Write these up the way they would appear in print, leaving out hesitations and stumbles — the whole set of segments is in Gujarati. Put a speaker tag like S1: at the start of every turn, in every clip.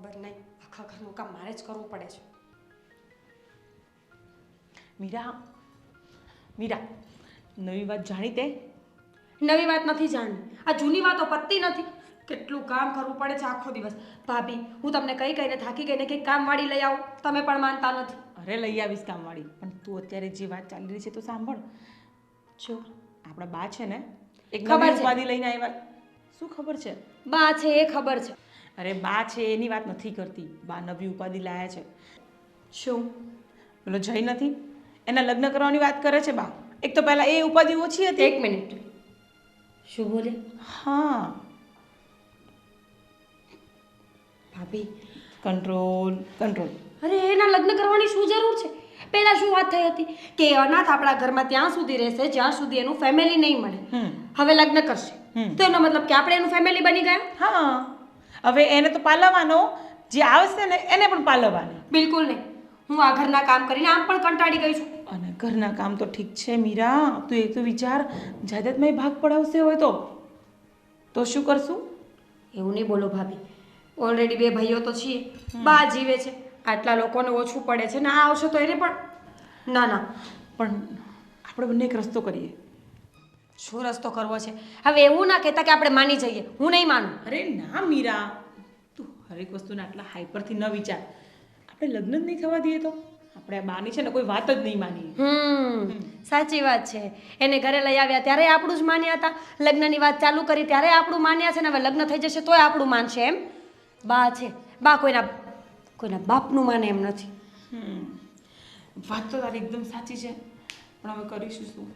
S1: ખબર નહીં, આખા ઘરનું કામ મારે જ કરવું પડે છે.
S2: મીરા, મીરા, નવી વાત જાણી તે?
S1: નવી વાત નથી જાણવી, આ જૂની વાતો પતતી નથી. કેટલું કામ કરવું પડે છે આખો દિવસ. ભાભી, હું તમને કહીને થાકી ગઈને કંઈક કામવાળી લઈ આવું, તમે પણ માનતા નથી.
S2: અરે લઈ આવીશ કામવાળી, પણ તું અત્યારે જે વાત ચાલી રહી છે તો સાંભળ.
S1: જો
S2: આપણા બા છે ને, એક
S1: ખબર
S2: નવી
S1: છે.
S2: ઉપાધિ લઈને આવ્યા. શું ખબર છે?
S1: બા છે એ ખબર છે.
S2: અરે બા છે એની વાત નથી કરતી, બા નવી ઉપાધિ લાયા છે.
S1: શું?
S2: પેલો જય નથી, એના લગ્ન કરવાની વાત કરે છે બા. એક તો પહેલા એ ઉપાધિ ઓછી હતી.
S1: 1 મિનિટ. શું બોલે?
S2: હા,
S1: ભાભી,
S2: કંટ્રોલ કંટ્રોલ.
S1: અરે એના લગ્ન કરવાની શું જરૂર છે? પહેલા શું વાત થઈ હતી કે એ અનાથ આપણા ઘરમાં ત્યાં સુધી રહેશે જ્યાં સુધી એનું ફેમિલી નહીં મળે. હવે લગ્ન કરશે તો એનો મતલબ કે આપણે એનું ફેમિલી બની ગયા?
S2: હા, હવે એને તો પાલવવાનો, જે આવશે ને એને પણ પાલવવાની.
S1: બિલકુલ નહીં. હું આ ઘરના કામ કરીને આમ પણ કંટાળી ગઈ છું.
S2: અને ઘરના કામ તો ઠીક છે મીરા, તું એક તો વિચાર, જાયદાદમાં ભાગ પડાવશે હોય તો શું કરશું?
S1: એવું નહીં બોલો ભાભી, ઓલરેડી 2 ભાઈઓ તો છીએ, બા જીવે છે, આટલા લોકોને ઓછું પડે છે ને આ આવશે તો એને પણ ના ના.
S2: પણ આપણે બંને એક રસ્તો કરીએ.
S1: શું રસ્તો કરવો છે? હવે એવું ના કહેતા કે આપણે માની જઈએ, હું નહીં માનું.
S2: અરે ના મીરા, તું હરેક વસ્તુને આટલા હાઈપરથી ન વિચાર. આપણે લગ્ન જ નહીં થવા દઈએ તો આપણે આ બાની છે ને કોઈ વાત જ નહીં માનીએ.
S1: સાચી વાત છે. એને ઘરે લઈ આવ્યા ત્યારે આપણું જ માન્યા હતા, લગ્નની વાત ચાલુ કરી ત્યારે આપણું માન્યા છે ને હવે લગ્ન થઈ જશે તોય આપણું માનશે એમ? બા છે, બા કોઈના બાપનું માને એમ નથી.
S2: વાત તો તારી એકદમ સાચી છે, પણ હવે કરીશું શું?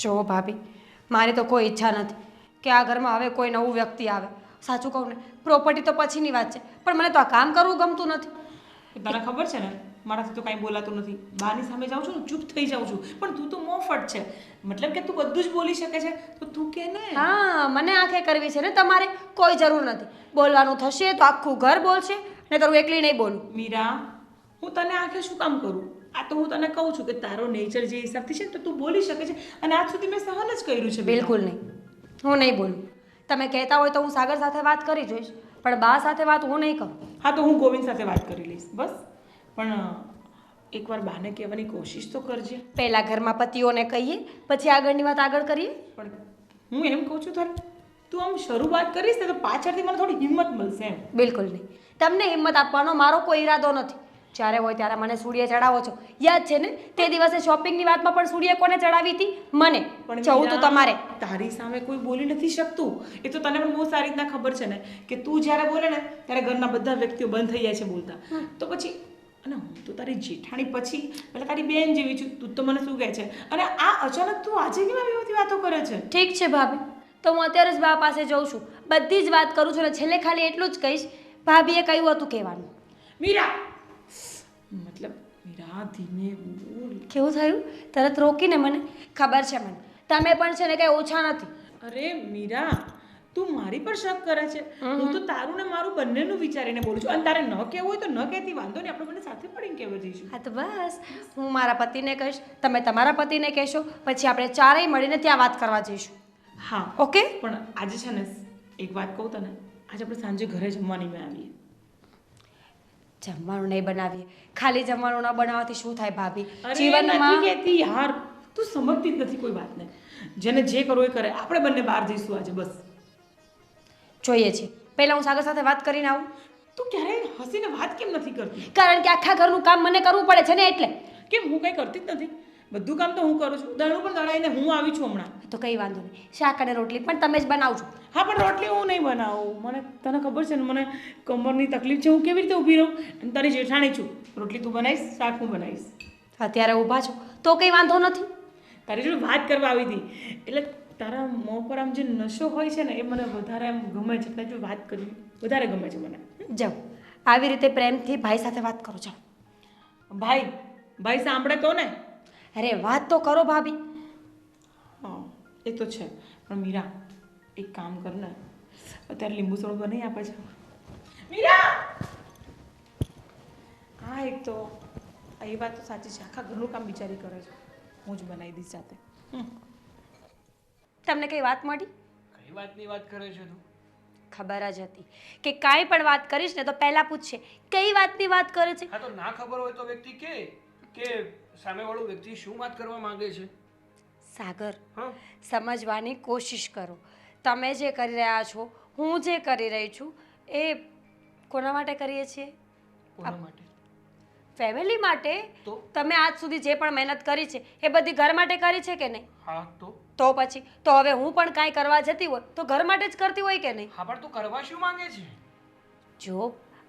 S1: જો ભાભી, મારી તો કોઈ ઈચ્છા નથી કે આ ઘરમાં હવે કોઈ નવું વ્યક્તિ આવે. સાચું કહું ને, પ્રોપર્ટી તો પછીની વાત છે, પણ મને તો આ કામ કરવું ગમતું નથી.
S2: તને ખબર છે ને, મારાથી તો કાંઈ બોલાતું નથી. બાની સામે જાઉં છું ને ચૂપ થઈ જાઉં છું, પણ તું તો મોફટ છે, મતલબ કે તું બધું જ બોલી શકે છે, તો તું કે ને.
S1: હા, મને આંખે કરવી છે ને તમારે, કોઈ જરૂર નથી. બોલવાનું થશે તો આખું ઘર બોલશે, ને તો હું એકલી નહીં બોલું.
S2: મીરા, હું તને આંખે શું કામ કરું? આ તો હું તને કહું છું કે તારો નેચર જે હિસાબથી છે તો તું બોલી શકે છે, અને આજ સુધી મેં સહન જ કર્યું છે.
S1: બિલકુલ નહીં, હું નહીં બોલું. તમે કહેતા હોય તો હું સાગર સાથે વાત કરી જોઈશ, પણ બા સાથે વાત હું નહીં કરું.
S2: હા, તો હું ગોવિંદ સાથે વાત કરી લઈશ બસ. પણ એકવાર બાને કહેવાની કોશિશ તો કરજે.
S1: પહેલા ઘરમાં પતિઓને કહીએ, પછી આગળની વાત આગળ કરીએ.
S2: પણ હું એમ કહું છું તારે, તું આમ શરૂઆત કરીશ ને તો પાછળથી મને થોડી હિંમત મળશે એમ.
S1: બિલકુલ નહીં. તમને હિંમત આપવાનો મારો કોઈ ઈરાદો નથી. જ્યારે હોય ત્યારે મને સૂડીએ ચડાવો છો. યાદ છે ને તે દિવસે શોપિંગની વાતમાં પણ સૂડીએ કોને ચડાવી હતી? મને.
S2: પણ
S1: જવું તો તમારે.
S2: તારી સામે કોઈ બોલી નથી શકતું, એ તો તને પણ બહુ સારી રીતના ખબર છે ને કે તું જ્યારે બોલે ને ત્યારે ઘરના બધા વ્યક્તિઓ બંધ થઈ જાય છે બોલતા. તો પછી, અને હું તો તારી જેઠાણી પછી એટલે તારી બેન જેવી છું, તું તો મને શું કહે છે? અને આ અચાનક તું આજે કેમ આવી બધી વાતો કરે છે?
S1: ઠીક છે ભાભી, તો હું અત્યારે જ બા પાસે જઉં છું, બધી જ વાત કરું છું, અને છેલ્લે ખાલી એટલું જ કહીશ, ભાભીએ કહ્યું હતું કહેવાનું.
S2: મીરા, મતલબ મીરા ધીમે બોલ.
S1: કેવું થયું? તરત રોકીને મને ખબર છે મને તમે પણ છે ને કંઈ ઓછા નથી.
S2: અરે મીરા, તું મારી પર શક કરે છે? હું તો તારું ને મારું બંનેનું વિચારીને બોલું છું, અને તારે ન કહેવું હોય તો ન કહેતી, વાંધો નહીં, આપણે બંને સાથે મળીને કહેવા જઈશું.
S1: હા તો બસ, હું મારા પતિને કહીશ, તમે તમારા પતિને કહેશો, પછી આપણે ચારેય મળીને ત્યાં વાત કરવા જઈશું.
S2: હા
S1: ઓકે?
S2: પણ આજે છે ને એક વાત કહું તને, આજે આપણે સાંજે ઘરે જમવાની મેં આવીએ.
S1: જમવાનું નહીં બનાવીએ, ખાલી જમવાનું ન બનાવવાથી શું થાય ભાભી?
S2: જીવનમાં નથી કહેતી યાર, તું સમજતી જ નથી કોઈ વાતને. જેને જે કરવું એ કરે, આપણે બંને બહાર જઈશું આજે બસ.
S1: જોઈએ છે, પહેલાં હું સાગર સાથે વાત કરીને આવું.
S2: તું ક્યારેય હસીને વાત કેમ નથી કરતી?
S1: કારણ કે આખા ઘરનું કામ મને કરવું પડે છે ને એટલે.
S2: કેમ, હું કંઈ કરતી જ નથી? બધું કામ તો હું કરું છું, દળનું પણ દળાઈને હું આવી છું હમણાં.
S1: તો કંઈ વાંધો નહીં, શાક અને રોટલી પણ તમે જ બનાવજો.
S2: હા, પણ રોટલી હું નહીં બનાવું, મને તને ખબર છે ને મને કમરની તકલીફ છે, હું કેવી રીતે ઊભી રહું? અને તારી જેઠાણી છું, રોટલી તું બનાવીશ, શાક હું બનાવીશ.
S1: અત્યારે ઊભા છો તો કંઈ વાંધો નથી.
S2: તારી જોડે વાત કરવા આવી હતી, એટલે તારા મોં પર આમ જે નશો હોય છે ને એ મને વધારે એમ ગમે છે, એટલે જો વાત કરવી વધારે ગમે છે મને.
S1: જાઓ, આવી રીતે પ્રેમથી ભાઈ સાથે વાત કરો. ચાલો.
S2: ભાઈ સાંભળે તો ને?
S1: અરે વાત તો કરો ભાભી.
S2: હા, એ તો છે, પણ મીરા એક કામ કર ને, અત્યારે લીંબુ સોડો બનાવી આપે છે મીરા. હા, એક તો એ વાત તો સાચી છે, આખા ઘરનું કામ બિચારી કરે છે, હું જ બનાવી દઈશ જાતે.
S1: તમને કઈ વાત મળી?
S3: કઈ વાતની વાત કરે છે તું?
S1: ખબર જ હતી કે કાંઈ પણ વાત કરીશ ને તો પહેલાં પૂછશે કઈ વાતની વાત કરે છે.
S3: હા તો ના ખબર હોય તો વ્યક્તિ કે સામેવાળો વ્યક્તિ શું વાત કરવા માંગે છે.
S1: સાગર,
S3: હા
S1: સમજવાની કોશિશ કરો. તમે જે કરી રહ્યા છો, હું જે કરી રહી છું, એ કોના માટે કરીએ છીએ?
S3: કોના માટે?
S1: ફેમિલી માટે.
S3: તો?
S1: તમે આજ સુધી જે પણ મહેનત કરી છે એ બધી ઘર માટે કરી છે કે નહીં?
S3: હા
S1: તો પછી તો હવે હું પણ કાંઈ કરવા જતી હોય તો ઘર માટે જ કરતી હોય કે નહીં?
S3: હા પણ તું કરવા શું માંગે છે?
S1: જો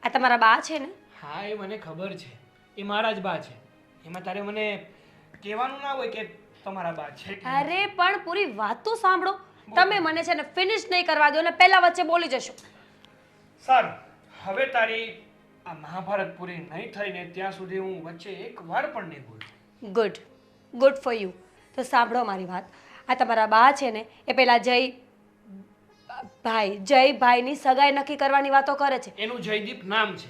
S1: આ તમારા બા છે ને,
S3: હા એ મને ખબર છે, એ મારા જ બા છે. એમાં તારે મને કહેવાનું ના હોય કે તમારા બા છે કે
S1: અરે પણ પૂરી વાત તો સાંભળો. તમે મને છે ને ફિનિશ નહીં કરવા દો ને પહેલા વચ્ચે બોલી જશો.
S3: સારું, હવે તારી આ મહાભારત પૂરી નહીં થઈને ત્યાં સુધી હું વચ્ચે એક વાર પણ નહીં બોલું.
S1: Good for you. તો સાંભળો મારી વાત. આ તમારા બા છે ને એ પેલા જય ભાઈની સગાઈ નક્કી કરવાની વાતો કરે છે.
S3: એનું જયદીપ નામ છે.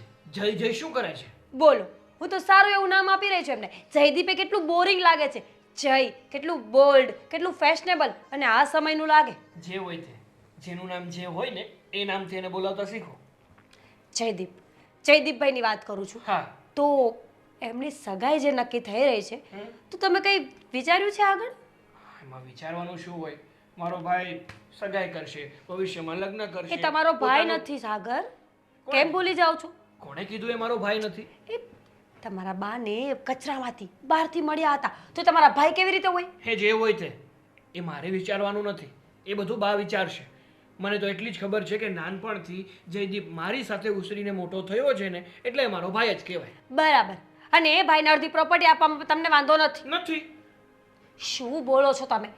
S3: જય શું કરે છે?
S1: બોલો, હું તો સારું એવું નામ આપી રહી છું એમને. જયદીપ એ કેટલું બોરિંગ લાગે છે. જય કેટલું બોલ્ડ, કેટલું ફેશનેબલ અને આ સમયનું લાગે.
S3: જે હોય તે, જેનું નામ જે હોય ને એ નામથી એને બોલાવતા શીખો.
S1: જયદીપભાઈની વાત કરું છું.
S3: હા
S1: તો એમની સગાઈ જે નક્કી થઈ રહી છે તો તમે કંઈ વિચાર્યું છે આગળ?
S3: એમાં વિચારવાનું શું હોય? મારો ભાઈ સગાઈ કરશે, ભવિષ્યમાં લગ્ન
S1: એ
S3: કરશે.
S1: તમારો ભાઈ
S3: પોતાનું-
S1: નથી સાગર.
S3: કોણ?
S1: કેમ ભૂલી જાઓ છો?
S3: કોણે કીધું એ મારો ભાઈ નથી?
S1: એ તમારા બાને કચરામાંથી બહારથી મળ્યા હતા તો તમારા ભાઈ કેવી રીતે હોય?
S3: હે જે હોય તે, એ મારે વિચારવાનું નથી. એ બધું બા વિચારશે. મને તો એટલી જ ખબર છે કે નાનપણથી જયદીપ મારી સાથે ઉછરીને મોટો થયો છે ને એટલે એ મારો ભાઈ જ કહેવાય.
S1: બરાબર. અને એ ભાઈને અડધી પ્રોપર્ટી આપવામાં તમને વાંધો નથી?
S3: નથી.
S1: શું બોલો છો તમે?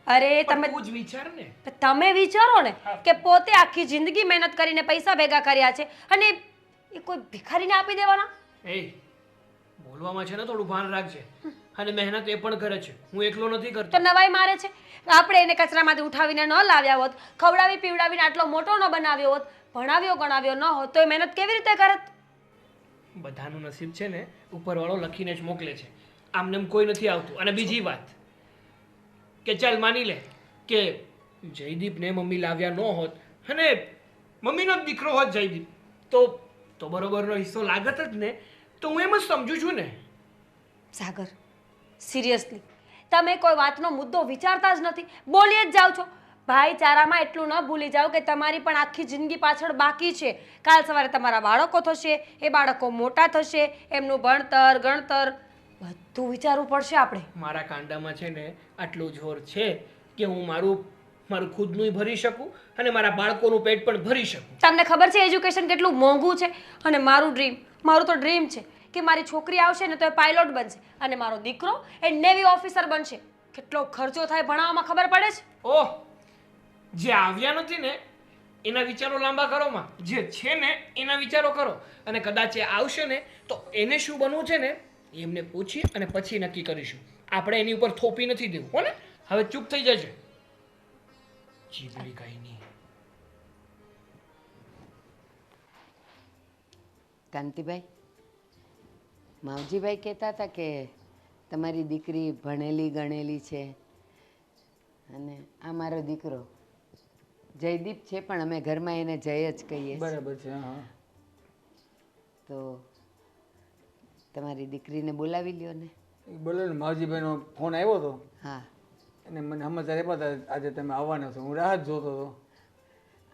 S1: અરે
S3: પણ
S1: તમે
S3: તું જ વિચાર ને.
S1: તમે વિચારો ને
S3: હા.
S1: કે પોતે આખી જિંદગી મહેનત કરીને પૈસા ભેગા કર્યા છે અને એ કોઈ ભિખારીને આપી દેવાના?
S3: એ બોલવામાં છે ને થોડું ભાન રાખજે. અને મહેનત એ પણ કરે છે, હું એકલો નથી
S1: તો
S3: કરતો.
S1: નવાઈ મારે છે. આપણે એને કચરામાંથી ઉઠાવીને ન લાવ્યા હોત, ખવડાવી પીવડાવીને આટલો મોટો ન બનાવ્યો હોત, ભણાવ્યો ગણાવ્યો ન હોત તો એ મહેનત કેવી રીતે કરત?
S3: બધાનું નસીબ છે ને ઉપરવાળો લખીને જ મોકલે છે. આમને એમ કોઈ નથી આવતું. અને બીજી વાત કે ચાલ માની લે કે જયદીપને મમ્મી લાવ્યા ન હોત અને મમ્મીનો જ દીકરો હોત જયદીપ તો બરોબરનો હિસ્સો લાગત જ ને. તો હું એમ જ સમજુ છું ને.
S1: સાગર, સિરિયસલી તમે કોઈ વાતનો મુદ્દો વિચારતા જ નથી, બોલી જ જાઓ છો. ભાઈચારામાં એટલું ન ભૂલી જાઓ કે તમારી પણ આખી જિંદગી પાછળ બાકી છે. કાલ સવારે તમારા બાળકો થશે, એ બાળકો મોટા થશે, એમનું ભણતર ગણતર બધું વિચારવું પડશે આપણે.
S3: મારા કાંડામાં છે ને આટલું જોર છે કે હું મારું ખુદનું ભરી શકું અને મારા બાળકોનું પેટ પણ ભરી શકું.
S1: તમને ખબર છે એજ્યુકેશન કેટલું મોંઘું છે? અને મારું તો ડ્રીમ છે કે મારી છોકરી આવશે ને તો એ પાયલોટ બનશે અને મારો દીકરો એ નેવી ઓફિસર બનશે. કેટલો ખર્ચો થાય ભણાવવામાં ખબર પડે છે?
S3: ઓહ, જે આવ્યા નથી ને એના વિચારો લાંબા કરો માં, જે છે ને એના વિચારો કરો. અને કદાચ એ આવશે ને તો એને શું બનવું છે ને એમને પૂછી અને પછી નક્કી કરીશું. આપણે એની ઉપર થોપી નથી દેવું હો ને. હવે ચૂપ થઈ જજે. જીભડી કઈ નહીં.
S4: કાંતિભાઈ, માવજીભાઈ કહેતા હતા કે તમારી દીકરી ભણેલી ગણેલી છે અને આ મારો દીકરો જયદીપ છે પણ અમે ઘરમાં એને જય જ કહીએ છીએ.
S5: બરાબર છે. હા
S4: તો તમારી દીકરીને બોલાવી લ્યો ને.
S5: એ બોલો ને, માવજીભાઈનો ફોન આવ્યો હતો
S4: હા,
S5: અને મને સમાચાર આપ્યા હતા આજે તમે આવવાના છો. હું રાહ જ જોતો હતો.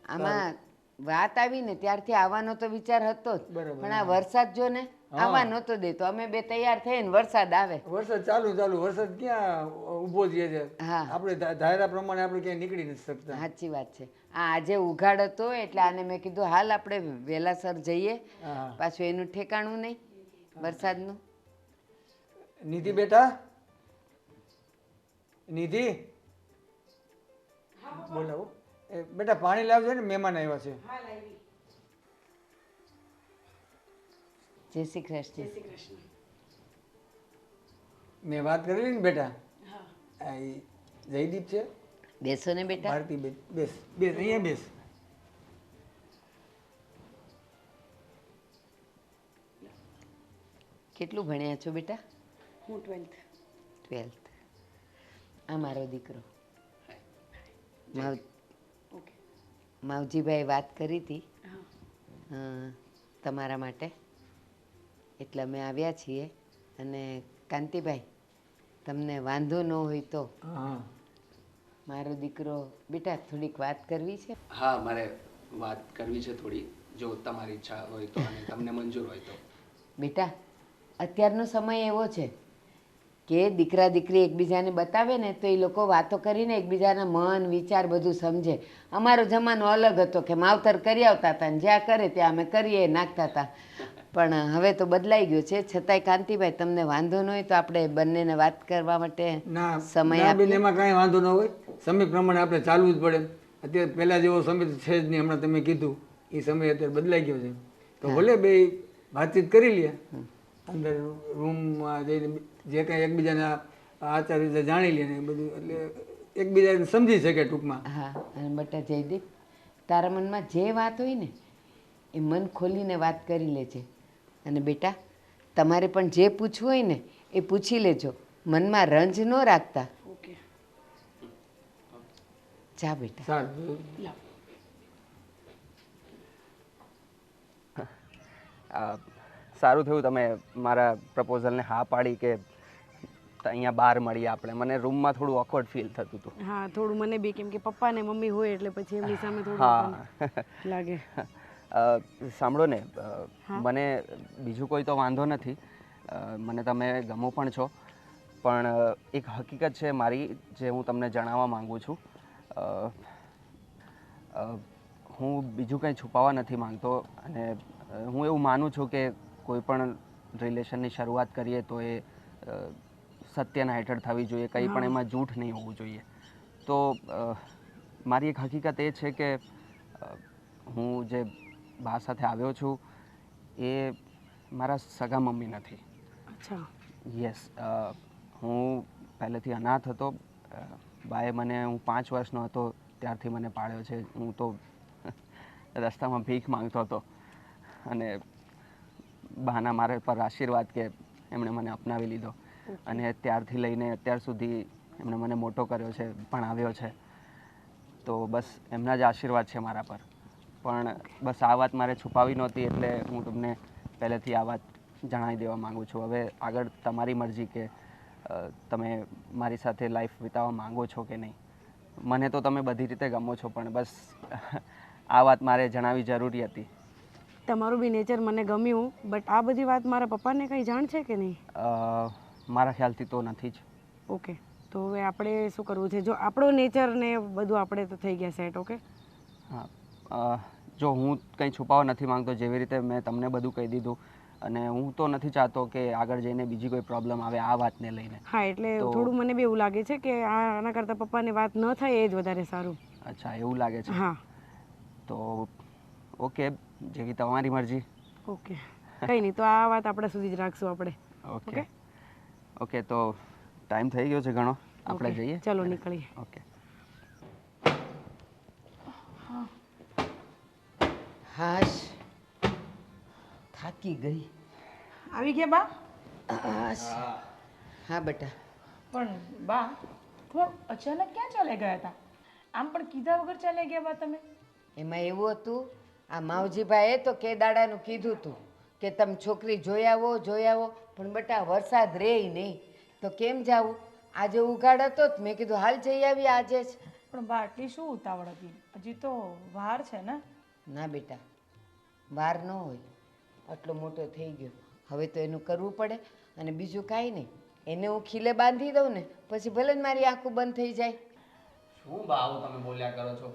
S4: આમાં વાત આવી ને ત્યારથી આવવાનો તો વિચાર હતો જ,
S5: બરાબર,
S4: પણ આ વરસાદ જો ને આવવા નહોતો દેતો. અમે બે તૈયાર થઈને વરસાદ આવે.
S5: વરસાદ ચાલુ વરસાદ ક્યાં ઊભો થઈએ છે.
S4: હા.
S5: આપણે ધારા પ્રમાણે આપણે ક્યાંય નીકળી નથી શકતા.
S4: સાચી વાત છે. આ આજે ઉઘાડ હતો એટલે આને મેં કીધું હાલ આપણે વહેલાસર જઈએ,
S5: હા.
S4: પાછું એનું ઠેકાણું નહીં વરસાદનું.
S5: નિધિ બેટા, નિધિ બોલાવો. એ બેટા પાણી લાવજો ને, મહેમાન આવ્યા છે.
S4: જય શ્રી કૃષ્ણ.
S5: મેં વાત કરેલી ને બેટા, આ ઈ જયદીપ છે.
S4: બેસો ને બેટા.
S5: ભારતી બેસ બેસ અહીંયા બેસ.
S4: કેટલું ભણ્યા છો બેટા?
S1: હું 12th.
S4: 12th. આ મારો દીકરો. માવજીભાઈ વાત કરી હતી તમારા માટે, એટલે અમે આવ્યા છીએ. અને કાંતિભાઈ, તમને વાંધો ન હોય તો
S5: હા
S4: મારો દીકરો, બેટા થોડીક વાત કરવી છે.
S6: હા, મારે વાત કરવી છે થોડી, જો તમારી ઈચ્છા હોય તો અને તમને મંજૂર હોય તો.
S4: બેટા, અત્યારનો સમય એવો છે કે દીકરા દીકરી એકબીજાને બતાવે ને તો એ લોકો વાતો કરીને એકબીજાના મન વિચાર બધું સમજે. અમારો જમાનો અલગ હતો કે માવતર કરી આવતા હતા ને જ્યાં કરે ત્યાં અમે કરીએ નાખતા હતા, પણ હવે તો બદલાઈ ગયો છે. છતાંય કાંતિભાઈ, તમને વાંધો ન હોય તો આપણે બંનેને વાત કરવા માટે
S5: ના
S4: સમય
S5: ના બેન,
S4: આપીએ.
S5: એમાં કાંઈ વાંધો ન હોય. સમય પ્રમાણે આપણે ચાલવું જ પડે. અત્યારે પહેલાં જેવો સમય તો છે જ નહીં. હમણાં તમે કીધું એ સમય અત્યારે બદલાઈ ગયો છે. તો ભલે બે વાતચીત કરી લે, અંદર રૂમમાં જઈને જે કાંઈ એકબીજાના આચાર રીતે જાણી લે ને એ બધું, એટલે એકબીજાને સમજી શકે ટૂંકમાં.
S4: હા, અને બેટા જયદીપ, તારા મનમાં જે વાત હોય ને એ મન ખોલીને વાત કરી લેજે. અને બેટા, તમારે પણ જે પૂછવું હોય ને એ પૂછી લેજો, મનમાં રંજ ન રાખતા.
S2: ઓકે.
S4: જા બેટા.
S5: સારું.
S7: સારું થયું તમે મારા પ્રપોઝલને હા પાડી કે અહીંયા બહાર મળીએ આપણે. મને રૂમમાં થોડું ઓકવર્ડ ફીલ થતું હતું.
S8: હા, થોડું મને બી, કેમ કે પપ્પા ને મમ્મી હોય એટલે પછી એમની સામે થોડું
S7: હા
S8: લાગે.
S7: સાંભળો ને, મને બીજું કોઈ તો વાંધો નથી, મને તમે ગમો પણ છો, પણ એક હકીકત છે મારી જે હું તમને જણાવવા માગું છું. હું બીજું કંઈ છુપાવવા નથી માંગતો, અને હું એવું માનું છું કે કોઈ પણ રિલેશનની શરૂઆત કરીએ તો એ સત્યના હેઠળ થવી જોઈએ, કંઈ પણ એમાં જૂઠ નહીં હોવું જોઈએ. તો મારી એક હકીકત એ છે કે હું જે બા સાથે આવ્યો છું એ મારા સગા મમ્મી નથી.
S8: અચ્છા.
S7: યસ, હું પહેલેથી અનાથ હતો. બાએ મને, હું 5 વર્ષનો હતો ત્યારથી મને પાળ્યો છે. હું તો રસ્તામાં ભીખ માંગતો હતો, અને બાના મારા પર આશીર્વાદ કે એમણે મને અપનાવી લીધો, અને ત્યારથી લઈને અત્યાર સુધી એમણે મને મોટો કર્યો છે, ભણાવ્યો છે. તો બસ એમના જ આશીર્વાદ છે મારા પર. પણ બસ આ વાત મારે છુપાવી નહોતી, એટલે હું તમને પહેલેથી આ વાત જણાવી દેવા માગું છું. હવે આગળ તમારી મરજી કે તમે મારી સાથે લાઈફ વિતાવવા માંગો છો કે નહીં. મને તો તમે બધી રીતે ગમો છો, પણ બસ આ વાત મારે જણાવવી જરૂરી હતી.
S8: તમારું બી નેચર મને ગમ્યું, બટ આ બધી વાત મારા પપ્પાને કંઈ જાણ છે કે નહીં?
S7: મારા ખ્યાલથી તો નથી જ.
S8: ઓકે, તો હવે આપણે શું કરવું છે? જો આપણો નેચર ને બધું આપણે તો થઈ ગયા સેટ. ઓકે.
S7: હા, જો હું કંઈ છુપાવવા નથી માંગતો, જેવી રીતે મેં તમને બધું કહી દીધું, અને હું તો નથી ચાહતો કે આગળ જઈને બીજી કોઈ પ્રોબ્લેમ આવે આ વાતને લઈને.
S8: હા, એટલે થોડું મને બી એવું લાગે છે કે આના કરતાં પપ્પાને વાત ન થાય એ જ વધારે સારું.
S7: અચ્છા, એવું લાગે છે?
S8: હા.
S7: તો ઓકે, જેવી તમારી મરજી.
S8: ઓકે, કંઈ નહીં, તો આ વાત આપણા સુધી જ રાખશું આપણે.
S7: ઓકે ઓકે, તો ટાઈમ થઈ ગયો છે ઘણો, આપણે
S8: ઓકે,
S7: જઈએ.
S8: ચલો નીકળીએ.
S7: ઓકે.
S4: હાશ, થાકી ગઈ.
S2: આવી ગયા બા?
S4: હાશ. હા બેટા.
S2: પણ બા, તમે અચાનક ક્યાં ચાલે ગયા હતા? આમ પણ કીધા વગર ચાલે ગયા બા તમે?
S4: એમાં એવું હતું, આ માવજીભાઈએ તો કે દાડાનું કીધું હતું કે તમે છોકરી જોઈ આવો, પણ બેટા વરસાદ રહે નહીં તો કેમ જાવું? આજે ઉઘાડ હતો જ, મેં કીધું હાલ જઈ આવી આજે જ.
S2: પણ બા આટલી શું ઉતાવળ હતી? હજી તો વાર છે ને?
S4: ના બેટા, વાર ન હોય, આટલો મોટો થઈ ગયો, હવે તો એનું કરવું પડે. અને બીજું કાંઈ નહીં, એને હું ખીલે બાંધી દઉં ને પછી ભલે જ મારી આંખો બંધ થઈ જાય.
S7: શું બા આવું તમે બોલ્યા કરો છો?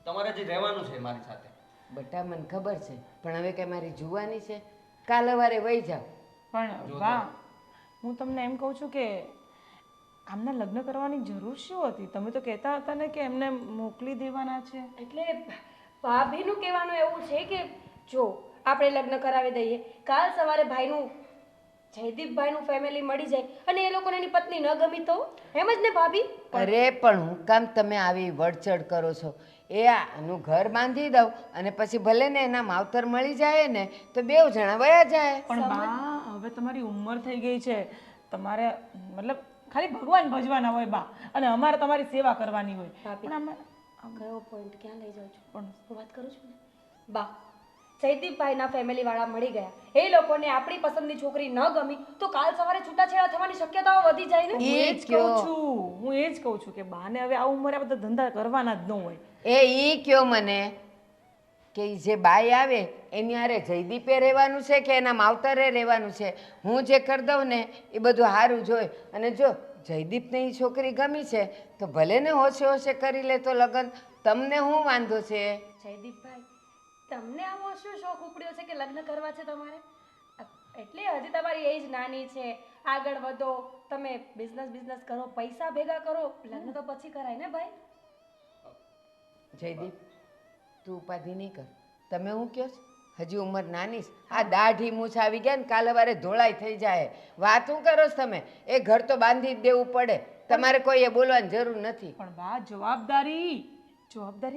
S7: તમારે જે રહેવાનું છે મારી સાથે.
S4: બેટા મને ખબર છે, પણ હવે કાંઈ મારી જુવાની છે? કાલ સવારે વહી જાવ.
S2: પણ બા, હું તમને એમ કહું છું કે આમના લગ્ન કરવાની જરૂર શું હતી? તમે તો કહેતા હતા ને કે એમને મોકલી દેવાના છે.
S1: એટલે ભાભીનું કહેવાનું એવું છે કે જો આપણે લગ્ન કરાવી દઈએ, કાલ સવારે ભાઈનું, જયદીપભાઈનું ફેમિલી મળી જાય અને એ લોકોને એની પત્ની ન ગમી તો એમ જ ને ભાભી?
S4: અરે પણ હું કામ તમે આવી વડચડ કરો છો? એ આનું ઘર બાંધી દઉં અને પછી ભલે ને એના માવતર મળી જાય ને તો 2 જણા વયા જાય.
S2: પણ બા, હવે તમારી ઉંમર થઈ ગઈ છે, તમારે મતલબ ખાલી ભગવાન ભજવાના હોય બા, અને અમારે તમારી સેવા કરવાની હોય. પણ
S1: કયો પોઈન્ટ ક્યાં લઈ જાઉં છું
S2: પણ
S1: હું વાત કરું છું ને બા જયદીપભાઈના ફેમિલી વાળા મળી ગયા એ લોકોને આપણી પસંદની છોકરી ન ગમી તો કાલ સવારે છૂટાછેડા થવાની શક્યતાઓ વધી જાય ને
S2: હું એ જ કહું છું હું એ જ કહું છું કે બાને હવે આ ઉંમરે આ બધા ધંધા કરવાના જ ન હોય
S4: ઈ કયો મને કે ઈ જે બાઈ આવે એની હારે જયદીપે રહેવાનું છે કે એના માવતરે રહેવાનું છે હું જે કરી દઉં ને એ બધું સારું જોઈ અને જો જયદીપને એ છોકરી ગમી છે તો ભલે ને હોશે હોશે કરી લે તો લગ્ન તમને શું વાંધો છે
S1: જયદીપભાઈ તમને આવો શું શોખ ઉપડ્યો છે કે લગ્ન કરવા છે તમારે એટલે હજી તમારી એજ નાની છે આગળ વધો તમે બિઝનેસ કરો પૈસા ભેગા કરો લગ્ન તો પછી કરાય ને ભાઈ
S4: જયદીપ તું ઉપાધિ નહીં કર તમે હું કહો છો હજી ઉંમર નાની છે આ દાઢી મૂછ આવી ગયા ને કાલે વારે ધોળાઈ થઈ જાય વાત શું કરો છો તમે એ ઘર તો બાંધી જ દેવું પડે તમારે કોઈએ બોલવાની જરૂર નથી
S2: પણ બા જવાબદારી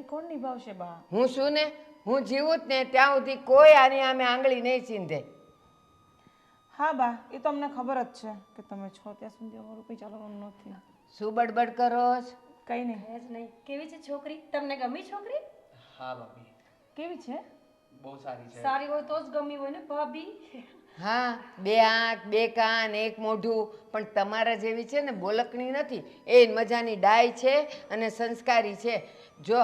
S2: કોણ નિભાવશે બા
S4: હું શું ને હું જીવું જ ને ત્યાં સુધી કોઈ આની આમે આંગળી નહીં ચીંધે
S2: હા બા એ તો અમને ખબર જ છે કે તમે છો ત્યાં સુધી અમારું કંઈ ચાલવાનું નથી
S4: શું બડબડ કરો છો?
S2: કંઈ નહીં
S1: હે જ નહીં કેવી છે છોકરી તમને ગમી છોકરી
S6: હા ભાભી
S2: કેવી છે
S6: બહુ સારી છે
S1: સારી હોય તો જ ગમી હોય ને ભાભી
S4: હા બે આંખ બે કાન એક મોઢું પણ તમારા જેવી છે ને બોલકણી નથી એ મજાની ડાય છે અને સંસ્કારી છે જો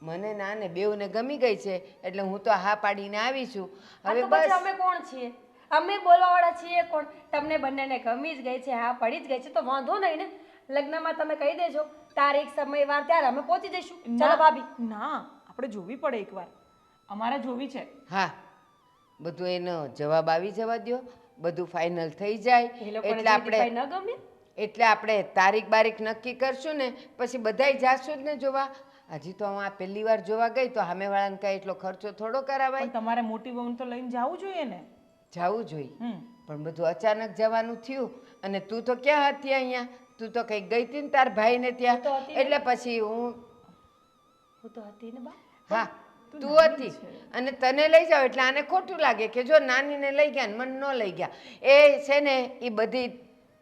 S4: મને ના ને બેઉને ગમી ગઈ છે એટલે હું તો હા પાડીને આવી છું
S1: આ
S4: હવે
S1: તો પછી
S4: બસ
S1: અમે કોણ છીએ અમે બોલવાવાળા છીએ કોણ તમને બંનેને ગમી જ ગઈ છે હા પડી જ ગઈ છે તો વાંધો નહીં ને લગ્નમાં તમે કહી દેજો તારીખ સમય વાર ત્યારે અમે પહોંચી જઈશું ચાલો ભાભી
S2: ના આપણે જોવી પડે એકવાર અમારે જોવી છે
S4: હા બધું એનો જવાબ આવી જવા દ્યો બધું ફાઇનલ થઈ જાય
S1: એ લોકોને
S4: એટલે
S1: જયદીપભાઈ
S4: આપણે
S1: ન ગમે
S4: એટલે આપણે તારીખ બારીખ નક્કી કરશું ને પછી બધાય જાશું જ ને જોવા હજી તો હું આ પહેલી વાર જોવા ગઈ તો સામેવાળાને કાંઈ એટલો ખર્ચો થોડો કરાવાય
S2: પણ તમારે મોટી બહુ તો લઈને જવું જોઈએ ને
S4: જવું જોઈએ
S2: હમ
S4: પણ બધું અચાનક જવાનું થયું અને તું તો ક્યાં હતી અહીંયા તું તો કંઈક ગઈ હતી ને તાર ભાઈને ત્યાં
S1: તો હતી ને.
S4: એટલે પછી હું
S1: હું તો હતી ને બા
S4: હા તું હતી અને તને લઈ જાઓ એટલે આને ખોટું લાગે કે જો નાનીને લઈ ગયા ને મને ન લઈ ગયા એ છે ને એ બધી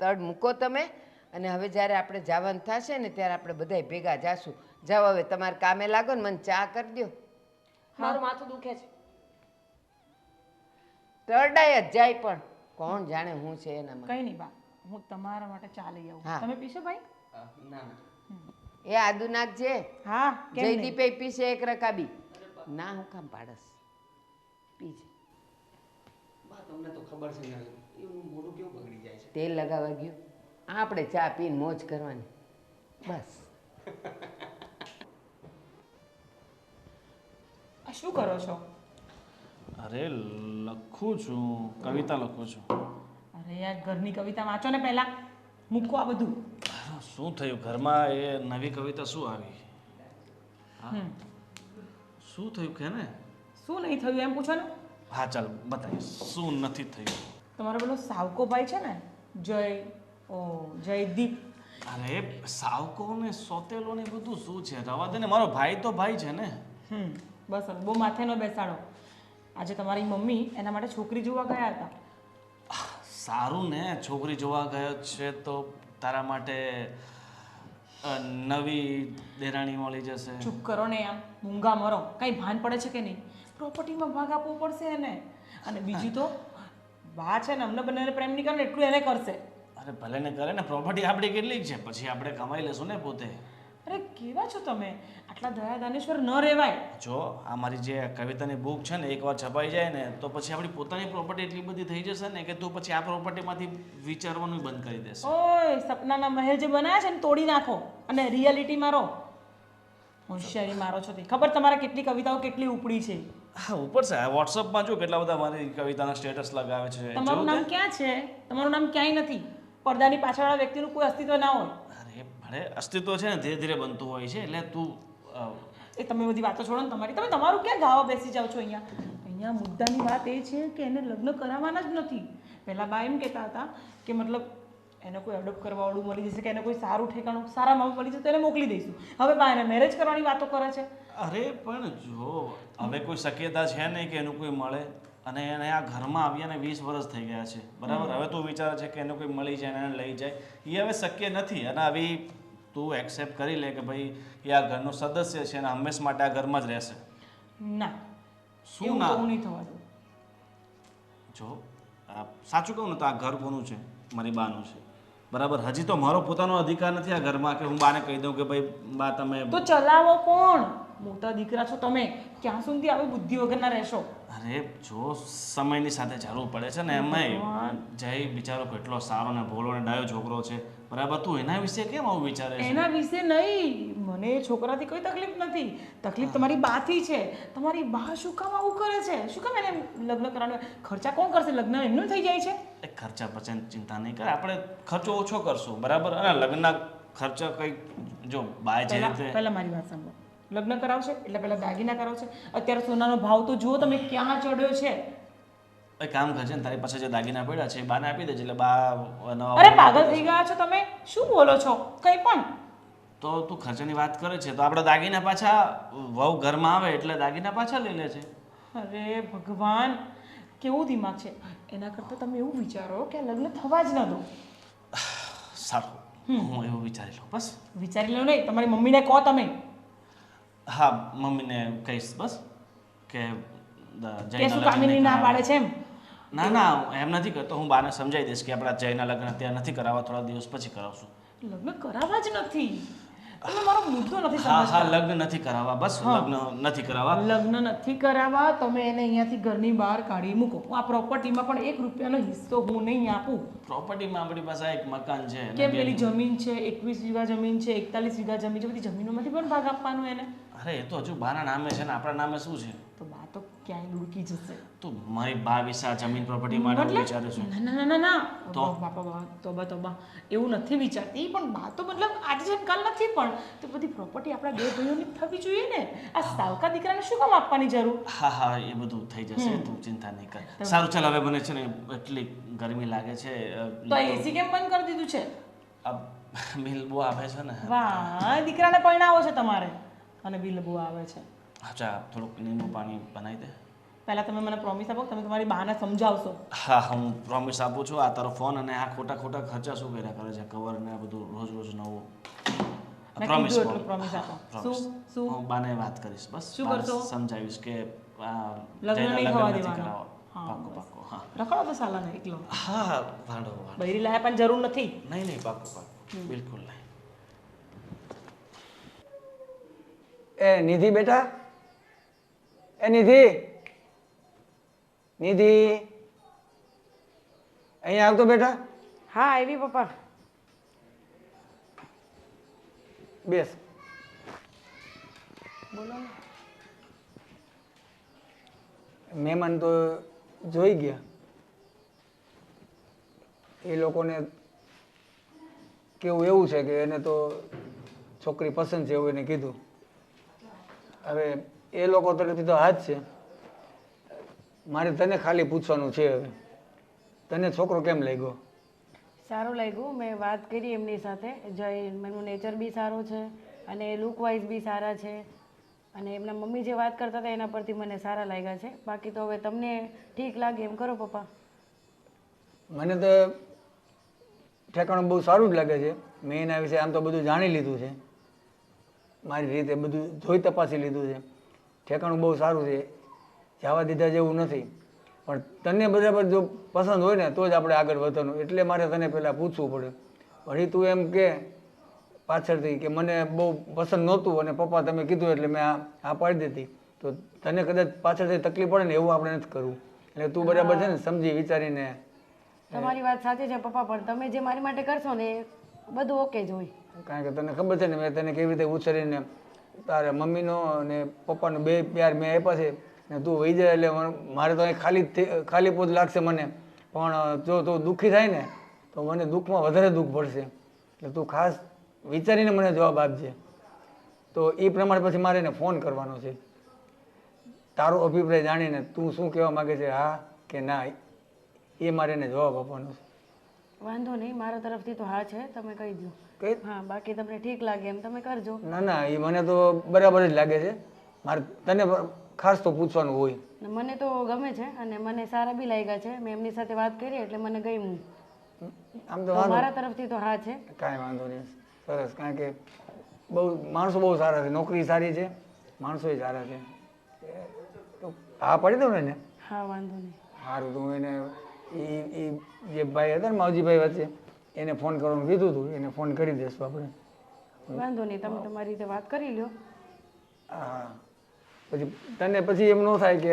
S4: તડ મૂકો તમે અને હવે જ્યારે આપણે જવાનું થશે ને ત્યારે આપણે બધાય ભેગા જાશું જાઓ હવે તમારે કામે લાગો ને મને ચા કરી દો
S1: મારું માથું દુખે છે
S4: તરડાય જ જાય પણ કોણ જાણે હું છે એનામાં
S2: કંઈ નહીં બા હું તમારા માટે ચા લઈ આવું
S4: હા.
S2: તમે પીશો ભાઈ
S6: ના ના
S4: એ આદુ નાખજે
S2: હા કેમ નહીં?
S4: જયદીપે પીશે એક રકાબી ના હું કામ પાડસ પીજે
S6: બા તમને તો ખબર છે ને એવું મોઢું કેવું બગડી જાય છે
S4: તેલ લગાવવા ગયું આપણે ચા પીને મોજ કરવાની બસ
S2: આ શું કરો છો
S9: અરે લખું છું કવિતા લખું છું
S2: અરે યાર ઘરની કવિતા વાંચો ને પહેલા મૂકો આ બધું
S9: શું થયું ઘરમાં એ નવી કવિતા શું આવી હા શું થયું કે ને
S2: શું નહીં થયું એમ પૂછો ને
S9: હા ચાલ બતાવીશ શું નથી થયું
S2: તમારો પેલો સાવકો ભાઈ છે ને જયદીપ
S9: અરે સાવકો ને સોતેલો ને બધું શું છે રવા દે ને મારો ભાઈ તો ભાઈ છે ને
S2: બસ હવે બહુ માથે ન બેસાડો આજે તમારી મમ્મી એના માટે છોકરી જોવા ગયા હતા
S9: સારું ને છોકરી જોવા ગયો છે તો તારા માટે નવી દેરાણી મળી જશે
S2: ચૂપ કરો ને આમ મૂંગા મરો કંઈ ભાન પડે છે કે નહીં પ્રોપર્ટીમાં ભાગ આપવો પડશે એને અને બીજું તો બા છે ને અમને બંનેને પ્રેમ નહીં કરે ને એટલું એને કરશે
S9: અરે ભલે ને કરે ને પ્રોપર્ટી આપણી કેટલી છે પછી આપણે કમાઈ લેશું ને પોતે
S2: અરે કેવા છો તમે આટલા દયા દાનેશ્વર ન રહેવાય
S9: જો આ મારી જે કવિતાની બુક છે ને એકવાર છપાઈ જાય ને તો પછી આપણી પોતાની પ્રોપર્ટી એટલી બધી થઈ જશે ને કે તું પછી આ પ્રોપર્ટીમાંથી વિચારવાનું બંધ કરી દેશે
S2: ઓય સપનાના મહેલ જે બનાવ્યા છે ને તોડી નાખો અને રિયાલિટીમાં રહો હોશિયારી મારો છો તે ખબર તમારે કેટલી કવિતાઓ કેટલી ઉપડી છે
S9: હા ઉપર છે વોટ્સઅપમાં જો કેટલા બધા મારી કવિતાના સ્ટેટસ લગાવે છે
S2: તમારું નામ ક્યાં છે તમારું નામ ક્યાંય નથી પડદાની પાછળવાળા વ્યક્તિનું કોઈ અસ્તિત્વ ના હોય
S9: અરે ભલે અસ્તિત્વ છે ને ધીરે ધીરે બનતું હોય છે એટલે તું
S2: એ તમે બધી વાતો છોડો ને તમારી તમે તમારું ક્યાં ગાવા બેસી જાઓ છો અહીંયા મુદ્દાની વાત એ છે કે એને લગ્ન કરાવવાના જ નથી પહેલાં બા એમ કહેતા હતા કે મતલબ એને કોઈ અડોપ્ટ કરવાવાળું મળી જશે કે એને કોઈ સારું ઠેકાણું સારા માપ મળી જશે તો એને મોકલી દઈશું હવે બા એને મેરેજ કરવાની વાતો કરે છે
S9: અરે પણ જો હવે કોઈ શક્યતા છે નહીં કે એનું કોઈ મળે અને એને આ ઘરમાં આવ્યાને 20 વર્ષ થઈ ગયા છે બરાબર હવે તું વિચારે છે કે એને કોઈ મળી જાય અને એને લઈ જાય એ હવે શક્ય નથી અને આવી તું એક્સેપ્ટ કરી લે કે ભાઈ એ આ ઘરનો સદસ્ય છે અને હંમેશ માટે આ ઘરમાં જ રહેશે.
S2: ના,
S9: શું
S2: એવું
S9: ના?
S2: તો હું નહીં થવા દઉં.
S9: જો સાચું કહું ને તો આ ઘર કોનું છે? મારી બાનું છે, બરાબર. હજી તો મારો પોતાનો અધિકાર નથી આ ઘરમાં કે હું બાને કહી દઉં કે ભાઈ બા તમે.
S2: તો ચલાવો કોણ? મોટા દીકરા છો તમે, ક્યાં સુધી આવી બુદ્ધિ વગરના રહેશો?
S9: અરે જો સમયની સાથે ચાલવું પડે છે ને એમાંય જય બિચારો કેટલો સારો ને ભોળો ને ડાયો છોકરો છે, બરાબર. તું એના વિશે કેમ આવું વિચારે છે?
S2: એના વિશે નહીં, મને એ છોકરાથી કોઈ તકલીફ નથી. તકલીફ તમારી બાથી છે. તમારી બા શું કામ આવું કરે છે? શું કામ એને લગ્ન કરવાનું? ખર્ચા કોણ કરશે? લગ્ન એમનું થઈ જાય છે.
S9: એ ખર્ચા પછી ચિંતા નહીં કરે, આપણે ખર્ચો ઓછો કરશું, બરાબર. અને લગ્નના ખર્ચા કંઈક જો બાય જે રીતે
S2: પહેલા મારી વાત સાંભળો. લગ્ન કરાવશે એટલે પહેલા દાગીના કરાવશે. અત્યારે સોનાનો ભાવ તો જુઓ તમે ક્યાં ચડ્યો છે.
S9: એક કામ કરજે ને, તારી પાસે જે દાગીના પડ્યા છે એ બાને આપી દેજે એટલે બા નવા.
S2: અરે પાગલ થઈ ગયા છો તમે, શું બોલો છો? કંઈ પણ.
S9: તો તું ખર્ચાની વાત કરે છે તો આપણે દાગીના પાછા વહુ ઘરમાં આવે એટલે દાગીના પાછા લઈ લે છે.
S2: અરે ભગવાન, કેવું દિમાગ છે. એના કરતાં તમે એવું વિચારો કે આ લગ્ન થવા જ ન દો.
S9: સારું, હું એવું વિચારી લઉં બસ.
S2: વિચારી લો નહીં, તમારી મમ્મીને કહો તમે.
S9: હા, મમ્મીને કહીશ બસ કે
S2: કે શું કામિની ના પાડે છે એમ?
S9: ના ના, એમ નથી કરતો. હું બાને સમજાવી દઈશ કે આપણા જયના લગ્ન અત્યારે નથી કરાવવા, થોડા દિવસ પછી કરાવશું.
S2: લગ્ન કરાવવા જ નથી. તમે મારો મુદ્દો નથી
S9: હા હા,
S2: સમજતા.
S9: લગ્ન નથી કરાવવા, બસ લગ્ન નથી કરાવવા.
S2: લગ્ન નથી કરાવવા, તમે એને અહીંયાથી ઘરની બહાર કાઢી મૂકો. આ પ્રોપર્ટીમાં પણ 1 રૂપિયાનો હિસ્સો હું નહીં આપું.
S9: પ્રોપર્ટીમાં આપણી પાસે એક મકાન છે અને
S2: કે
S9: બે-
S2: પેલી જમીન છે, 21 વીઘા જમીન છે, 41 વીઘા જમીન છે, બધી જમીનોમાંથી પણ ભાગ આપવાનો એને.
S9: અરે એ તો હજુ બાના નામે છે ને આપણા નામે શું છે?
S2: તો બા તો ક્યાંય ડૂબકી જશે.
S9: તું મારી બા વિશે આ જમીન પ્રોપર્ટી માટે હું વિચારું છું.
S2: ના ના ના ના
S9: તો?
S2: બાપા બાપા, તોબા તોબા, એવું નથી વિચારતી. પણ બા તો મતલબ આજે જેમ કાલ નથી, પણ તો બધી પ્રોપર્ટી આપણા 2 ભાઈઓની થવી જોઈએ ને. આ સાવકા દીકરાને શું કામ આપવાની જરૂર?
S9: હા હા, એ બધું થઈ જશે, તું ચિંતા નહીં કર. સારું ચાલ, હવે મને છે ને એટલી ગરમી લાગે છે.
S2: તો એસી કેમ બંધ કરી દીધું છે?
S9: આ બિલ બહુ આવે છે ને.
S2: વાહ, દીકરાને પરણાવો છે તમારે અને બિલ બહુ આવે છે.
S9: અચ્છા, થોડુંક લીંબુ પાણી બનાવી દે.
S2: પહેલા તમે મને પ્રોમિસ આપો, તમે તમારી બાને સમજાવશો.
S9: હા, હું પ્રોમિસ આપું છું. આ તારો ફોન અને આ ખોટા ખોટા ખર્ચા શું કર્યા કરે છે, કવર ને આ બધું રોજ રોજ નવું.
S2: મેં
S9: પ્રોમિસ
S2: કીધું એટલું promise આપો. શું?
S9: હું બાને વાત કરીશ બસ.
S2: શું
S9: બાને
S2: કરશો?
S9: સમજાવીશ કે આ
S2: લગ્ન
S9: જયના
S2: નહીં
S9: લગ્ન
S2: થવા
S9: નથી
S2: દેવાના.
S9: કરાવવા.
S2: હા,
S9: પાક્કું
S2: બસ.
S9: પાક્કું, હા
S2: રખડો તો સાલાને એકલો.
S9: હા હા, વાંધો વાંધો
S2: બૈરી લાયા પણ જરૂર નથી.
S9: નહીં નહીં, પાક્કું પાક્કું, બિલકુલ નહીં.
S5: એ નિધિ બેટા, એ નિધિ, નિધિ અહીંયા આવતો બેટા.
S8: હા આવી પપ્પા.
S5: બેસ. મહેમાન તો જોઈ ગયા. એ લોકોને કેવું એવું છે કે એને તો છોકરી પસંદ છે એવું એને કીધું. હવે એ લોકો તરફથી તો હાથ છે. મારે તને ખાલી પૂછવાનું છે હવે, તને છોકરો કેમ લાગ્યો?
S8: સારું લાગ્યું. મેં વાત કરી એમની સાથે. જય એમનું નેચર બી સારું છે અને લુક વાઇઝ બી સારા છે અને એમના મમ્મી જે વાત કરતા હતા એના પરથી મને સારા લાગ્યા છે. બાકી તો હવે તમને ઠીક લાગે એમ કરો પપ્પા.
S5: મને તો ઠેકાણું બહુ સારું જ લાગે છે. મેં એના વિશે આમ તો બધું જાણી લીધું છે, મારી રીતે બધું જોઈ તપાસી લીધું છે. ઠેકાણું બહુ સારું છે, જવા દીધા જેવું નથી. પણ તને બરાબર જો પસંદ હોય ને તો જ આપણે આગળ વધવાનું. એટલે મારે તને પહેલાં પૂછવું પડે. વળી તું એમ કે પાછળથી કે મને બહુ પસંદ નહોતું અને પપ્પા તમે કીધું એટલે મેં આ પાડી દીધી, તો તને કદાચ પાછળથી તકલીફ પડે ને એવું આપણે નથી કરવું. એટલે તું બરાબર છે ને સમજી વિચારીને.
S8: તમારી વાત સાચી છે પપ્પા, પણ તમે જે મારી માટે કરશો ને એ બધું ઓકે જ હોય.
S5: કારણ કે તને ખબર છે ને મેં તને કેવી રીતે ઉછેરીને તારા મમ્મીનો અને પપ્પાનો બે પ્યાર મેં આપ્યા છે ને તું વહી જાય એટલે મારે તો અહીં ખાલી પોત લાગશે મને. પણ જો તું દુઃખી થાય ને તો મને દુઃખમાં વધારે દુઃખ પડશે. એટલે તું ખાસ વિચારીને મને જવાબ આપજે. તો એ પ્રમાણે પછી મારે એને ફોન કરવાનો છે. તારો અભિપ્રાય જાણીને તું શું કહેવા માગે છે, હા કે ના, એ મારે એને જવાબ આપવાનો છે.
S8: વાંધો નહીં, મારા તરફથી તો હા છે, તમે કહી દો.
S5: કઈ
S8: હા, બાકી તમને ઠીક લાગે એમ તમે કરજો.
S5: ના ના, એ મને તો બરાબર જ લાગે છે. મારે તને ખાસ તો પૂછવાનું હોય.
S8: ને મને તો ગમે છે અને મને સારા બી લાગ્યા છે. મેં એમની સાથે વાત કરી એટલે મને ગમ્યું.
S5: આમ તો
S8: તો
S5: વાંધો
S8: મારા તરફથી તો હા છે.
S5: કાંઈ વાંધો નહીં. સરસ, કારણ કે બહુ માણસો બહુ સારા છે, નોકરી સારી છે, માણસોય સારા છે. તો હા પાડી દઉં ને એને?
S8: હા વાંધો નહીં.
S5: સારું, તો હું એને એ જે ભાઈ હતા ને માવજીભાઈ વચ્ચે એને ફોન કરવાનું કીધું હતું, એને ફોન કરી દઈશું આપણે.
S8: વાંધો નહીં, તમે તમારી રીતે વાત કરી લો.
S5: હા, પછી તને પછી એમ ન થાય કે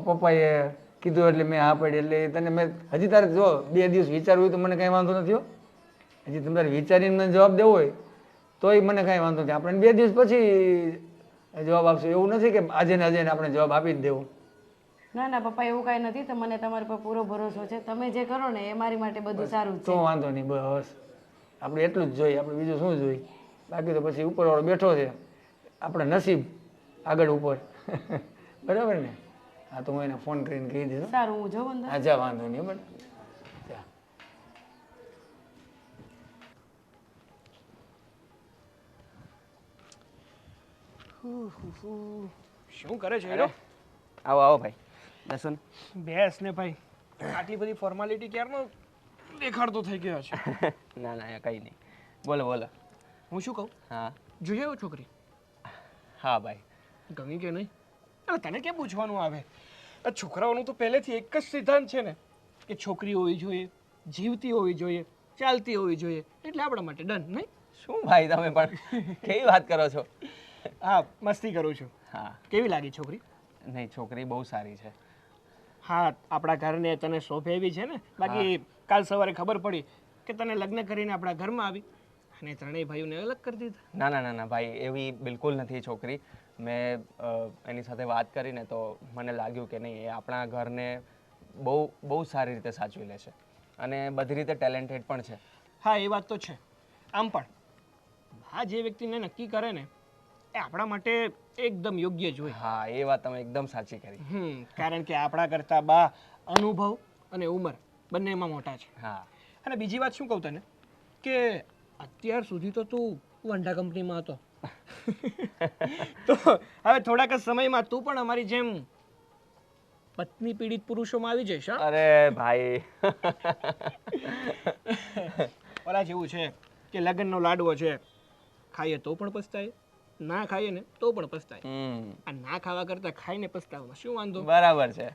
S5: પપ્પાએ કીધું એટલે મેં હા પાડી, એટલે તને મેં હજી તારે જો 2 દિવસ વિચારવું હોય તો મને કાંઈ વાંધો નથી હો. હજી તમારે વિચારીને મને જવાબ દેવો હોય તોય મને કાંઈ વાંધો નથી. આપણે 2 દિવસ પછી જવાબ આપશું. એવું નથી કે આજે ને આજે આપણે જવાબ આપી જ દેવો.
S8: ના ના પપ્પા, એવું કાંઈ નથી. તો મને તમારા પર પૂરો ભરોસો છે. તમે જે કરો ને એ મારી માટે બધું સારું જ
S5: તો
S8: છે.
S5: વાંધો નહીં, બસ આપણે એટલું જ જોઈએ, આપણે બીજું શું જોઈએ. બાકી તો પછી ઉપરવાળો બેઠો છે, આપણે નસીબ આગળ ઉપર. બરાબર ને? હા, તો હું એને ફોન કરીને કહી દઈશ.
S8: સારું, હું જાઉં અંદર.
S5: હા જા, વાંધો નહીં બરાબર. જા.
S3: શું કરે છે એનો?
S7: આવો આવો ભાઈ, બેસો ને.
S3: બેસ ને ભાઈ, આટલી બધી ફોર્માલિટી ક્યારનો દેખાડતો થઈ ગયો છે.
S7: ના ના કંઈ નહીં, બોલો બોલો.
S3: હું શું કહું,
S7: હા
S3: જોઈએ એવું છોકરી
S7: હા ભાઈ.
S3: ગમી કે નહીં? અરે તને કેમ પૂછવાનું આવે? આ છોકરાઓનું તો પહેલેથી એક જ સિદ્ધાંત છે ને કે છોકરી હોવી જોઈએ, જીવતી હોવી જોઈએ, ચાલતી હોવી જોઈએ, એટલે આપણા માટે ડન નહીં?
S7: શું ભાઈ તમે પણ કેવી વાત કરો છો?
S3: હા, મસ્તી કરું છું.
S7: હા
S3: કેવી લાગી છોકરી?
S7: નહીં, છોકરી બહુ સારી છે.
S3: હા, આપણા ઘરને તને શોભે એવી છે ને? બાકી કાલ સવારે ખબર પડી કે તને લગ્ન કરીને આપણા ઘરમાં આવી અને ત્રણેય ભાઈઓને અલગ કરી દીધા.
S7: ના ના ના ના ભાઈ, એવી બિલકુલ નથી છોકરી. મેં એની સાથે વાત કરીને તો મને લાગ્યું કે નહીં, એ આપણા ઘરને બહુ બહુ સારી રીતે સાચવી લે છે અને બધી રીતે ટેલેન્ટેડ પણ છે.
S3: હા, એ વાત તો છે. આમ પણ આ જે વ્યક્તિને નક્કી કરે ને એ આપણા માટે એકદમ યોગ્ય જ હોય.
S7: હા, એ વાત તમે એકદમ સાચી કરી.
S3: કારણ કે આપણા કરતા બા અનુભવ અને ઉંમર બંનેમાં મોટા છે.
S7: હા,
S3: અને બીજી વાત શું કહું તને કે અત્યાર સુધી તો તું વંડા કંપનીમાં હતો તો હવે થોડાક જ સમયમાં તું પણ અમારી જેમ પત્ની પીડિત પુરુષોમાં આવી જઈશ. હા?
S7: અરે ભાઈ
S3: ઓલા જેવું છે કે લગ્નનો લાડવો છે, ખાઈએ તો પણ પસ્તાય, ના ખાઈએ ને તો પણ પસ્તાય. આ ના ખાવા કરતા ખાઈને પસ્તાવામાં શું વાંધો?
S7: બરાબર છે.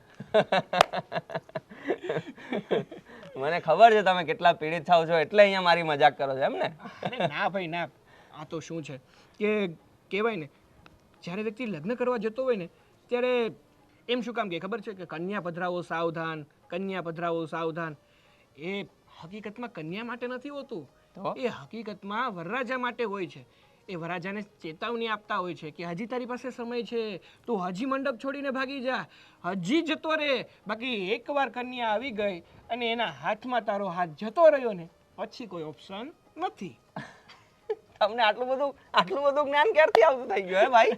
S7: મને ખબર છે તમે કેટલા પીડિત થાવ છો, એટલે અહીંયા મારી મજાક કરો છો એમ ને?
S3: અરે ના ભાઈ ના, આ તો શું છે કે કહેવાય ને જ્યારે વ્યક્તિ લગ્ન કરવા જતો હોય ને ત્યારે એમ શું કામ કે ખબર છે કે કન્યા પધરાવો સાવધાન, કન્યા પધરાવો સાવધાન. એ હકીકતમાં કન્યા માટે નથી હોતું, એ હકીકતમાં વરરાજા માટે હોય છે. એ વરરાજાને ચેતવણી આપતા હોય છે કે હજી તારી પાસે સમય છે, તું હજી મંડપ છોડીને ભાગી જા, હજી જતો રહે. બાકી એકવાર કન્યા આવી ગઈ અને એના હાથમાં તારો હાથ જતો રહ્યો ને પછી કોઈ ઓપ્શન નથી.
S7: તમને આટલું બધું જ્ઞાન ક્યારથી આવતું થઈ ગયું હે ભાઈ?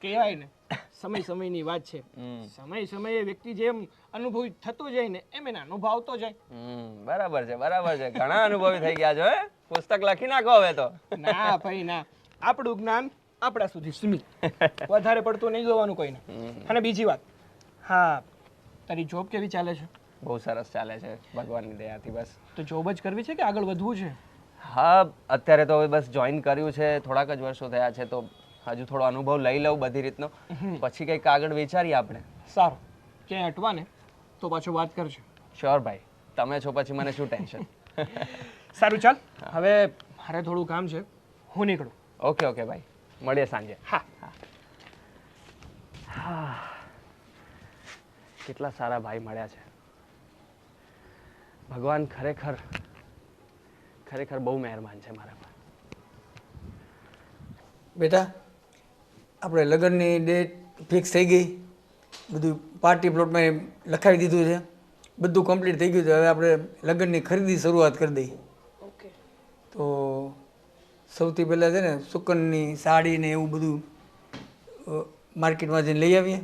S3: કહેવાય ને સમય સમયની વાત છે. સમય સમયે વ્યક્તિ જેમ અનુભવી થતો જાય ને એમ એને અનુભવ આવતો જાય.
S7: બરાબર છે બરાબર છે, ઘણા અનુભવી થઈ ગયા છો હે? પુસ્તક લખી નાખો હવે તો.
S3: ના ભાઈ ના, આપણું જ્ઞાન આપણા સુધી સીમિત, વધારે પડતું નહીં જોવાનું કોઈને. અને બીજી વાત, હા તારી જોબ કેવી ચાલે છે?
S7: બહુ સરસ ચાલે છે ભગવાનની દયાથી. બસ
S3: તો જોબ જ કરવી છે કે આગળ વધવું છે?
S7: હા, અત્યારે તો હવે બસ જોઈન કર્યું છે, થોડાક જ વર્ષો થયા છે, તો હજુ થોડો અનુભવ લઈ લઉં બધી રીતનો, પછી કંઈક આગળ વિચારીએ આપણે.
S3: સારું, ક્યાંય અટવા ને તો પાછો વાત કરજો.
S7: શ્યોર ભાઈ, તમે છો પછી મને શું ટેન્શન.
S3: સારું ચાલ, હવે મારે થોડું કામ છે, હું નીકળું.
S7: ઓકે ઓકે ભાઈ, મળીએ સાંજે.
S3: હા
S7: હા, કેટલા સારા ભાઈ મળ્યા છે. ભગવાન ખરેખર ખરેખર બહુ મહેરબાન છે મારા પર.
S5: બેટા, આપણે લગ્નની ડેટ ફિક્સ થઈ ગઈ, બધું પાર્ટી પ્લોટમાં લખાવી દીધું છે, બધું કમ્પ્લીટ થઈ ગયું છે. હવે આપણે લગ્નની ખરીદી શરૂઆત કરી દઈએ.
S8: ઓકે.
S5: તો સૌથી પહેલાં છે ને સુકનની સાડી ને એવું બધું માર્કેટમાં જઈને લઈ આવીએ.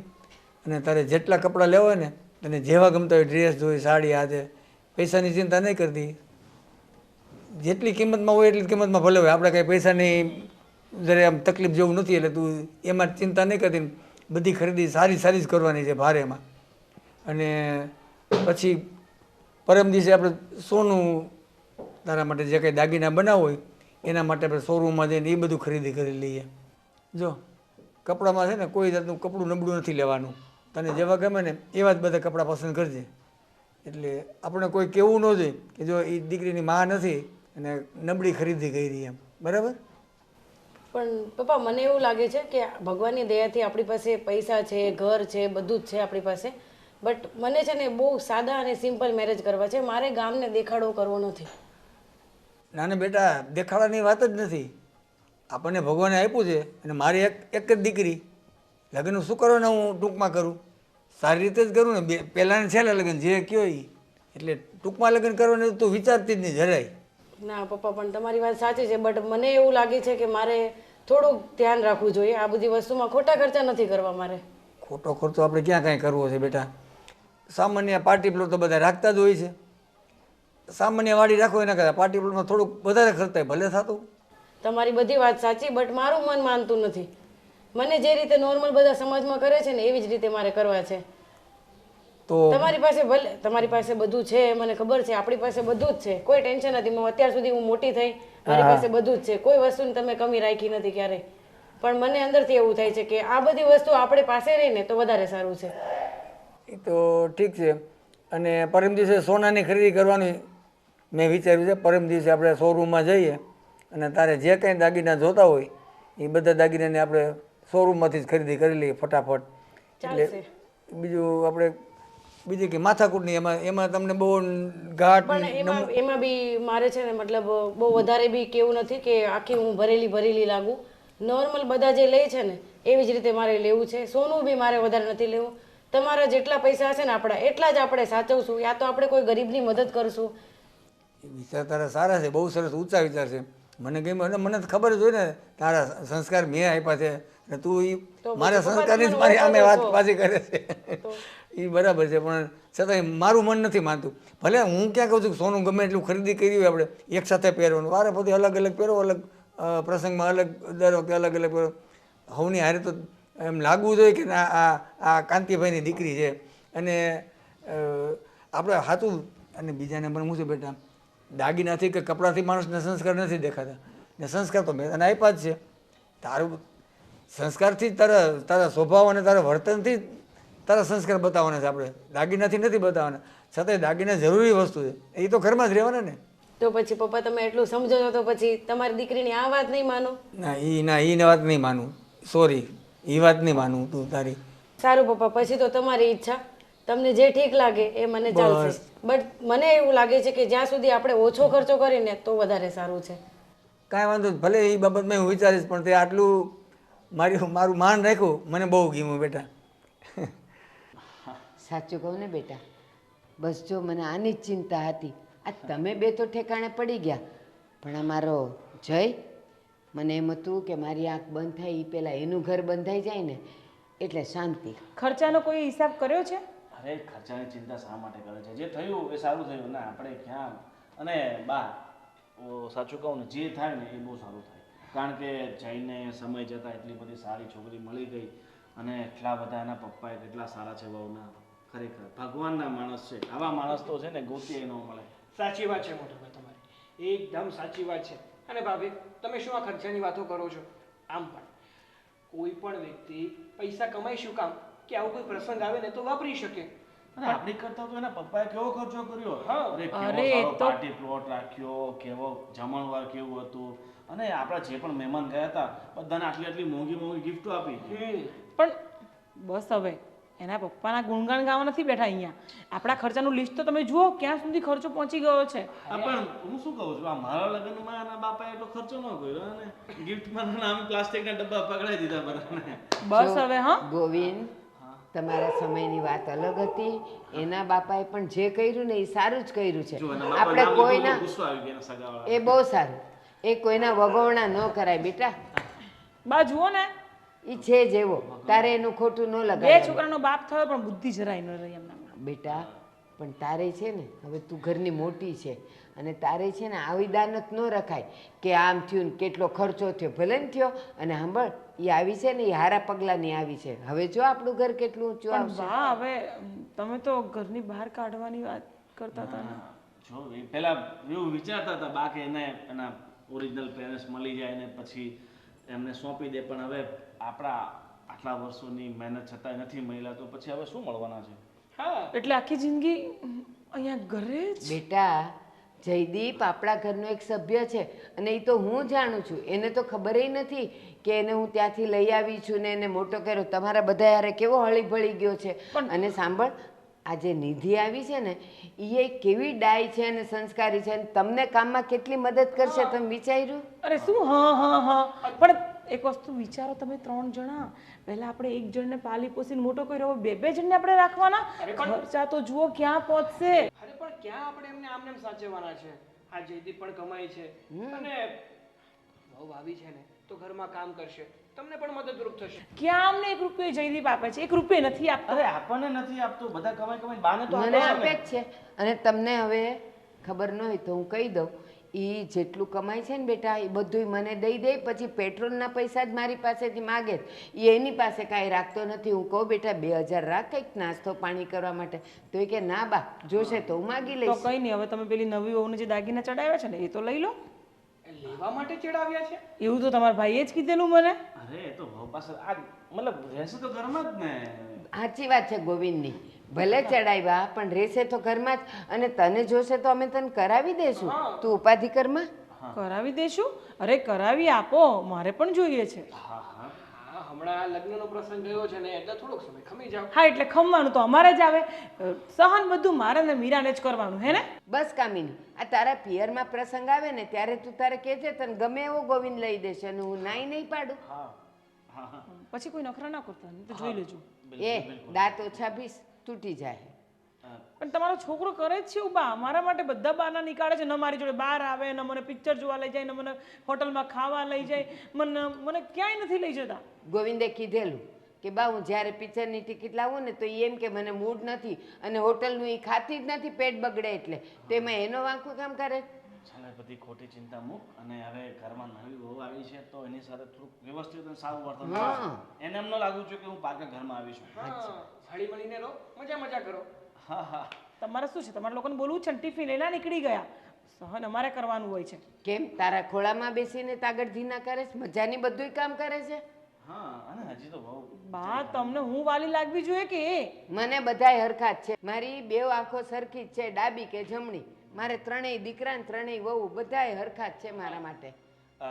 S5: અને તારે જેટલા કપડાં લેવા હોય ને, તને જેવા ગમતા હોય ડ્રેસ જોઈએ, સાડી, હાથે પૈસાની ચિંતા નહીં કરતી. જેટલી કિંમતમાં હોય એટલી કિંમતમાં ભલે હોય, આપણે કાંઈ પૈસાની જયારે આમ તકલીફ જેવું નથી, એટલે તું એમાં ચિંતા નહીં કરતી. બધી ખરીદી સારી સારી જ કરવાની છે ભારેમાં. અને પછી પરમ દિવસે આપણે સોનું તારા માટે જે કંઈ દાગીના બનાવવો હોય એના માટે આપણે શોરૂમમાં જઈને એ બધું ખરીદી કરી લઈએ. જો કપડામાં છે ને કોઈ જાતનું કપડું નબળું નથી લેવાનું, તને જેવા ગમે ને એવા જ બધા કપડાં પસંદ કરજે. એટલે આપણે કોઈ કહેવું ન જોઈએ કે જો એ દીકરીની માં નથી અને નબળી ખરીદી કરી એમ, બરાબર?
S8: પણ પપ્પા મને એવું લાગે છે કે ભગવાનની દયાથી આપણી પાસે પૈસા છે, ઘર છે, બધું જ છે આપણી પાસે. બટ મને છે ને બહુ સાદા અને સિમ્પલ મેરેજ કરવા છે. મારે ગામને દેખાડો કરવો નથી.
S5: નાના બેટા, દેખાડાની વાત જ નથી. આપણને ભગવાને આપ્યું છે અને મારી એક જ દીકરી, લગ્ન શું કરો ને હું ટૂંકમાં કરું, સારી રીતે જ કરું ને, પહેલાં છેલ્લા લગ્ન જે કયો એ. એટલે ટૂંકમાં લગ્ન કરવાનું તું વિચારતી જ નહીં જરાય.
S8: ના પપ્પા, પણ તમારી વાત સાચી છે. બટ મને એવું લાગે છે કે મારે થોડુંક ધ્યાન રાખવું જોઈએ. આ બધી વસ્તુમાં ખોટા ખર્ચા નથી કરવા મારે.
S5: ખોટો ખર્ચો આપણે ક્યાં કાંઈ કરવો છે બેટા? સામાન્ય પાર્ટી પ્લોટ તો બધા રાખતા જ હોય છે. સામાન્ય વાડી રાખો એના કરતાં પાર્ટી પ્લોટમાં થોડુંક વધારે ખર્ચ થાય, ભલે થતું.
S8: તમારી બધી વાત સાચી, બટ મારું મન માનતું નથી. મને જે રીતે નોર્મલ બધા સમાજમાં કરે છે ને એવી જ રીતે મારે કરવા છે.
S5: તો
S8: તમારી પાસે ભલે તમારી પાસે બધું છે, મને ખબર છે, આપણી પાસે બધું જ છે, કોઈ ટેન્શન નથી. અત્યાર સુધી હું મોટી થઈ, મારી પાસે બધું જ છે, કોઈ વસ્તુની તમે કમી રાખી નથી ક્યારેય. પણ મને અંદરથી એવું થાય છે કે આ બધી વસ્તુ આપણે પાસે રહીને તો વધારે સારું છે.
S5: એ તો ઠીક છે. અને પરમ દિવસે સોનાની ખરીદી કરવાની મેં વિચાર્યું છે. પરમ દિવસે આપણે શોરૂમમાં જઈએ અને તારે જે કંઈ દાગીના જોતા હોય એ બધા દાગીનાને આપણે શોરૂમમાંથી જ ખરીદી કરી લઈએ ફટાફટ. એટલે બીજું આપણે બીજી કે માથાકૂટની એમાં તમને બહુ ઘાટ.
S8: પણ એમાં બી મારે છે ને મતલબ બહુ વધારે બી કેવું નથી કે આખી હું ભરેલી લાગું. નોર્મલ બધા જે લે છે ને એવી જ રીતે મારે લેવું છે. સોનું બી મારે વધારે નથી લેવું. તમારા જેટલા પૈસા હશે ને આપણા એટલા જ આપણે સાચવશું, યા તો આપણે કોઈ ગરીબની મદદ કરશું.
S5: વિચાર તારા સારા છે, બહુ સરસ ઊંચા વિચાર છે. મને ગમ્યું અને મને ખબર જ હોય ને તારા સંસ્કાર મેં આપ્યા છે અને તું એ મારા સંસ્કારની જ મારી સામે વાત પાછી કરે છે. એ બરાબર છે, પણ છતાંય મારું મન નથી માનતું. ભલે હું ક્યાં કહું છું કે સોનું ગમે એટલું ખરીદી કરી હોય આપણે એક સાથે પહેરવાનું, વારે પછી અલગ અલગ પહેરો, અલગ પ્રસંગમાં અલગ, દર વખતે અલગ અલગ પહેરો. હવની હારે તો એમ લાગવું જોઈએ કે આ કાંતિભાઈની દીકરી છે. અને આપણે સાચું. અને બીજા નંબરમાં હું છે બેટા, દાગીનાથી કે કપડાથી માણસને સંસ્કાર નથી દેખાતા, ને સંસ્કાર તો મેં તને આપ્યા જ છે. તારું સંસ્કારથી જ તારા સ્વભાવ અને તારા વર્તનથી તારા સંસ્કાર બતાવવાના છે. આપણે દાગીનાથી નથી બતાવવાના. છતાંય દાગીના જરૂરી વસ્તુ છે, એ તો ઘરમાં જ રહેવાના ને.
S8: તો પછી પપ્પા તમે એટલું સમજો છો તો પછી તમારી દીકરીની આ વાત નહીં માનો?
S5: ના એ વાત નહીં માનું, સોરી, એ વાત નહીં માનું તું તારી.
S8: સારું પપ્પા, પછી તો તમારી ઈચ્છા, તમને જે ઠીક લાગે એ મને ચાલશે. બટ મને એવું લાગે છે કે જ્યાં સુધી આપણે ઓછો ખર્ચો કરીને તો વધારે સારું છે.
S5: કાંઈ વાંધો નહીં, ભલે એ બાબતમાં હું વિચારીશ, પણ તે આટલું મારું માન રાખ્યું મને બહુ ગમ્યું બેટા.
S4: સાચું કહું ને બેટા, બસ જો મને આની જ ચિંતા હતી. આ તમે બે તો ઠેકાણે પડી ગયા, પણ અમારો જય, મને એમ હતું કે મારી આંખ બંધ થાય એ પહેલાં એનું ઘર બંધાઈ જાય ને એટલે શાંતિ.
S2: ખર્ચાનો કોઈ હિસાબ કર્યો છે?
S9: અરે ખર્ચાની ચિંતા શા માટે કરે છે? જે થયું એ સારું થયું ને, આપણે ક્યાં. અને બા સાચું કહું ને, જે થાય ને એ બહુ સારું થાય. કારણ કે જઈને સમય જતાં એટલી બધી સારી છોકરી મળી ગઈ અને એટલા બધા એના પપ્પાએ કેટલા સારા છે વહુના. ખરેખર ભગવાનના માણસ છે. આવા માણસ તો છે ને ગોતીએ ન મળે.
S3: સાચી વાત છે મોટાભાઈ તમારી, એકદમ સાચી વાત છે. અને ભાભી તમે શું આ ખર્ચાની વાતો કરો છો? આમ પણ કોઈ પણ વ્યક્તિ પૈસા કમાઈ શું કામ કે આવો કોઈ પ્રસંગ આવે ને તો વાપરી શકે.
S9: અને આપણી કરતા તો એના પપ્પાએ કેવો ખર્ચો કર્યો.
S3: હા,
S9: અરે કેવો પાર્ટી પ્લોટ રાખ્યો, કેવો જમણવાર કેવું હતું. અને આપણા જે પણ મહેમાન ગયા હતા બધાને આટલી આટલી મોંઘી મોંઘી ગિફ્ટો આપી.
S2: પણ બસ હવે એના પપ્પાના ગુણગાન ગાવા નથી બેઠા અહીંયા. આપણા ખર્ચાનું લિસ્ટ તો તમે જુઓ ક્યાં સુધી ખર્ચો પહોંચી ગયો છે.
S9: પણ હું શું કહું છું, આ મારા લગ્નમાં એના બાપાએ એટલો ખર્ચો ન કર્યો અને ગિફ્ટમાં નામ પ્લાસ્ટિકના ડબ્બા પકડાઈ દીધા બધાને.
S2: બસ હવે હા
S4: ગોવિંદ, તમારા સમયની વાત અલગ હતી. એના બાપાએ પણ જે કર્યું ને એ સારું જ કર્યું છે. આપણે કોઈના
S9: ગુસ્સો આવી ગયો સગાવાળા.
S4: એ બહુ સારું. એ કોઈના વગોવણા ન કરાય બેટા.
S2: બા જુઓ ને,
S4: એ છે જેવો, તારે એનું ખોટું ન
S2: બે
S4: લગાય.
S2: છોકરાનો બાપ થયો પણ બુદ્ધિ જરાય ન રહી એમના.
S4: બેટા પણ તારે છે ને, હવે તું ઘરની મોટી છે અને તારે છે ને આવી દાનત ન રખાય કે આમ થયું ને કેટલો ખર્ચો થયો. ભલે ને થયો, અને સાંભળ, એ આવી છે ને એ હારા પગલાંની આવી છે. હવે જો આપણું ઘર કેટલું ઊંચું આવશે.
S2: બા હવે તમે તો ઘરની બહાર કાઢવાની વાત કરતા હતા ને.
S9: જો એ પહેલા એવું વિચારતા હતા બા કે એને એના ઓરિજિનલ પેરેન્ટ્સ મળી જાય ને પછી એમને સોંપી દે, પણ હવે આપણા આટલા વર્ષોની મહેનત છતાંય નથી મળ્યા, તો પછી હવે શું મળવાના છે?
S3: હા
S2: એટલે આખી જિંદગી અહીંયા ઘરે જ?
S4: બેટા જયદીપ આપણા ઘરનો એક સભ્ય છે અને એ તો હું જાણું છું. એને તો ખબર નથી કે એને હું ત્યાંથી લઈ આવી છું ને એને મોટો કર્યો. તમારા બધા યારે કેવો હળી ભળી ગયો છે. અને સાંભળ, આ જે નિધિ આવી છે ને એ કેવી ડાય છે અને સંસ્કારી છે અને તમને કામમાં કેટલી મદદ કરશે તમે વિચાર્યું?
S2: અરે શું હા પણ એક વસ્તુ વિચારો તમે 3 જણા, પહેલા આપણે એક જણને પાલી પોસીને મોટો કર્યો, હવે બે જણને આપણે રાખવાના? ખર્ચા તો જુઓ ક્યાં પહોંચશે.
S3: અરે પણ ક્યાં આપણે એમને આમને એમ સાચવવાના છે? આ જયદીપ પણ કમાય છે અને વહુ આવી છે ને તો ઘરમાં કામ કરશે, તમને પણ મદદરૂપ થશે.
S2: ક્યાં અમને 1 રૂપિયો જયદીપ આપે છે? 1 રૂપિયો નથી આપતો.
S9: અરે આપણને નથી આપતું, બધા કમાઈ બાને તો
S4: મને
S9: આપે
S4: આપે જ છે. અને તમને હવે ખબર ન હોય તો હું કહી દઉં, એ જેટલું કમાય છે ને બેટા એ બધું મને દઈ દે, પછી પેટ્રોલના પૈસા જ મારી પાસેથી માગે જ. એ એની પાસે કાંઈ રાખતો નથી. હું કહું બેટા 2000 રાખ કંઈક નાસ્તો પાણી કરવા માટે, તો એ કે ના બા જોશે તો હું માગી
S2: તો
S4: લઈશ.
S2: કઈ નહીં, હવે તમે પેલી નવી વહુને જે દાગીના ચડાવ્યા છે ને એ તો લઈ લો.
S3: લેવા માટે ચડાવ્યા છે?
S2: એવું તો તમારા ભાઈએ જ કીધેલું મને.
S9: અરે એ તો વહુ પાસે આ મતલબ રહેશે તો ઘરમાં જ ને.
S4: સાચી વાત છે ગોવિંદની, ભલે ચડાવ્યા પણ રહેશે તો ઘરમાં જ. અને તને જોશે તો અમે તને કરાવી દઈશું, તું ઉપાધિ કરમાં.
S2: કરાવી દેશું? અરે કરાવી આપો, મારે પણ જોઈએ છે.
S3: હા હમણાં લગ્નનો પ્રસંગ ગયો છે ને એટલે થોડોક સમય ખમી જાવ.
S2: હા એટલે ખમવાનું તો અમારે જ આવે, સહન બધું મારે ને મીરાને જ કરવાનું હે ને.
S4: બસ કામિની, આ તારા પિયરમાં પ્રસંગ આવે ને ત્યારે તું તારે કહેજે, તને ગમે એવો ગોવિંદ લઈ દેશે અને હું નાઈ નહીં પાડું.
S2: પછી કોઈ નખરા ના કરતા, નહીં તો જોઈ લેજો.
S4: એ દાંત ઓછા ભીસ તૂટી જાય.
S2: પણ તમારો છોકરો કરે જ છે એવું બા, મારા માટે બધા બહાના નીકાળે છે. ન મારી જોડે બહાર આવે, ન મને પિક્ચર જોવા લઈ જાય, ન મને હોટલમાં ખાવા લઈ જાય, મને ક્યાંય નથી લઈ જતા.
S4: ગોવિંદે કીધેલું કે બા હું જ્યારે પિક્ચરની ટિકિટ લાવું ને તો એમ કે મને મૂડ નથી અને હોટલનું એ ખાતી જ નથી, પેટ બગડે એટલે. તો એમાં એનો વાંકું કામ કરે?
S9: ચાલે બધી ખોટી ચિંતા મૂક, અને હવે ઘરમાં નવી વહુ આવી છે તો એની સાથે થોડુંક વ્યવસ્થિત અને સારું વર્તન કરજો. એને એમ ન લાગવું જોઈએ કે હું પાકા ઘરમાં આવી છું.
S3: હળી મળીને રહો, મજા કરો.
S9: હા
S2: તમારે શું છે, તમારા લોકોને બોલવું છે ને ટિફિન લઈને નીકળી ગયા. સહન અમારે કરવાનું હોય છે.
S4: કેમ તારા ખોળામાં બેસીને તાગડ ધીના કરે છે? મજાની બધુંય કામ કરે છે.
S9: હા અને હજી તો બહુ
S2: બા તમને હું વાલી લાગવી જોઈએ કે એ?
S4: મને બધાય હરખા જ છે. મારી 2 આંખો સરખી જ છે, ડાબી કે જમણી. મારે 3ય દીકરા ને 3ય વહુ બધાય હરખા જ છે મારા માટે.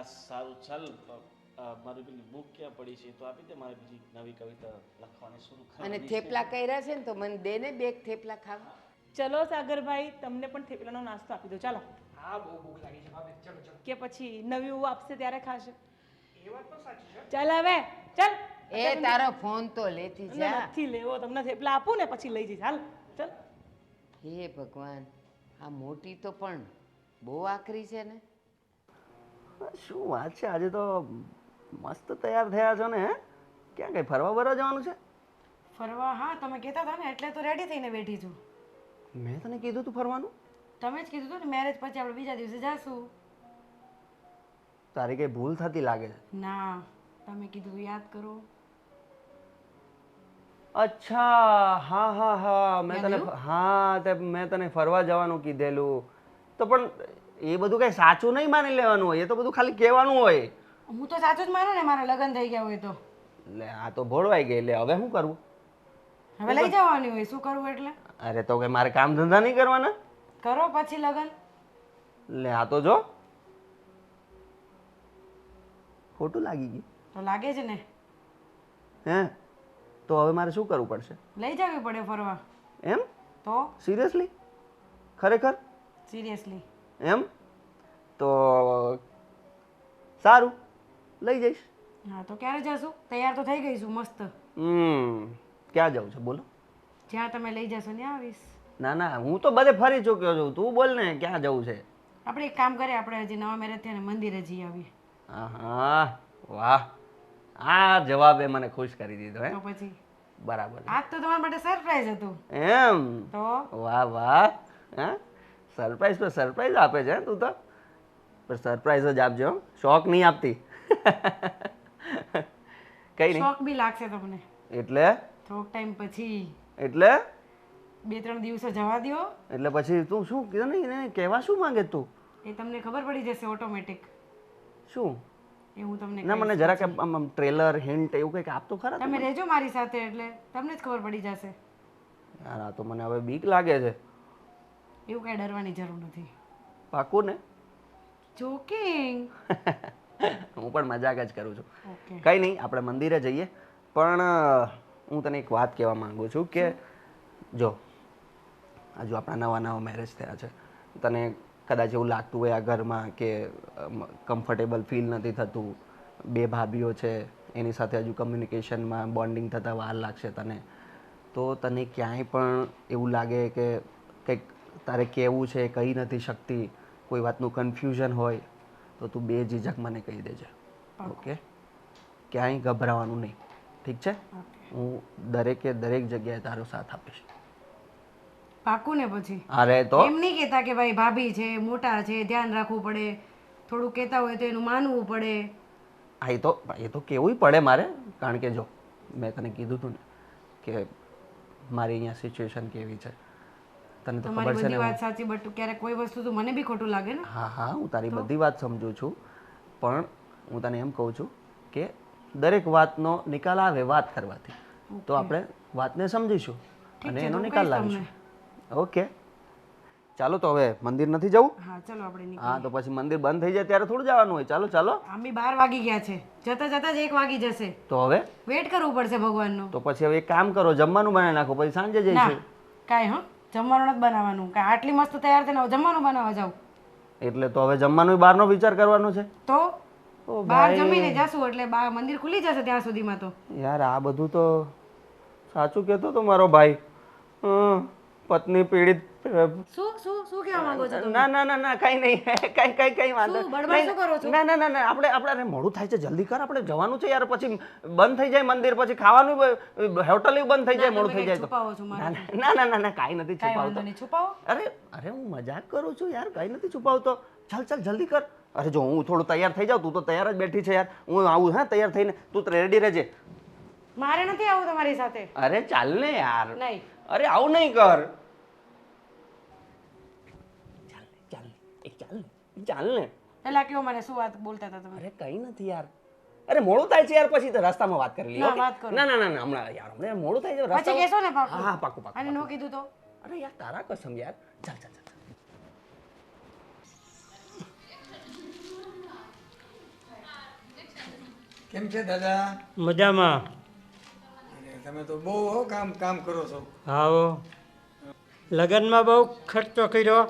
S9: સારું ચાલ, મારી પેલી બુક ક્યાં પડી છે તો આપી દે, મારે બીજી નવી કવિતા લખવાની શરૂ કરી.
S4: અને થેપલા કર્યા છે ને તો મને દે ને 2 થેપલા ખાવા.
S2: ચલો સાગરભાઈ, તમને પણ થેપલાનો નાસ્તો આપી દો. ચાલો.
S3: હા બહુ ભૂખ લાગી છે ભાભી, ચલો.
S2: કે પછી નવી વહુ આપશે ત્યારે ખાશે.
S3: એ વાત પણ સાચી છે.
S2: ચાલ હવે ચાલ.
S4: એ તારો ફોન તો લેતી જા.
S2: નથી લેવો, તમને થેપલા આપું ને પછી લઈ જઈશ. હાલ ચાલ.
S4: હે ભગવાન, આ મોટી તો પણ બહુ આકરી છે ને.
S7: શું વાત છે, આજે તો મસ્ત તૈયાર થયા છો ને? હે, ક્યાં કઈ ફરવા બરવા જવાનું છે?
S8: ફરવા? હા તમે કહેતા હતા ને એટલે તો રેડી થઈને બેઠી છું.
S7: મેં તને કીધું તું ફરવાનું?
S8: તમે જ કીધું હતું ને મેરેજ પછી આપણે બીજા દિવસે જાશું.
S7: તારી કઈ ભૂલ થતી લાગે છે.
S8: ના, તમે કીધું યાદ કરો.
S7: અચ્છા, હા મેં
S8: યાદ
S7: તને
S8: આવ્યું?
S7: હા તે મેં તને ફરવા જવાનું કીધેલું. તો પણ એ બધું કઈ સાચું નહીં માની લેવાનું હોય, એ તો બધું ખાલી કહેવાનું હોય.
S8: હું તો સાચું જ માનું ને, મારા લગ્ન થઈ ગયા હોય તો.
S7: લે આ તો ભોળવાઈ ગઈ. લે હવે શું કરવું?
S8: હવે લઈ જવાની હોય, શું કરવું એટલે?
S7: અરે તો કે મારે કામ ધંધા નહીં કરવાના?
S8: કરો પછી લગ્ન.
S7: લે આ તો જો ખોટું લાગી ગયું.
S8: તો લાગે છે ને.
S7: હે તો હવે મારે શું કરવું પડશે?
S8: લઈ જવી પડે ફરવા.
S7: એમ?
S8: તો
S7: સિરિયસલી? ખરેખર?
S8: સિરિયસલી.
S7: એમ તો સારું, લઈ જઈશ.
S8: હા તો ક્યારે જશું? તૈયાર તો થઈ ગઈ છું મસ્ત.
S7: ક્યાં જવું છે બોલો?
S8: જ્યાં તમે લઈ જશો ત્યાં આવીશ.
S7: ના હું તો બધે ફરી ચૂક્યો છું, તું બોલ ને ક્યાં જવું છે?
S8: આપણે એક કામ કરીએ, આપણે હજી નવા મેરેજ થયા ને મંદિરે જઈ આવીએ.
S7: હા વાહ, આ જવાબે મને ખુશ કરી દીધો. હે
S8: તો પછી
S7: બરાબર.
S8: આજ તો તમારા માટે સરપ્રાઈઝ હતું.
S7: એમ?
S8: તો
S7: વાહ હા, સરપ્રાઈઝ તો સરપ્રાઈઝ આપે છે તું તો. પણ સરપ્રાઈઝ જ આપજો, શોખ નહીં આપતી. કઈ નહીં.
S8: શોખ બી લાગશે તમને
S7: એટલે
S8: થોડોક ટાઈમ પછી.
S7: એટલે
S8: 2-3 દિવસો જવા દ્યો,
S7: એટલે પછી તું શું કે નહીં એને કહેવા શું માંગે તું?
S8: એ તમને ખબર પડી જશે ઓટોમેટિક.
S7: શું?
S8: એ હું તમને
S7: ના મને જરાક આમ ટ્રેલર હિન્ટ એવું કંઈક આપતો ખરા તું?
S8: તમે રહેજો મારી સાથે એટલે તમને જ ખબર પડી જશે.
S7: યાર આ તો મને હવે બીક લાગે છે.
S8: એવું કાંઈ ડરવાની જરૂર નથી.
S7: પાકું ને?
S8: જોકિંગ.
S7: હું પણ મજાક જ કરું છું.
S8: ઓકે.
S7: કંઈ નહીં, આપણે મંદિરે જઈએ. પણ હું તને એક વાત કહેવા માંગુ છું કે જો હજુ આપણા નવા મેરેજ થયા છે, તને કદાચ એવું લાગતું હોય આ ઘરમાં કે કમ્ફર્ટેબલ ફીલ નથી થતું, 2 ભાભીઓ છે એની સાથે હજુ કમ્યુનિકેશનમાં બોન્ડિંગ થતાં વાર લાગશે તને, તો તને ક્યાંય પણ એવું લાગે કે કંઈક તારે કહેવું છે કહી નથી શકતી, કોઈ વાતનું કન્ફ્યુઝન હોય તો તું બેઝિઝક મને કહી દેજે. ઓકે? ક્યાંય ગભરાવાનું નહીં, ઠીક છે? હું દરેક જગ્યાએ તારો સાથ આપીશ.
S8: પાકું ને? પછી
S7: અરે તો
S8: એમ નહીં કહેતા કે ભાઈ ભાભી છે, મોટા છે, ધ્યાન રાખવું પડે, થોડું કહેતા હોય તો એનું માનવું પડે.
S7: હા એ તો કેવું પડે મારે, કારણ કે જો મેં તને કીધું હતું ને કે મારી અહીંયા સિચ્યુએશન કેવી છે તને તો
S8: તમારી
S7: ખબર છે
S8: બધી
S7: ને.
S8: વાત સાચી, બટ ક્યારેક કોઈ વસ્તુ તો મને બી ખોટું લાગે ને.
S7: હા હું તારી બધી વાત સમજુ છું, પણ હું તને એમ કહું છું કે દરેક વાતનો નિકાલ આવે વાત કરવાથી, તો આપણે વાતને સમજીશું અને એનો નિકાલ લાવીશું. ઓકે ચાલો તો હવે મંદિર નથી જવું?
S8: હા ચલો આપણે નીકળીએ.
S7: હા તો પછી મંદિર બંધ થઈ જાય ત્યારે થોડું જવાનું હોય. ચાલો ચાલો.
S8: આમ બી 12 વાગી ગયા છે, જતા જતા જ 1 વાગી જશે.
S7: તો હવે
S8: વેટ કરવું પડશે ભગવાનનો.
S7: તો પછી હવે એક કામ કરો, જમવાનું બનાવી નાખો, પછી સાંજે
S8: ના
S7: જઈશું.
S8: કાંઈ જમવાનું નથી બનાવવાનું. કાંઈ આટલી મસ્ત તૈયાર થઈને જમવાનું બનાવવા જાવ
S7: એટલે તો હવે જમવાનું બહારનો વિચાર કરવાનો છે?
S8: તો
S7: ઓ
S8: બહાર જમીને જાશું એટલે મંદિર ખુલી જશે ત્યાં સુધીમાં તો.
S7: યાર આ બધું તો સાચું કહેતો તો મારો ભાઈ. પત્ની પીડિત.
S8: શું શું શું કહેવા માંગો છો તમે?
S7: ના ના ના ના કઈ નહીં, કઈ વાંધો
S8: શું બડબડ શું કરો છો?
S7: ના ના ના ના આપણે મોડું થાય છે, જલ્દી કર, આપણે જવાનું છે યાર, પછી બંધ થઈ જાય મંદિર, પછી ખાવાનું હોટલ બંધ થઈ જાય, મોડું થઈ જાય તો.
S8: છુપાવો છો મારા?
S7: ના ના ના ના કાંઈ નથી
S8: કાંઈ વાંધો
S7: છુપાવતો.
S8: નહીં, છુપાવો.
S7: અરે હું મજાક કરું છું યાર, કાંઈ નથી છુપાવતો. ચાલ જલ્દી કર. અરે જો હું થોડું તૈયાર થઈ જાઉં, તું તો તૈયાર જ બેઠી છે યાર, હું આવું હા તૈયાર થઈને, તું રેડી રહેજે.
S8: મારે નથી આવું તમારી સાથે.
S7: અરે ચાલ ને યાર.
S8: નહીં.
S7: અરે આવું નહીં કર. ચાલ ને.
S8: પેલા કયો મને શું વાત બોલતા હતા તમે?
S7: અરે કઈ નથી યાર. અરે મોડું થાય છે યાર, પછી તો રસ્તામાં વાત કરી લઈએ.
S8: ના,
S7: ઓકે?
S8: વાત કરો.
S7: ના હમણાં યાર હમણાં મોડું થાય છે
S8: પછી
S7: રસ્તામાં.
S8: કહેશો ને પાકું?
S7: હા પાકું.
S8: અને નો કીધું તો?
S7: અરે યાર તારા કસમ યાર. ચાલ.
S5: કેમ છે દાદા?
S10: મજામાં.
S5: અરે તમે તો બહુ કામ કરો છો.
S10: આવો લગ્નમાં બહુ ખર્ચો કર્યો.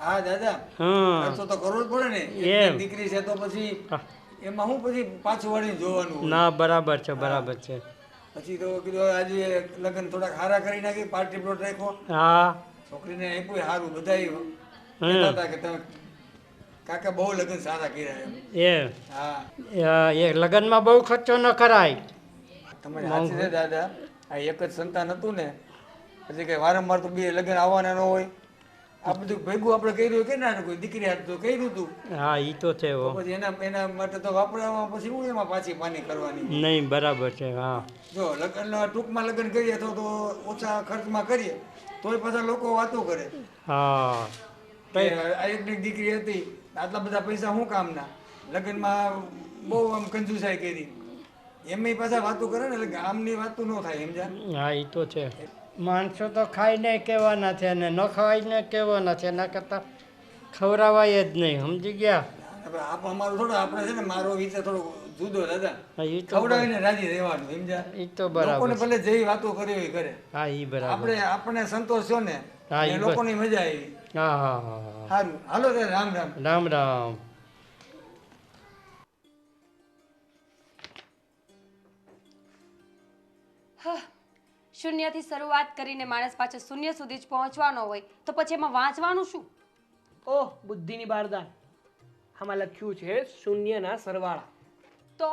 S5: હા દાદા, ખર્ચો તો કરવો જ પડે ને. એક દીકરી છે તો પછી એમાં હું પછી પાછું વાળીને જોવાનું હોય.
S10: ના બરાબર છે, બરાબર છે.
S5: પછી તો કીધું આજે લગ્ન થોડાક હારા કરી નાખી, પાર્ટી પ્લોટ રાખ્યો,
S10: હા
S5: છોકરીને આપ્યું સારું. બધા કહેતા હતા કે તમે કાકા બહુ લગ્ન સારા કર્યા એમ. હા
S10: એ લગ્નમાં બહુ ખર્ચો ન કરાય.
S5: તમારી સાચી છે દાદા. આ એક જ સંતાન હતું ને, પછી કઈ વારંવાર તો બે લગ્ન આવવાના ન હોય. આ બધું ભેગું આપણે કર્યું કે ના, કોઈ દીકરી હાથ તો કર્યું હતું.
S10: હા એ તો છે.
S5: તો પછી એના માટે તો વાપરવામાં પછી હું એમાં પાછી પાની કરવાની.
S10: નહીં બરાબર છે. હા
S5: જો લગ્ન ટૂંકમાં લગ્ન કરીએ તો ઓછા ખર્ચમાં કરીએ તોય પાછા લોકો વાતો કરે.
S10: હા
S5: આ એકની દીકરી હતી, આટલા બધા પૈસા શું કામના, લગ્નમાં બહુ આમ કંજુસાઈ કરી, એમ પાછા વાતો કરે ને, એટલે ગામની વાતો ન થાય. સમજ્યા?
S10: હા એ તો છે. માણસો તો ખાઈને કહેવાના છે અને ન ખવાઈને કહેવાના છે, એના કરતાં ખવડાવાય જ નહીં. સમજી ગયા?
S5: અમારું થોડું આપણે છે ને, મારો વિચાર થોડો જુદો દાદા.
S10: હા એ તો
S5: ખવડાવીને રાજી રહેવાનું. સમજ્યા?
S10: એ તો બરાબર.
S5: લોકોને ભલે જેવી વાતો કરે એ કરે,
S10: હા એ બરાબર.
S5: આપણે સંતોષ છો ને,
S10: હા, ઈ
S5: લોકોની મજા આવી.
S10: હા.
S5: સારું હાલો ત્યારે, રામ રામ.
S10: રામ રામ.
S1: શૂન્યથી શરૂઆત કરીને માણસ પાછો શૂન્ય સુધી જ પહોંચવાનો હોય તો પછી એમાં વાંચવાનું શું?
S3: ઓહ બુદ્ધિની બારદાન. આમાં લખ્યું છે શૂન્યના સરવાળા.
S1: તો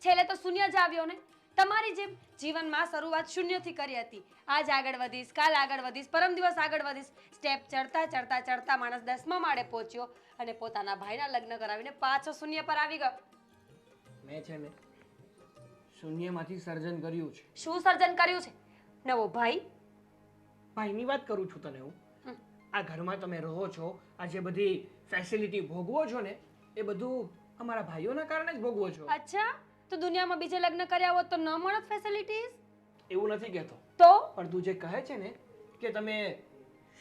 S1: છેલ્લે તો શૂન્ય જ આવ્યો ને. તમારી જેમ જીવનમાં શરૂઆત શૂન્યથી કરી હતી. આજ આગળ વધીશ, કાલ આગળ વધીશ, પરમ દિવસ આગળ વધીશ. સ્ટેપ ચડતા માણસ 10મા માળે પહોંચ્યો અને પોતાના ભાઈના લગ્ન કરાવીને પાછો શૂન્ય પર આવી ગયો.
S3: મેં છે ને શૂન્યમાંથી સર્જન કર્યું છે.
S1: શું સર્જન કર્યું છે? નવો ભાઈ,
S3: ભાઈની વાત કરું છું તને હું. આ ઘરમાં તમે રહો છો, આ જે બધી ફેસિલિટી ભોગવો છો ને એ બધું અમારા ભાઈઓના કારણે જ ભોગવો છો.
S1: અચ્છા, તો દુનિયામાં બીજે લગ્ન કર્યા હોત તો ન મળત ફેસિલિટીઝ?
S3: એવું નથી કહેતો,
S1: તો
S3: પણ તું જે કહે છે ને કે તમે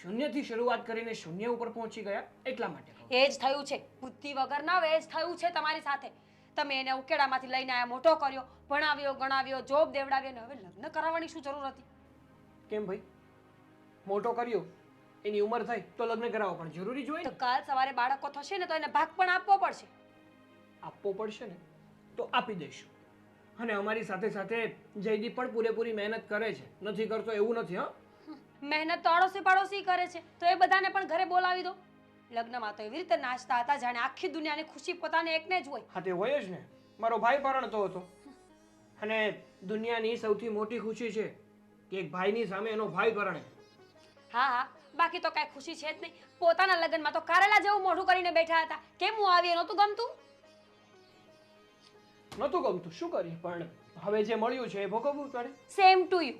S3: શૂન્યથી શરૂઆત કરીને શૂન્ય ઉપર પહોંચી ગયા એટલા માટે કહું.
S1: એ જ થયું છે, બુદ્ધિ વગરના એ જ થયું છે તમારી સાથે. તમે એને ઉકેડામાંથી લઈને આયા, મોટો કર્યો, ભણાવ્યો, ગણાવ્યો, જોબ દેવડાવ્યો, ને હવે લગ્ન કરાવવાની શું જરૂર હતી?
S3: કેમ ભાઈ? મોટો કર્યો, એની ઉંમર થઈ તો લગ્ન કરાવવો પણ જરૂરી જ હોય
S1: તો
S3: ને.
S1: કાલ સવારે બાળકો થશે ને તો એને ભાગ પણ આપવો પડશે.
S3: આપવો પડશે ને તો આપી દઈશું. અને અમારી સાથે સાથે જયદીપ પણ પૂરેપૂરી મહેનત કરે છે, નથી કરતો એવું નથી. હા,
S1: મહેનત તો અડોશી પાડોશી કરે છે, તો એ બધાને પણ ઘરે બોલાવી દો. લગ્નમાં તો એવી રીતે નાચતા હતા જાણે આખી દુનિયાની ખુશી પોતાને એકને જ હોય.
S3: હા તે હોય જ ને. મારો ભાઈ પરણતો હતો અને દુનિયાની સૌથી મોટી ખુશી છે કે એક ભાઈની સામે એનો ભાઈ પરણે.
S1: હા હા, બાકી તો કાંઈ ખુશી છે જ નહીં. પોતાના લગ્નમાં તો કારેલા જેવું મોઢું કરીને બેઠા હતા. કેમ હું આવી નહોતું ગમતું?
S3: નહોતું ગમતું, શું કરીએ, પણ હવે જે મળ્યું છે એ ભોગવવું પડે.
S1: Same to you.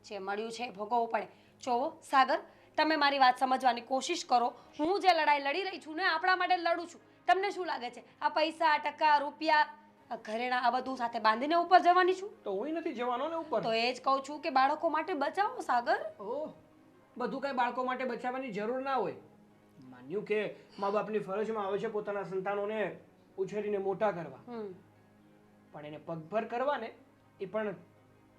S1: જે મળ્યું છે એ ભોગવવું પડે. જોવો સાગર, તમે મારી વાત સમજવાની કોશિશ કરો. હું જે લડાઈ લડી રહી છું ને આપણા માટે લડું છું. તમને શું લાગે છે આ પૈસા, ટકા, રૂપિયા, આ ઘરેણા આ બધું સાથે બાંધીને ઉપર જવાની છું?
S3: તો હું નથી જવાનો ને ઉપર.
S1: તો એ જ કહું છું કે બાળકો માટે બચાવો સાગર.
S3: ઓહ, બધું કઈ બાળકો માટે બચાવવાની જરૂર ના હોય. માન્યું કે મા બાપની ફરજમાં આવે છે પોતાના સંતાનોને ઉછેરીને મોટા કરવા, પણ એને પગભર કરવા ને એ પણ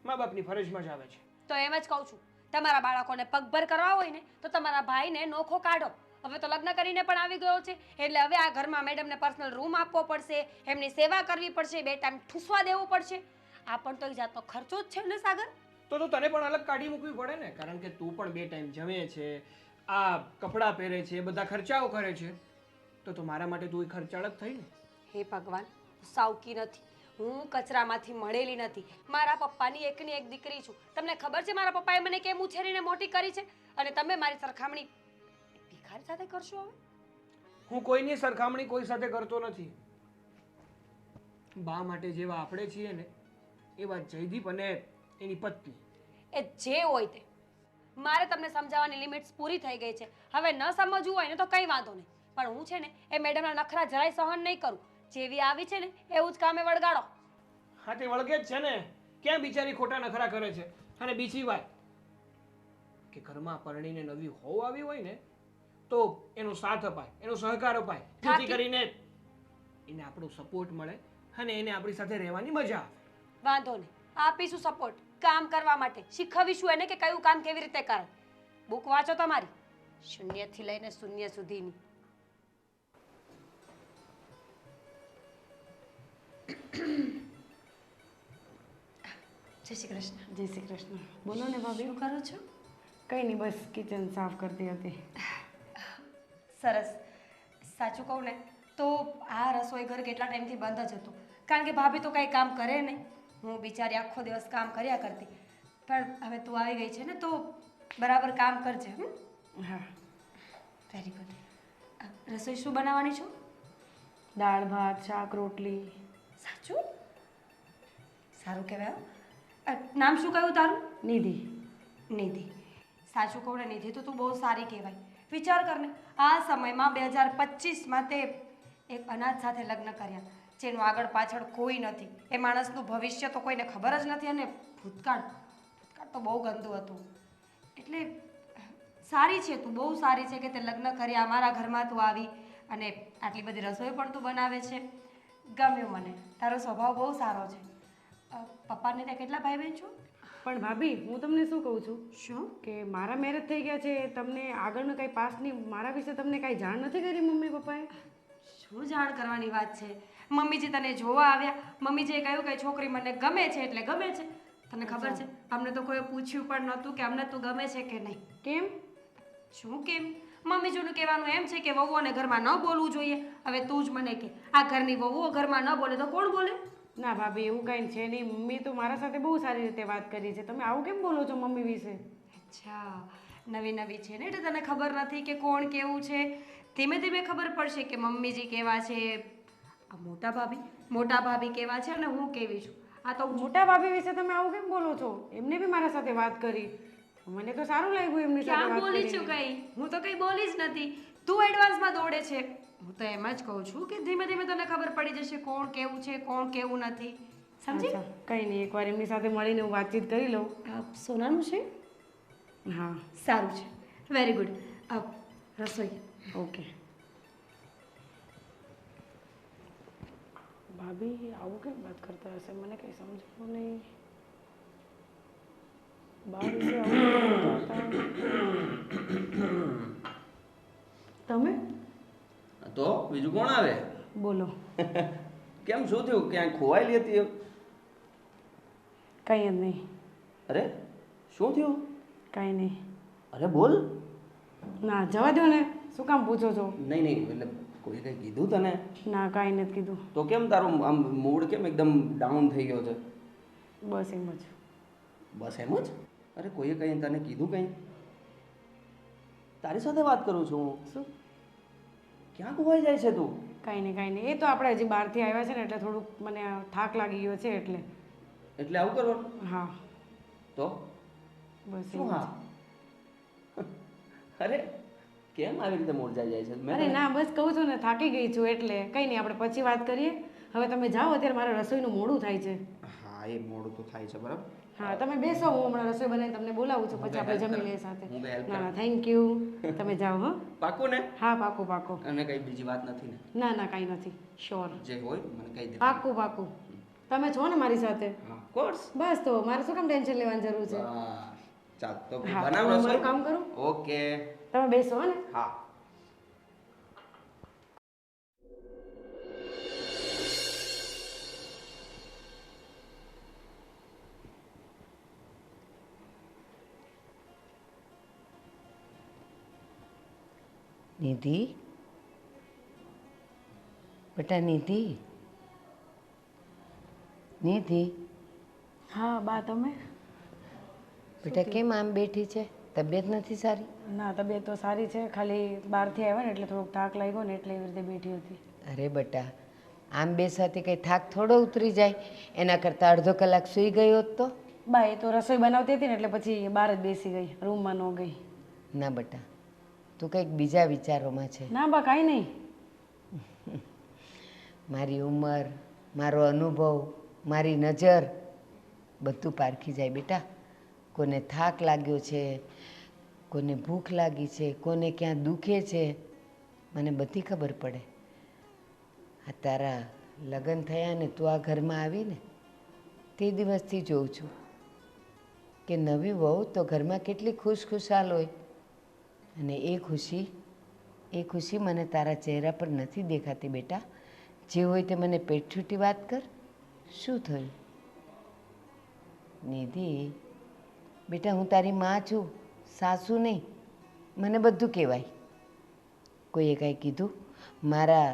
S3: મા બાપની ફરજમાં જ આવે છે.
S1: તો એમ જ કહું છું, તમારા બાળકોને પગભર કરવા હોય ને તો તમારા ભાઈને નોખો કાઢો. હવે તો લગ્ન કરીને પણ આવી ગયો છે, એટલે હવે આ ઘરમાં મેડમને પર્સનલ રૂમ આપવો પડશે, એમની સેવા કરવી પડશે, 2 ટાઈમ ઠૂસવા દેવું પડશે. આ પણ તો એક જાતનો ખર્ચો જ છે ને સાગર?
S3: તો તને પણ અલગ કાઢી મૂકવી પડે ને, કારણ કે તું પણ 2 ટાઈમ જમે છે, આ કપડાં પહેરે છે, બધા ખર્ચાઓ કરે છે, તો મારા માટે તું એ ખર્ચ અલગ થઈ ને.
S1: હે ભગવાન, સાવકી નથી, હું કચરામાંથી મળેલી નથી. મારા પપ્પાની એકની એક દીકરી છું. તમને ખબર છે મારા પપ્પાએ મને કેમ ઉછેરીને મોટી કરી છે? અને તમે મારી સરખામણી ભિખારી સાથે કરશો? હવે
S3: હું કોઈની સરખામણી કોઈ સાથે કરતો નથી. બા માટે જેવા આપણે છીએ ને એવા જયદીપ અને એની પત્ની.
S1: એ જે હોય તે, મારે તમને સમજાવવાની લિમિટ્સ પૂરી થઈ ગઈ છે. હવે ન સમજવું હોય ને તો કંઈ વાંધો નહીં, પણ હું છે ને એ મેડમના નખરા જરાય સહન નહીં કરું. જેવી આવી છે ને એવું જ કામે વળગાડો.
S3: હા તે વળગે જ છે ને, ક્યાં બિચારી ખોટા નખરા કરે છે. અને બીજી વાત કે ઘરમાં પરણીને નવી હોવ આવી હોય ને તો એનો સાથ અપાય, એનો સહકાર અપાય, જેથી કરીને એને આપણો સપોર્ટ મળે અને એને આપણી સાથે રહેવાની મજા આવે.
S1: વાંધો નહીં, આપીશું સપોર્ટ કામ કરવા માટે. શીખવીશું એને કે કયું કામ કેવી રીતે કરે. બુક વાંચો તમારી, શૂન્યથી લઈને શૂન્ય સુધીની. જય શ્રી કૃષ્ણ.
S8: જય શ્રી કૃષ્ણ. બોલો ને ભાભી.
S1: શું કરો છો?
S8: કંઈ નહીં, બસ કિચન સાફ કરતી હતી.
S1: સરસ. સાચું કહું ને તો આ રસોઈ ઘર કેટલા ટાઈમથી બંધ જ હતું, કારણ કે ભાભી તો કાંઈ કામ કરે નહીં. હું બિચારી આખો દિવસ કામ કર્યા કરતી, પણ હવે તું આવી ગઈ છે ને તો બરાબર કામ કરજે.
S8: હા,
S1: વેરી ગુડ. રસોઈ શું બનાવવાની છો?
S8: દાળ ભાત, શાક, રોટલી.
S1: સાચું? સારું કહેવાય. નામ શું કહ્યું તારું?
S8: નિધિ.
S1: નિધિ. સાચું કહું ને નિધિ, તો તું બહુ સારી કહેવાય. વિચાર કરને, આ સમયમાં 2025માં તે એક અનાથ સાથે લગ્ન કર્યા, જેનું આગળ પાછળ કોઈ નથી. એ માણસનું ભવિષ્ય તો કોઈને ખબર જ નથી, અને ભૂતકાળ તો બહુ ગંદુ હતું. એટલે સારી છે તું, બહુ સારી છે કે તે લગ્ન કર્યા, અમારા ઘરમાં તું આવી અને આટલી બધી રસોઈ પણ તું બનાવે છે. ગમ્યું મને, તારો સ્વભાવ બહુ સારો છે. પપ્પાને ત્યાં કેટલા ભાઈ બહેન છો?
S8: પણ ભાભી, હું તમને શું કહું છું
S1: શું?
S8: કે મારા મેરેજ થઈ ગયા છે, તમને આગળનું કંઈ પાસની મારા વિશે તમને કાંઈ જાણ નથી કરી મમ્મી પપ્પાએ?
S1: શું જાણ કરવાની વાત છે? મમ્મીજી તને જોવા આવ્યા, મમ્મીજીએ કહ્યું કે છોકરી મને ગમે છે એટલે ગમે છે. તને ખબર છે અમને તો કોઈ પૂછ્યું પણ નહોતું કે અમને તું ગમે છે કે નહીં.
S8: કેમ?
S1: શું કેમ? મમ્મીજીનું કહેવાનું એમ છે કે વહુઓને ઘરમાં ન બોલવું જોઈએ. હવે તું જ મને કે આ ઘરની વહુઓ ઘરમાં ન બોલે તો કોણ બોલે?
S8: ના ભાભી, એવું કાંઈ છે નહીં. મમ્મી તો મારા સાથે બહુ સારી રીતે વાત કરી છે. તમે આવું કેમ બોલો છો મમ્મી વિશે?
S1: અચ્છા, નવી નવી છે ને એટલે તને ખબર નથી કે કોણ કેવું છે. ધીમે ધીમે ખબર પડશે કે મમ્મીજી કેવા છે, આ મોટા ભાભી કેવા છે અને હું કેવી છું. આ તો
S8: મોટા ભાભી વિશે તમે આવું કેમ બોલો છો? એમને બી મારા સાથે વાત કરી. મને તો સારું લાગ્યું એમની સાથે
S1: ક્યાં
S8: વાત
S1: બોલી
S8: કરીને.
S1: છું કઈ? હું તો કઈ બોલી જ નથી. તું એડવાન્સમાં દોડે છે. હું તો એમ જ કહું છું કે ધીમે ધીમે તને ખબર પડી જશે કોણ કેવું છે કોણ કેવું નથી. સમજી?
S8: અચ્છા, કંઈ નહીં, એકવાર એમની સાથે મળીને હું વાતચીત કરી લઉં.
S1: આ સોનાનું છે?
S8: હા,
S1: સારું છે. Very good. રસોઈ.
S8: ઓકે. ભાભી આવું કેમ વાત કરતા હશે? મને કંઈ સમજાવું નહીં. બા વિશે આવું કેમ બોલતા હતા? તમે
S7: તો બીજું કોણ આવે?
S8: બોલો.
S7: કેમ શું થયું? ક્યાંય ખોવાયેલી હતી એમ?
S8: કંઈ જ નહીં.
S7: અરે શું થયું?
S8: કંઈ નહીં.
S7: અરે બોલ.
S8: ના, જવા દો ને. શું કામ પૂછો છો?
S7: નહીં નહીં, એટલે કોઈ કંઈ કીધું તને?
S8: ના, કાંઈ નથી કીધું.
S7: તો કેમ તારું આમ મૂડ કેમ એકદમ ડાઉન થઈ ગયો છે?
S8: બસ એમ જ.
S7: બસ એમ જ? અરે કોઈએ કંઈ તને કીધું કંઈ? તારી સાથે વાત કરું છું હું.
S8: શું?
S7: ક્યાં ખોવાઈ જાય છે તું?
S8: કાંઈ નહીં, કાંઈ નહીં. એ તો આપણે હજી બહારથી આવ્યા છે ને એટલે થોડુંક મને થાક લાગી ગયો છે એટલે.
S7: એટલે આવું કરવાનું?
S8: હા,
S7: તો
S8: બસ
S7: શું?
S8: એમ જ.
S7: હા અરે કેમ આવી રીતે મૂર્જાઈ જાય છે?
S8: અરે ના, બસ કહું છું ને, થાકી ગઈ છું એટલે. કંઈ નહીં, આપણે પછી વાત કરીએ. હવે તમે જાઓ, અત્યારે મારે રસોઈનું મોડું થાય છે.
S7: હા એ મોડું તો થાય છે બરાબર.
S8: હા, તમે બેસો, હું હમણાં રસોઈ બનાવીને તમને બોલાવું છું, પછી આપણે જમી લઈએ સાથે.
S7: હું help
S8: ના ના, થેન્ક યુ. તમે જાઓ. હા
S7: પાકું ને?
S8: હા, પાકું પાકું.
S7: અને કઈ બીજી વાત નથી ને?
S8: ના ના, કાંઈ નથી. શ્યોર.
S7: જે હોય મને કહી દે.
S8: પાકું પાકું. તમે છો ને મારી સાથે?
S7: હા કોર્સ.
S8: બસ, તો મારે શું કામ ટેન્શન લેવાની જરૂર છે?
S7: ચાલ તો
S8: હા,
S7: બનાવ
S8: હું
S7: રસોઈ.
S8: મારું કામ કરું.
S7: ઓકે.
S8: તમે બેસો હો ને.
S7: હા.
S4: નિધિ, બેટા નિધિ, નિધિ,
S8: હા બા, તમે?
S4: બેટા કેમ આમ બેઠી છે? તબિયત નથી સારી?
S8: ના, તબિયત તો સારી છે, ખાલી બહારથી આવ્યા ને એટલે થોડોક થાક લાગ્યો ને એટલે એવી રીતે બેઠી હતી.
S4: અરે બેટા, આમ બેસાથી કંઈ થાક થોડો ઉતરી જાય? એના કરતાં અડધો કલાક સૂઈ ગઈ હોત તો?
S8: બા, એ તો રસોઈ બનાવતી હતી ને એટલે પછી બહાર જ બેસી ગઈ, રૂમમાં ન ગઈ.
S4: ના બેટા, તું કંઈક બીજા વિચારોમાં છે.
S8: ના બા, કાંઈ નહીં.
S4: મારી ઉંમર, મારો અનુભવ, મારી નજર બધું પારખી જાય બેટા. કોને થાક લાગ્યો છે, કોને ભૂખ લાગી છે, કોને ક્યાં દુખે છે, મને બધી ખબર પડે. આ તારા લગ્ન થયા ને તું આ ઘરમાં આવીને તે દિવસથી જોઉં છું કે નવી વહુ તો ઘરમાં કેટલી ખુશખુશાલ હોય. અને એ ખુશી મને તારા ચહેરા પર નથી દેખાતી બેટા. જે હોય તે મને પેટ છૂટી વાત કર. શું થયું? નિધિ બેટા, હું તારી માં છું, સાસુ નહીં. મને બધું કહેવાય. કોઈએ કાંઈ કીધું? મારા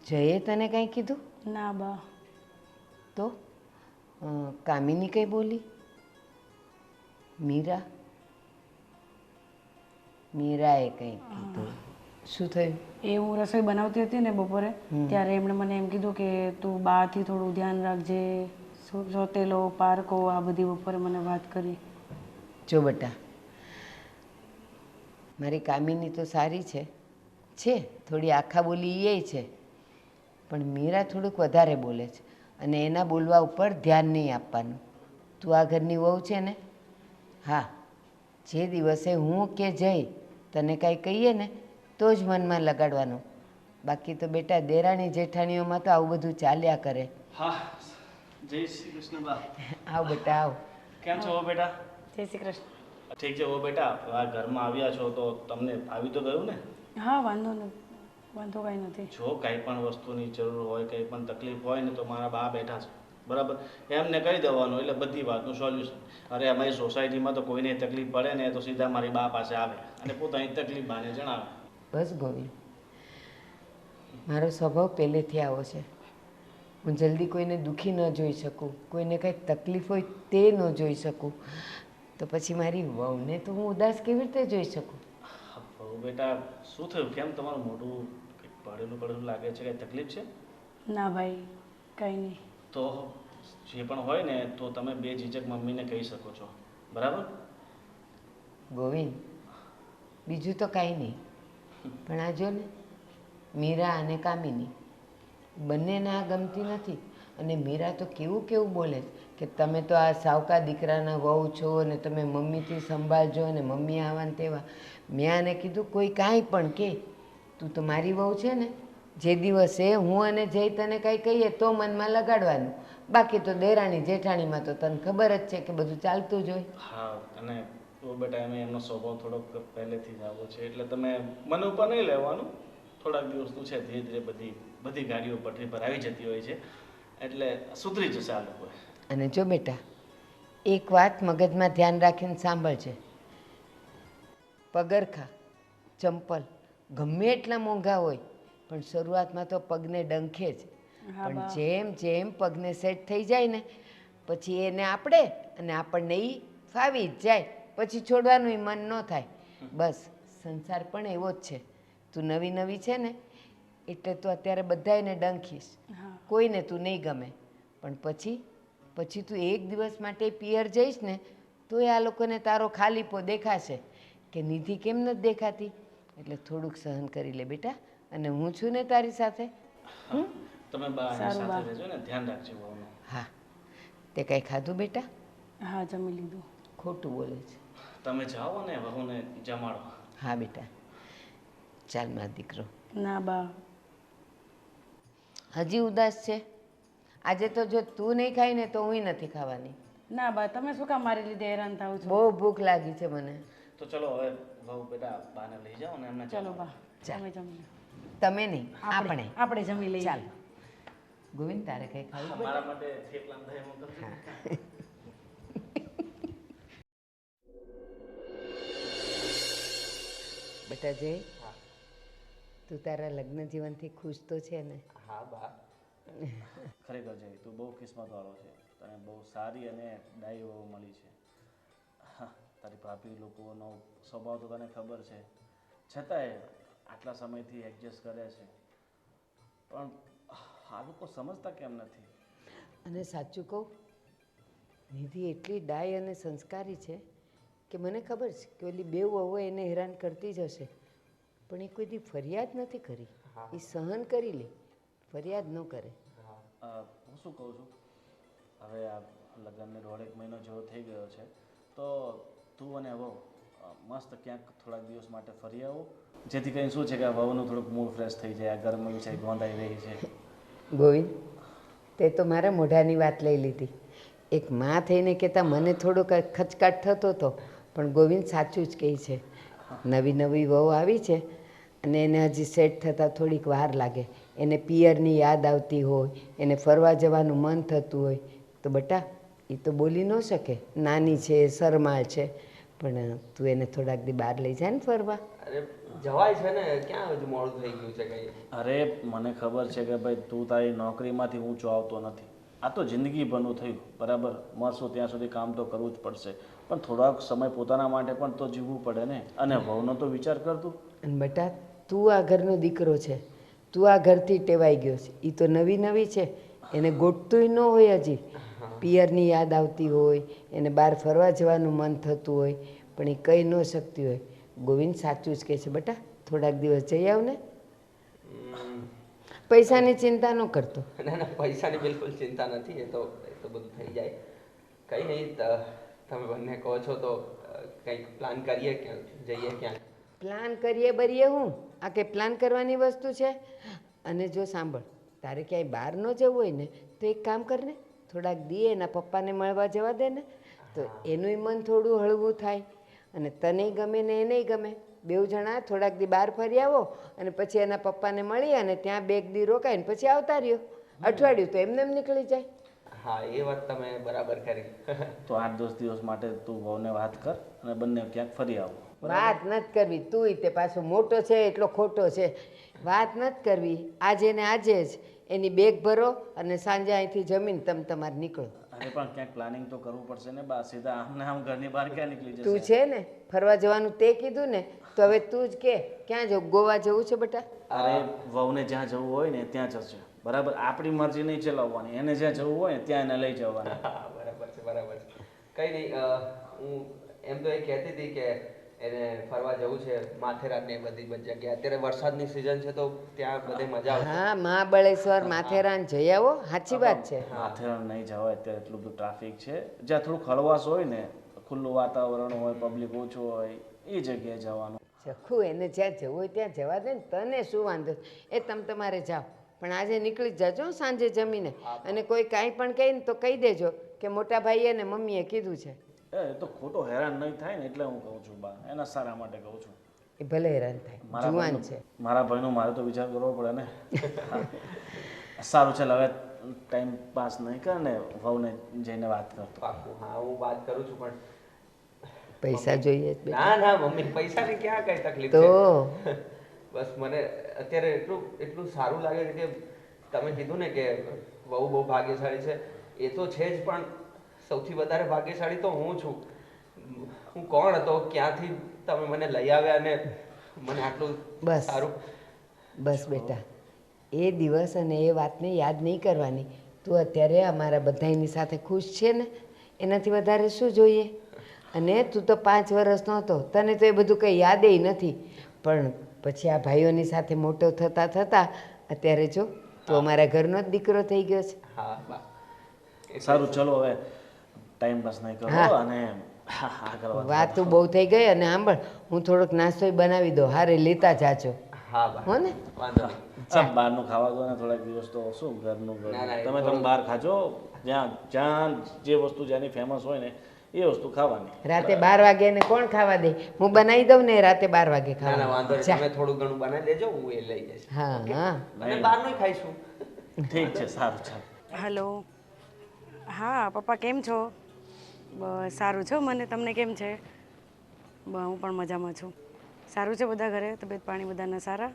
S4: જયે તને કાંઈ કીધું?
S8: ના બા.
S4: તો કામિની કંઈ બોલી? મીરાએ કંઈ કીધું? શું થયું?
S8: એ હું રસોઈ બનાવતી હતી ને બપોરે, ત્યારે એમણે મને એમ કીધું કે તું બાથી થોડું ધ્યાન રાખજે, સોતેલો પારકો, આ બધી બપોરે મને વાત કરી.
S4: જો બેટા, મારી કામિની તો સારી છે, થોડી આખા બોલી એ છે, પણ મીરા થોડુંક વધારે બોલે છે અને એના બોલવા ઉપર ધ્યાન નહીં આપવાનું. તું આ ઘરની વહુ છે ને? હા, જે દિવસે હું કે જઈ તને કાંઈ કહીએ ને તો જ મનમાં લગાડવાનું. બાકી તો બેટા દેરાણી જેઠાણીઓમાં તો આવું બધું ચાલ્યા કરે.
S9: હા, જય શ્રી કૃષ્ણ બા.
S4: આવ બેટા આવ.
S9: કેમ છો બેટા?
S8: જય શ્રી કૃષ્ણ.
S9: ઠીક છે ઓ બેટા, આ ઘરમાં આવ્યા છો તો તમને આવી તો ગયું ને?
S8: હા, વાંધો નથી, વાંધો કાંઈ નથી.
S9: જો કાંઈ પણ વસ્તુની જરૂર હોય, કંઈ પણ તકલીફ હોય ને તો મારા બા બેઠા છે, બરાબર? એમને કહી દેવાનું એટલે બધી વાતનું સોલ્યુશન. અરે અમારી સોસાયટીમાં તો કોઈને તકલીફ પડે ને તો સીધા મારી બા પાસે આવે અને પોતાની તકલીફ બાને જણાવે.
S4: બસ ગોવિંદ, મારો સ્વભાવ પહેલેથી આવો છે. હું જલ્દી કોઈને દુઃખી ન જોઈ શકું, કોઈને કંઈક તકલીફ હોય તે ન જોઈ શકું, તો પછી મારી વહુને તો હું ઉદાસ કેવી રીતે જોઈ શકું?
S9: બહુ બેટા, શું થયું? કેમ તમારું મોઢું કંઈક પડેલું લાગે છે? કંઈ તકલીફ છે?
S8: ના ભાઈ, કાંઈ નહીં.
S9: તો જે પણ હોય ને તો તમે બે ઝીઝક મમ્મીને કહી શકો છો, બરાબર?
S4: ગોવિંદ, બીજું તો કાંઈ નહીં, પણ આ જો ને મીરા અને કામિની બંનેને આ ગમતી નથી. અને મીરા તો કેવું કેવું બોલે કે તમે તો આ સાવકા દીકરાના વહુ છો અને તમે મમ્મીથી સંભાળજો અને મમ્મી આવા ને તેવા. મેં આને કીધું કોઈ કાંઈ પણ કે, તું તો મારી વહુ છે ને, જે દિવસે હું અને જય તને કાંઈ કહીએ તો મનમાં લગાડવાનું, બાકી તો દેરાણી જેઠાણીમાં તો તને ખબર જ છે કે બધું ચાલતું જ હોય.
S9: હા, અને તો બેટા એમનો સ્વભાવ થોડોક પહેલેથી જ આવો છે, એટલે તમે મને ઉપર નહીં લેવાનું. થોડાક દિવસ તું છે ધીરે ધીરે બધી ગાડીઓ પટરી પર આવી જતી હોય છે, એટલે સુધરી જશે આ લોકો.
S4: અને જો બેટા, એક વાત મગજમાં ધ્યાન રાખીને સાંભળજે. પગરખા, ચંપલ ગમે એટલા મોંઘા હોય પણ શરૂઆતમાં તો પગને ડંખે જ, પણ જેમ જેમ પગને સેટ થઈ જાય ને પછી એને આપણે અને આપણને એ ફાવી જ જાય, પછી છોડવાનું મન ન થાય. બસ સંસાર પણ એવો જ છે. તું નવી નવી છે ને એટલે તું અત્યારે બધાને ડંખીશ, કોઈને તું નહીં ગમે, પણ પછી તું એક દિવસ માટે પિયર જઈશ ને તોય આ લોકોને તારો ખાલીપો દેખાશે કે નિધિ કેમ નથી દેખાતી. એટલે થોડુંક સહન કરી લે બેટા, અને હું છું ને તારી સાથે.
S9: તમે સાથે રહેજો ને, ધ્યાન રાખજો બહુનું.
S4: હા, તે કાંઈ ખાધું બેટા?
S8: હા, જમી લીધું.
S4: ખોટું બોલે છે.
S9: તમે જાઓ ને વહુને જમાડો.
S4: હા બેટા, ચાલ મારો દીકરો.
S8: ના બા,
S4: હજી ઉદાસ છે? આજે તો જો તું નહીં ખાઈ ને તો હું નથી ખાવાની.
S8: ના બા, તમે શું કામ મારી લીધે હેરાન થાવ છો?
S4: બહુ ભૂખ લાગી છે મને.
S9: તો ચલો હવે વહુ બેટા બાને લઈ જાઓ ને એમને.
S8: ચલો બા,
S4: ચાલ.
S8: તમે જમી લો.
S4: તમે નહીં,
S8: આપણે જમી લઈએ.
S4: ચાલ ગોવિંદ, તારે કંઈ ખાવું?
S9: મારા માટે થેપલા દહીં મોકલજો.
S4: બેટા જય, તું તારા લગ્ન જીવનથી ખુશ તો છે ને?
S7: હા બા.
S9: ખરેખર જય, તું બહુ કિસ્મતવાળો છે. તને બહુ સારી અને ડાઈ વહુ મળી છે. હા, તારી ભાભી લોકોનો સ્વભાવ તો તને ખબર છે, છતાંય આટલા સમયથી એડજસ્ટ કરે છે. પણ આ લોકો સમજતા કેમ નથી?
S4: અને સાચું કહું, નિધિ એટલી ડાય અને સંસ્કારી છે કે મને ખબર છે કે ઓલી બે વહુઓ એને હેરાન કરતી જ હશે, પણ એ કોઈ દી ફરિયાદ નથી કરી. એ સહન કરી લે, ફરિયાદ ન કરે.
S9: હું શું કહું છું, હવે આ લગ્નને 1.5 મહિનો જેવો થઈ ગયો છે, તો તું અને વહુ મસ્ત ક્યાંક થોડાક દિવસ માટે ફરી આવો, જેથી કરીને શું છે કે આ વહુનું થોડુંક મૂડ ફ્રેશ થઈ જાય. આ ગરમી છે, ગોંધાઈ રહી છે.
S4: ગોવિંદ, તે તો મારા મોઢાની વાત લઈ લીધી. એક માં થઈને કહેતા મને થોડોક ખચકાટ થતો હતો, પણ ગોવિંદ સાચું જ કહે છે. નવી નવી વહુ આવી છે અને એને હજી સેટ થતાં થોડીક વાર લાગે. એને પિયરની યાદ આવતી હોય, એને ફરવા જવાનું મન થતું હોય, તો બટા એ તો બોલી ન શકે, નાની છે, શરમાળ છે, પણ તું એને થોડાક દી બહાર લઈ જાય ને ફરવા.
S7: અરે જવાય છે ને, ક્યાં હજુ મોડું થઈ ગયું છે કઈ?
S9: અરે મને ખબર છે કે ભાઈ તું તારી નોકરીમાંથી ઊંચો આવતો નથી. આ તો જિંદગીભરનું થયું, બરાબર. મળશું ત્યાં સુધી કામ તો કરવું જ પડશે, પણ થોડાક સમય પોતાના માટે પણ તો જીવવું પડે ને. અને વહુનો તો વિચાર કરતું.
S4: અને બટા, તું આ ઘરનો દીકરો છે, તું આ ઘરથી ટેવાઈ ગયો છે. એ તો નવી નવી છે, એને ગોઠતુંય ન હોય હજી. પિયરની યાદ આવતી હોય, એને બહાર ફરવા જવાનું મન થતું હોય, પણ એ કહી ન શકતી હોય. ગોવિંદ સાચું જ કહે છે બેટા, થોડાક દિવસ જઈ આવ ને. પૈસાની ચિંતા ન કરતો.
S7: ના ના, પૈસાની બિલકુલ ચિંતા નથી, એ તો બધું થઈ જાય. કંઈ નહીં, તમે બંને કહો છો તો કંઈક પ્લાન કરીએ, ક્યાં જઈએ ક્યાંક.
S4: પ્લાન કરીએ બરીએ હું? આ કંઈ પ્લાન કરવાની વસ્તુ છે? અને જો સાંભળ, તારે ક્યાંય બહાર ન જવું હોય ને તો એક કામ કર ને, થોડાક દી એના પપ્પાને મળવા જવા દે ને, તો એનુંય મન થોડું હળવું થાય અને તને ગમે ને એને ગમે. બેઉ જણા થોડાક દી બહાર ફરી આવો અને પછી એના પપ્પાને મળી અને ત્યાં 2 દી રોકાઈને પછી આવતા રહ્યો. અઠવાડિયું તો એમને એમ નીકળી જાય.
S7: હા, એ વાત તમે બરાબર કરી.
S9: તો 8-10 દિવસ માટે તું વહુને વાત કર અને બંને ક્યાંક ફરી આવો.
S4: વાત નથી કરવી, તુંય તે પાછો મોટો છે એટલો ખોટો છે. વાત નથી કરવી, આજે ને આજે જ એની બેગ ભરો અને સાંજે અહીંથી જમીન તમારે નીકળો.
S9: અરે પણ ક્યાંક પ્લાનિંગ તો કરવું પડશે ને બા. સીધા આમને આમ ઘરની બહાર ક્યાં નીકળી જશે?
S4: તું છે ને ફરવા જવાનું તે કીધું ને, તો હવે તું જ કે ક્યાં જવું? ગોવા જવું છે બેટા?
S9: અરે વહુને જ્યાં જવું હોય ને ત્યાં જશે, બરાબર. આપણી મરજી નહીં ચલાવવાની, એને જ્યાં જવું હોય ને ત્યાં એને લઈ જવાના.
S7: બરાબર છે, બરાબર છે. કંઈ નહીં, હું એમ તો એ કહેતી હતી કે એને ફરવા જવું છે માથેરાન ને એ બધી જગ્યાએ. અત્યારે વરસાદની સિઝન છે તો ત્યાં બધે મજા આવશે.
S4: હા મહાબળેશ્વર માથેરાન જઈ આવો, સાચી વાત છે.
S9: માથેરાન નહીં જવાય અત્યારે, એટલું બધું ટ્રાફિક છે. જ્યાં થોડું ખળવાશ હોય ને, ખુલ્લું વાતાવરણ હોય, પબ્લિક ઓછું હોય, એ જગ્યાએ જવાનું.
S4: સખું એને જ્યાં જવું હોય ત્યાં જવા દે ને, તને શું વાંધો? એ તમે તમારે જાઓ, પણ આજે નીકળી જ જાજો સાંજે જમીને. અને કોઈ કાંઈ પણ કહે ને તો કહી દેજો કે મોટા ભાઈએ ને મમ્મીએ કીધું છે.
S9: એ તો ખોટો હેરાન નહીં થાય ને એટલે હું કહું છું બા, એના સારા માટે કહું છું.
S4: એ ભલે હેરાન થાય, જુવાન છે.
S9: મારા ભાઈનો મારે તો વિચાર કરવો પડે ને. સારું ચાલ, હવે ટાઈમ પાસ નહીં કર ને, વહુને જઈને વાત કરતો.
S7: પાક્કું. હા હું વાત કરું છું પણ
S4: પૈસા જોઈએ જ બેટા.
S7: ના મમ્મી, પૈસાની ક્યાં કઈ તકલીફ
S4: તો
S7: છે. બસ મને અત્યારે એટલું સારું લાગે છે કે તમે કીધું ને કે બહુ ભાગ્યશાળી છે. એ તો છે જ, પણ સૌથી વધારે ભાગ્યશાળી તો હું છું. હું કોણ હતો, ક્યાંથી તમે મને લઈ આવ્યા અને મને આટલું
S4: બસ
S7: સારું.
S4: બસ બેટા, એ દિવસ અને એ વાતને યાદ નહીં કરવાની. તું અત્યારે અમારા બધાની સાથે ખુશ છે ને, એનાથી વધારે શું જોઈએ? અને તું તો 5 વર્ષનો હતો, તને તો એ બધું કંઈ યાદેય નથી. પણ પછી આ ભાઈઓની સાથે મોટો થતાં થતાં અત્યારે જો તું અમારા ઘરનો જ દીકરો થઈ ગયો છે.
S7: હા બા.
S9: સારું ચલો, હવે ટાઈમ પાસ નહીં કરો અને આગળ
S4: વાતું બહુ થઈ ગઈ. અને સાંભળ, હું થોડોક નાસ્તોય બનાવી દઉં, હારે લેતા જાજો.
S7: હા બા,
S4: હો ને?
S7: વાંધો નહીં.
S9: બહારનું ખાવા દો ને થોડાક દિવસ તો શું, ઘરનું
S7: ના, ના, એ
S9: તમે
S7: થોડું-
S9: બહાર ખાજો. જ્યાં જે વસ્તુ જ્યાંની ફેમસ હોય ને એ વસ્તુ ખાવાની.
S4: રાતે 12 વાગે એને કોણ ખાવા દે? હું બનાવી દઉં ને રાતે 12 વાગે
S7: ના ના વાંધો
S4: ખાવા.
S7: નહીં, તમે થોડું ઘણું બનાવી દેજો, હું એ લઈ જઈશ.
S4: હા હા
S7: અને બહારનું ખાઈશું.
S9: ઠીક છે, સારું ચાલ.
S8: હલો. હા પપ્પા કેમ છો? બસ સારું છે મને. તમને કેમ છે? હું પણ મજામાં છું. સારું છે બધા ઘરે? તબિયત પાણી બધાના સારા?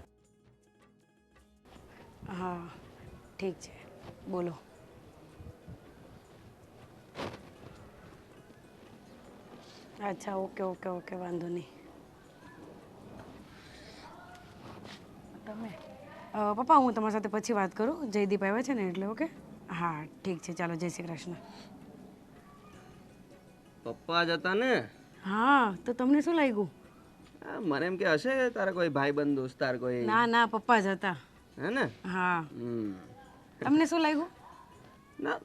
S8: હા ઠીક છે, બોલો. અચ્છા ઓકે ઓકે ઓકે, વાંધો નહીં. તમે પપ્પા હું તમારી સાથે પછી વાત કરું. જયદીપ આવ્યા છે ને એટલે. ઓકે હા ઠીક છે, ચાલો જય શ્રી કૃષ્ણ.
S7: પપ્પા જ હતા ને?
S8: હા તો તમને શું લાગ્યું?
S7: મને એમ કે હશે તારા કોઈ ભાઈબંધ દોસ્તાર કોઈ.
S8: ના ના પપ્પા જ હતા.
S7: હે ને?
S8: હા. તમને શું લાગ્યું?
S7: ના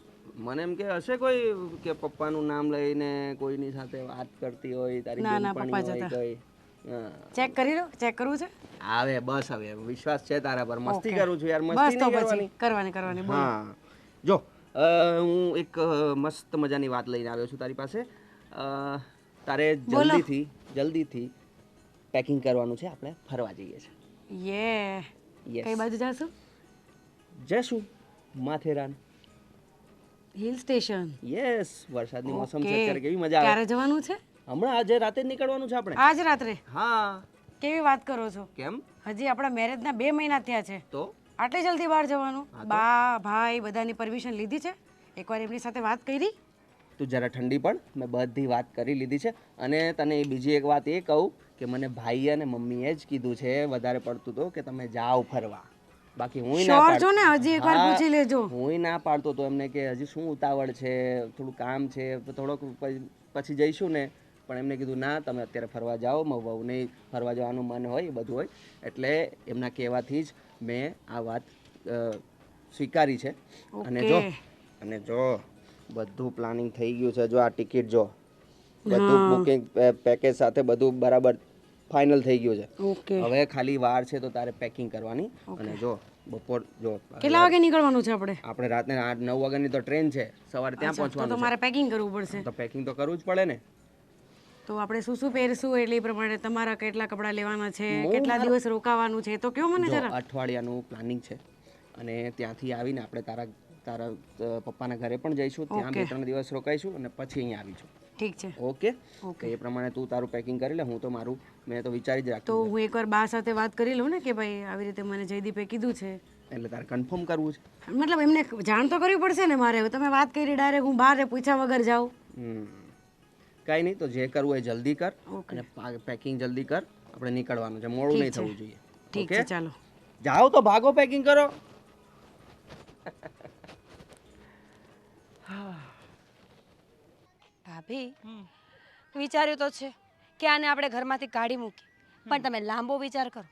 S7: મને એમ કે હશે કોઈ કે પપ્પાનું નામ લઈને કોઈની સાથે વાત કરતી હોય, તારી
S8: ના, ના,
S7: બેનપણી
S8: પપ્પા જ
S7: હોય
S8: હતા.
S7: કોઈ. હા.
S8: ચેક કરી લો. ચેક કરવું છે?
S7: આવે બસ, હવે વિશ્વાસ છે તારા પર. મસ્તી
S8: ઓકે.
S7: કરું છું યાર,
S8: બસ
S7: મસ્તી
S8: તો
S7: નહીં
S8: પછી
S7: કરવાની.
S8: કરવાની બોલો.
S7: હા જો હું એક મસ્ત મજાની વાત લઈને આવ્યો છું તારી પાસે. તારે
S8: બોલો.
S7: જલ્દીથી પેકિંગ કરવાનું છે, આપણે ફરવા જઈએ છીએ.
S8: યે
S7: Yes.
S8: કઈ બાજુ જાશું?
S7: જશું માથેરાન.
S8: Hill station.
S7: યસ, વરસાદની મોસમ છે
S8: ઓકે.
S7: અત્યારે, કેવી મજા
S8: ક્યારે
S7: આવે.
S8: જવાનું છે?
S7: હમણાં આજે રાતે જ નીકળવાનું છે આપણે.
S8: આજ રાત્રે?
S7: હા.
S8: કેવી વાત કરો છો?
S7: કેમ?
S8: હજી આપણા મેરેજના 2 મહિના થયા છે.
S7: તો
S8: આટલી જલ્દી બહાર જવાનું? બા ભાઈ બધાની પરમિશન લીધી છે? એકવાર એમની સાથે વાત કરી?
S7: તું જરા ઠંડી પણ, મેં બધી વાત કરી લીધી છે. અને તને બીજી એક વાત એ કહું કે મને ભાઈ અને મમ્મીએ જ કીધું છે વધારે પડતું તો કે તમે જાઓ ફરવા. બાકી હું ના
S8: શ્યોર
S7: પાડતો.
S8: છો ને? હજી એકવાર
S7: હા,
S8: પૂછી લેજો.
S7: હું ના પાડતો તો એમને કે હજી શું ઉતાવળ છે, થોડું કામ છે, તો થોડોક પછી જઈશું ને. પણ એમને કીધું ના, તમે અત્યારે ફરવા જાઓ, મારા વહુને ફરવા જવાનું મન હોય, એ બધું હોય. એટલે એમના કહેવાથી જ મેં આ વાત સ્વીકારી છે. અને જો બધું પ્લાનિંગ થઈ ગયું છે. જો આ ટિકિટ જો, બધું બુકિંગ પેકેજ સાથે બધું બરાબર ફાઇનલ થઈ ગયું છે.
S8: ઓકે.
S7: હવે ખાલી વાર છે તો તારે પેકિંગ કરવાની. અને જો બપોર જો
S8: કેટલા વાગે નીકળવાનું છે આપણે?
S7: આપણે રાતને 8-9 વાગ્યાની તો ટ્રેન છે, સવારે ત્યાં
S8: તો
S7: પહોંચવાનું
S8: તમારે પેકિંગ કરવું પડશે.
S7: છે. તો પેકિંગ તો કરવું જ પડે ને.
S8: તો આપણે શું શું પહેરશું એટલે એ પ્રમાણે તમારા કેટલા કપડાં લેવાના છે, કેટલા દિવસ રોકાવાનું છે, તો કયો મને
S7: જો
S8: જરા.
S7: અઠવાડિયાનું પ્લાનિંગ છે. અને ત્યાંથી આવીને આપણે તારા પપ્પાના ઘરે પણ જઈશું, ત્યાં 2-3 દિવસ રોકાઈશું અને પછી અહીંયા આવીશું.
S8: ઠીક છે.
S7: ઓકે. એ પ્રમાણે તું તારું પેકિંગ કરી લે. હું તો મારું મેં તો વિચારી જ
S8: તો
S7: રાખ્યું.
S8: હું એકવાર બા સાથે વાત કરી લઉં ને કે ભાઈ આવી રીતે મને જયદીપે કીધું છે.
S7: એટલે તારે કન્ફર્મ કરવું છે.
S8: મતલબ એમને જાણ તો કરવી પડશે ને મારે. હવે તમે વાત કરી ડાયરેક્ટ હું બહાર પૂછ્યા વગર જાઉં?
S7: કાંઈ નહીં, તો જે કરવું એ જલ્દી કર અને પેકિંગ જલ્દી કર. આપણે નીકળવાનું છે, મોડું નહીં થવું જોઈએ.
S8: ઠીક છે, ચાલો.
S7: જાઓ તો ભાગો, પેકિંગ કરો.
S1: ભાભી વિચાર્યું તો છે કે આને આપણે ઘરમાંથી કાઢી મૂકી, પણ તમે લાંબો વિચાર કરો.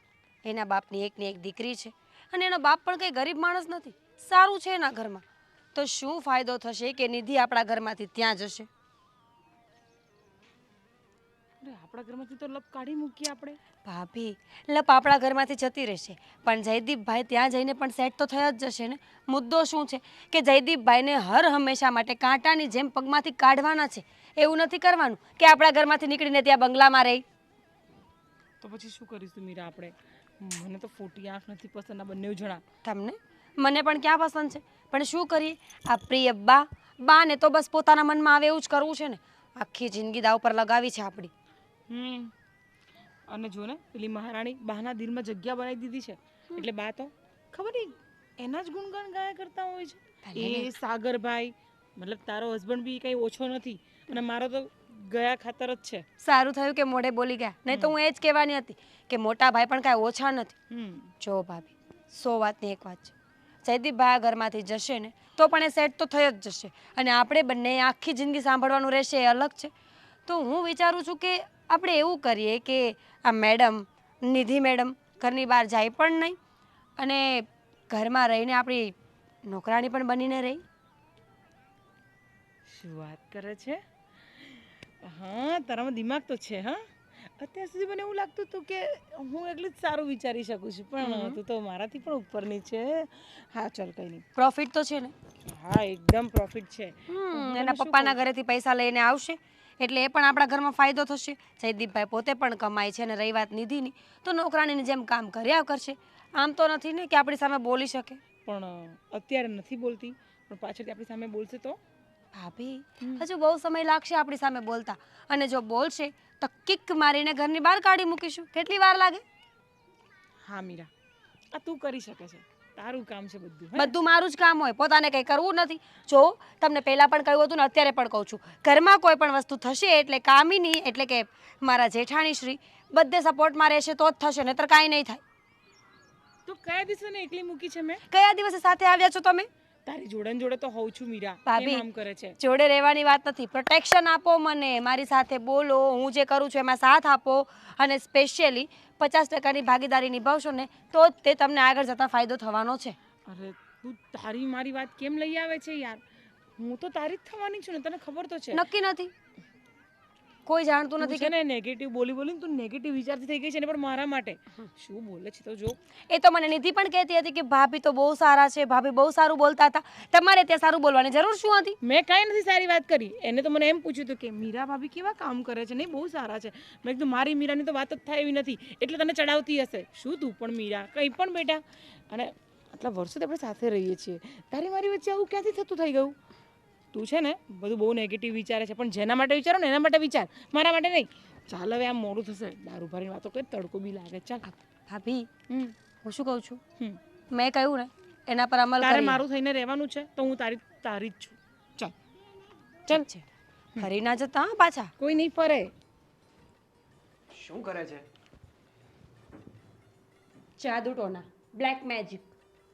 S1: એના બાપની એકની એક દીકરી છે અને એનો બાપ પણ કંઈ ગરીબ માણસ નથી, સારું છે એના ઘરમાં. તો શું ફાયદો થશે કે નિધિ આપણા ઘરમાંથી ત્યાં જશે?
S2: અરે આપણા ઘરમાંથી તો લપ કાઢી મૂકીએ આપણે.
S1: ભાભી, લપ આપણા ઘરમાંથી જતી રહેશે, પણ જયદીપભાઈ ત્યાં જઈને પણ સેટ તો થઈ જ જશે ને. મુદ્દો શું છે કે જયદીપભાઈને હર હંમેશા માટે કાંટાની જેમ પગમાંથી કાઢવાના છે. એવું નથી કરવાનું કે આપણા ઘરમાંથી નીકળીને ત્યાં બંગલામાં રહી.
S2: તો પછી શું કરીશું મીરા આપણે? મને તો ફોટી આંખ નથી પસંદ આ બંને જણા.
S1: તમને? મને પણ ક્યાં પસંદ છે, પણ શું કરીએ? આ પ્રિય બાને તો બસ પોતાના મનમાં આવે એવું જ કરવું છે ને. આખી જિંદગી દાવ પર લગાવી છે આપણી.
S2: અને જો ને પેલી મહારાણી બાના દિલમાં જગ્યા બનાવી દીધી છે, એટલે બા તો ખબર નહીં એના જ ગુણગાન ગાયા કરતા હોય છે. એ સાગરભાઈ મતલબ તારો હસબન્ડ બી કંઈ ઓછો નથી અને મારો તો ગયા ખાતર જ છે.
S1: સારું થયું કે મોઢે બોલી ગયા, નહીં તો હું એ જ કહેવાની હતી કે મોટા ભાઈ પણ કાંઈ ઓછા નથી. જો ભાભી, 100 વાતની એક વાત છે, જયદીપભાઈ આ ઘરમાંથી જશે ને તો પણ એ સેટ તો થઈ જ જશે અને આપણે બંને આખી જિંદગી સાંભળવાનું રહેશે એ અલગ છે. તો હું વિચારું છું કે આપણે એવું કરીએ કે આ મેડમ નિધિ મેડમ ઘરની બહાર જાય પણ નહીં અને ઘરમાં રહીને આપણી નોકરાણી પણ બનીને રહી.
S2: શું વાત કરે છે? હા, તારામાં દિમાગ તો છે. હા, અત્યાર સુધી મને એવું લાગતું હતું કે હું એટલું જ સારું વિચારી શકું છું, પણ તું તો મારાથી પણ ઉપરની છે. હા ચાલ, કંઈ નહીં.
S1: પ્રોફિટ તો છે ને?
S2: હા, એકદમ પ્રોફિટ છે.
S1: એના પપ્પાના ઘરેથી પૈસા લઈને આવશે એટલે એ પણ આપણા ઘરમાં ફાયદો થશે. જયદીપભાઈ પોતે પણ કમાય છે અને રહી વાત નિધિની, તો નોકરાણીની જેમ કામ કર્યા કરશે. આમ તો નથી ને કે આપણી સામે બોલી શકે.
S2: પણ અત્યારે નથી બોલતી, પણ પાછળથી આપણી સામે બોલશે તો?
S1: ભાભી, હજુ બહુ સમય લાગશે આપણી સામે બોલતા, અને જો બોલશે તો કિક મારીને ઘરની બહાર કાઢી મૂકીશું. કેટલી વાર લાગે?
S2: હા મીરા, આ તું કરી શકે છે, તારું કામ છે બધું.
S1: બધું મારું જ કામ હોય, પોતાને કંઈ કરવું નથી. જો તમને પહેલાં પણ કહ્યું હતું ને અત્યારે પણ કહું છું, ઘરમાં કોઈ પણ વસ્તુ થશે એટલે કામિની એટલે કે મારા જેઠાણી શ્રી બધે સપોર્ટમાં રહેશે તો જ થશે, નહીતર કાંઈ નહીં થાય.
S2: તો કયા દિવસે ને એકલી મૂકી છે મેં?
S1: કયા દિવસે સાથે આવ્યા છો તમે?
S2: તારી જોડે જોડે તો હોઉં છું મીરા.
S1: ભાભી,
S2: આમ કરે છે.
S1: જોડે રહેવાની વાત નથી, પ્રોટેક્શન આપો મને, મારી સાથે બોલો, હું જે કરું છું એમાં સાથ આપો અને સ્પેશિયલી 50%ની ભાગીદારી નિભાવશો ને તો જ તે તમને આગળ જતાં ફાયદો થવાનો છે.
S2: અરે તું તારી મારી વાત કેમ લઈ આવે છે યાર? હું તો તારી જ થવાની છું ને, તને ખબર તો છે.
S1: નક્કી નથી, કોઈ જાણતું નથી
S2: કે નેગેટિવ બોલીને તું નેગેટિવ વિચારતી થઈ ગઈ છે ને, પણ મારા માટે શું બોલે છે તો જો.
S1: એ તો મને નિધિ પણ કહેતી હતી કે ભાભી તો બહુ સારા છે, ભાભી બહુ સારું બોલતા હતા. તમારે ત્યાં સારું બોલવાની જરૂર શું હતી?
S2: મેં કાંઈ નથી સારી વાત કરી. એને તો મને એમ પૂછ્યું હતું કે મીરા ભાભી કેવા કામ કરે છે, નહીં બહુ સારા છે. મેં કીધું મારી મીરાની તો વાત જ થાય એવી નથી, એટલે તને ચડાવતી હશે. શું તું પણ મીરા કંઈ પણ બેટા, અને આટલા વર્ષોથી આપણે સાથે રહીએ છીએ, તારી મારી વચ્ચે આવું ક્યાંથી થતું થઈ ગયું? તું છે ને બધું બહુ નેગેટિવ વિચારે છે, પણ જેના માટે વિચારો ને એના માટે વિચાર, મારા માટે નહીં. ચાલ હવે આમ મોડું થશે, દારૂ ભરીને વાતો કરી, તડકો બી લાગે. ચાલ
S1: ભાભી, હું શું કહું છું, મેં કહ્યું ને એના પર અમલ
S2: તારે મારું થઈને રહેવાનું છે તો હું તારી જ છું. ચાલ ચાલ
S1: છે, ફરી ના જતા હા પાછા.
S2: કોઈ નહીં ફરે.
S3: શું કરે છે?
S1: જાદુ ટોના, બ્લેક મેજિક.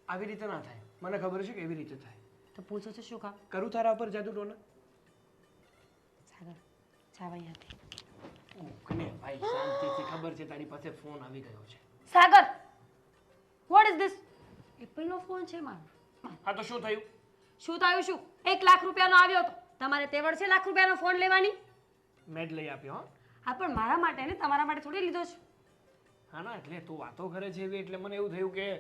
S3: આવી રીતે ના થાય, મને ખબર છે કેવી રીતે થાય.
S1: તો પૂછો છો શું કામ?
S3: કરું તારા ઉપર જાદુ ટોના?
S1: સાગર, જાવ અહીંયાથી.
S3: કને ભાઈ શાંતિથી, ખબર છે તારી પાસે ફોન આવી ગયો છે.
S1: સાગર, વોટ ઇઝ ધીસ? એપલનો ફોન છે મારો.
S3: હા તો શું થયું?
S1: શું થયું શું? 1 લાખ રૂપિયાનો આવ્યો હતો. તમારે તેવડ છે લાખ રૂપિયાનો ફોન લેવાની?
S3: મેં જ લઈ આપ્યો.
S1: હા પણ મારા માટે ને, તમારા માટે થોડી લીધો છે.
S3: હા ના, એટલે તું વાતો કરે છે એવી, એટલે મને એવું થયું કે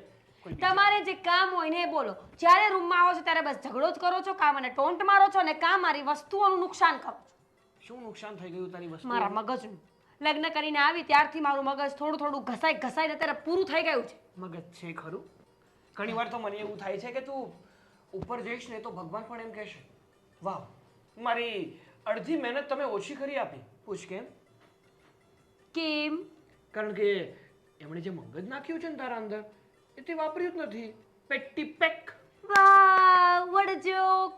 S1: તમારે જે કામ હોય ને એ બોલો. જ્યારે રૂમમાં આવો છો ત્યારે બસ ઝઘડો જ કરો છો, કામ અને ટોન્ટ મારો છો ને કામ મારી વસ્તુઓનું નુકસાન કરો છો.
S3: શું નુકસાન થઈ ગયું તારી વસ્તુ?
S1: મારા મગજનું. લગ્ન કરીને આવી ત્યારથી મારું મગજ થોડું થોડું ઘસાઈને અત્યારે પૂરું થઈ ગયું છે.
S3: મગજ છે ખરું? ઘણી વાર તો મને એવું થાય છે કે તું ઉપર જઈશ ને તો ભગવાન પણ એમ કહેશે, વાહ મારી અડધી મહેનત તમે ઓછી કરી આપી. પૂછ કેમ?
S1: કેમ?
S3: કારણ કે એમણે જે મગજ નાખ્યું છે ને તારા અંદર એ તે વાપર્યું જ નથી. પેટી પેક.
S1: વાહ, વોટ જોક.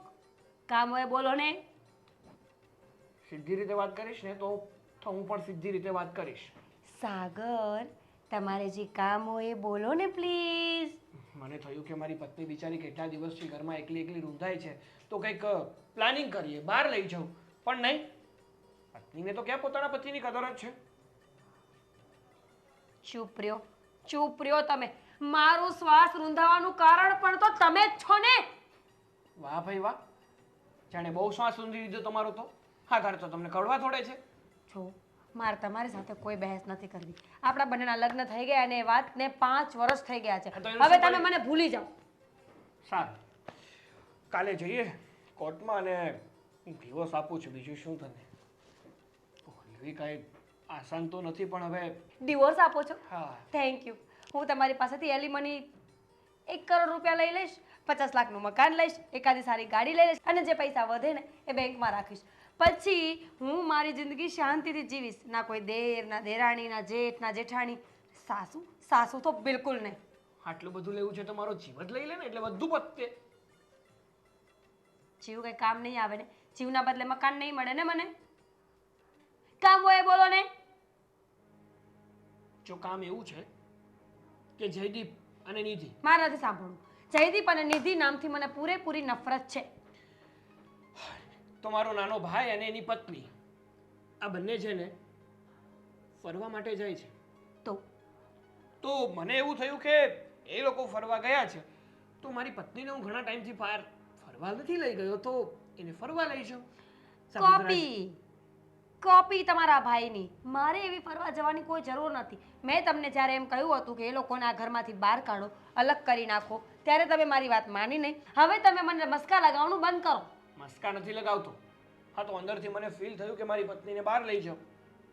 S1: કામ હોય બોલો ને.
S3: સીધી રીતે વાત કરીશ ને તો હું પણ સીધી રીતે વાત કરીશ.
S1: સાગર, તમારે જે કામ હોય એ બોલો ને પ્લીઝ.
S3: મને થયું કે મારી પત્ની બિચારી કેટલા દિવસથી ઘરમાં એકલી રૂંધાય છે તો કંઈક પ્લાનિંગ કરીએ, બહાર લઈ જાઉં. પણ નહીં, પત્નીને તો ક્યાં પોતાના પતિની કદર જ છે.
S1: ચૂપ રહ્યો તમે. મારું શ્વાસ રૂંધાવાનું કારણ પણ તો તમે જ છો ને.
S3: વાહ ભાઈ વાહ, જાણે બહુ શ્વાસ ઊંધી લીધો તમારો તો. હા તારે તો તમને કડવા થોડે છે.
S1: જો મારે તમારી સાથે કોઈ બહેસ નથી કરવી. આપણા બંનેના લગ્ન થઈ ગયા અને એ વાતને 5 વર્ષ થઈ ગયા છે.
S3: તો એનું
S1: હવે
S3: શું
S1: તમે મને ભૂલી જાઓ.
S3: સારું, કાલે જઈએ કોર્ટમાં અને ડિવોર્સ આપું છું, બીજું શું તને. એવી કાંઈ આસાન તો નથી પણ હવે.
S1: ડિવોર્સ આપો છો?
S3: હા.
S1: Thank you. હું તમારી પાસેથી એલિમની 1 કરોડ રૂપિયા લઈ લઈશ, 50 લાખનું મકાન લઈશ, એકાદી સારી ગાડી લઈ લઈશ અને જે પૈસા વધે ને એ બેંકમાં રાખીશ. પછી હું મારી જિંદગી શાંતિથી જીવીશ. ના કોઈ દેર, ના દેરાણી, ના જેઠ, ના જેઠાણી. સાસુ તો બિલકુલ નહીં.
S3: આટલું બધું લેવું છે તમારો જીવ જ લઈ લે ને એટલે બધું પતે.
S1: જીવ કંઈ કામ નહીં આવે ને. જીવના બદલે મકાન નહીં મળે ને મને. કામ હોય એ બોલો ને.
S3: જો કામ એવું છે કે જયદીપ અને નિધિ.
S1: મારે નથી સાંભળવું. જયદીપ અને નિધિ નામથી મને પૂરેપૂરી નફરત છે.
S3: તો મારો નાનો ભાઈ અને એની પત્ની આ બંને છે ને ફરવા માટે જાય છે. તો મને એવું થયું કે એ લોકો ફરવા ગયા છે તો મારી પત્નીને હું ઘણા ટાઈમથી બહાર ફરવા નથી લઈ ગયો, તો એને ફરવા લઈ જાઉં.
S1: કોપી તમારા ભાઈની. મારે એવી ફરવા જવાની કોઈ જરૂર નથી. મેં તમને જ્યારે એમ કહ્યું હતું કે એ લોકોને આ ઘરમાંથી બહાર કાઢો, અલગ કરી નાખો, ત્યારે તમે મારી વાત માની નહીં. હવે તમે મને મસ્કા લગાવવાનું બંધ કરો.
S3: મસ્કા નથી લગાવતો. હા તો અંદરથી મને ફીલ થયું કે મારી પત્નીને બહાર લઈ જાઉં,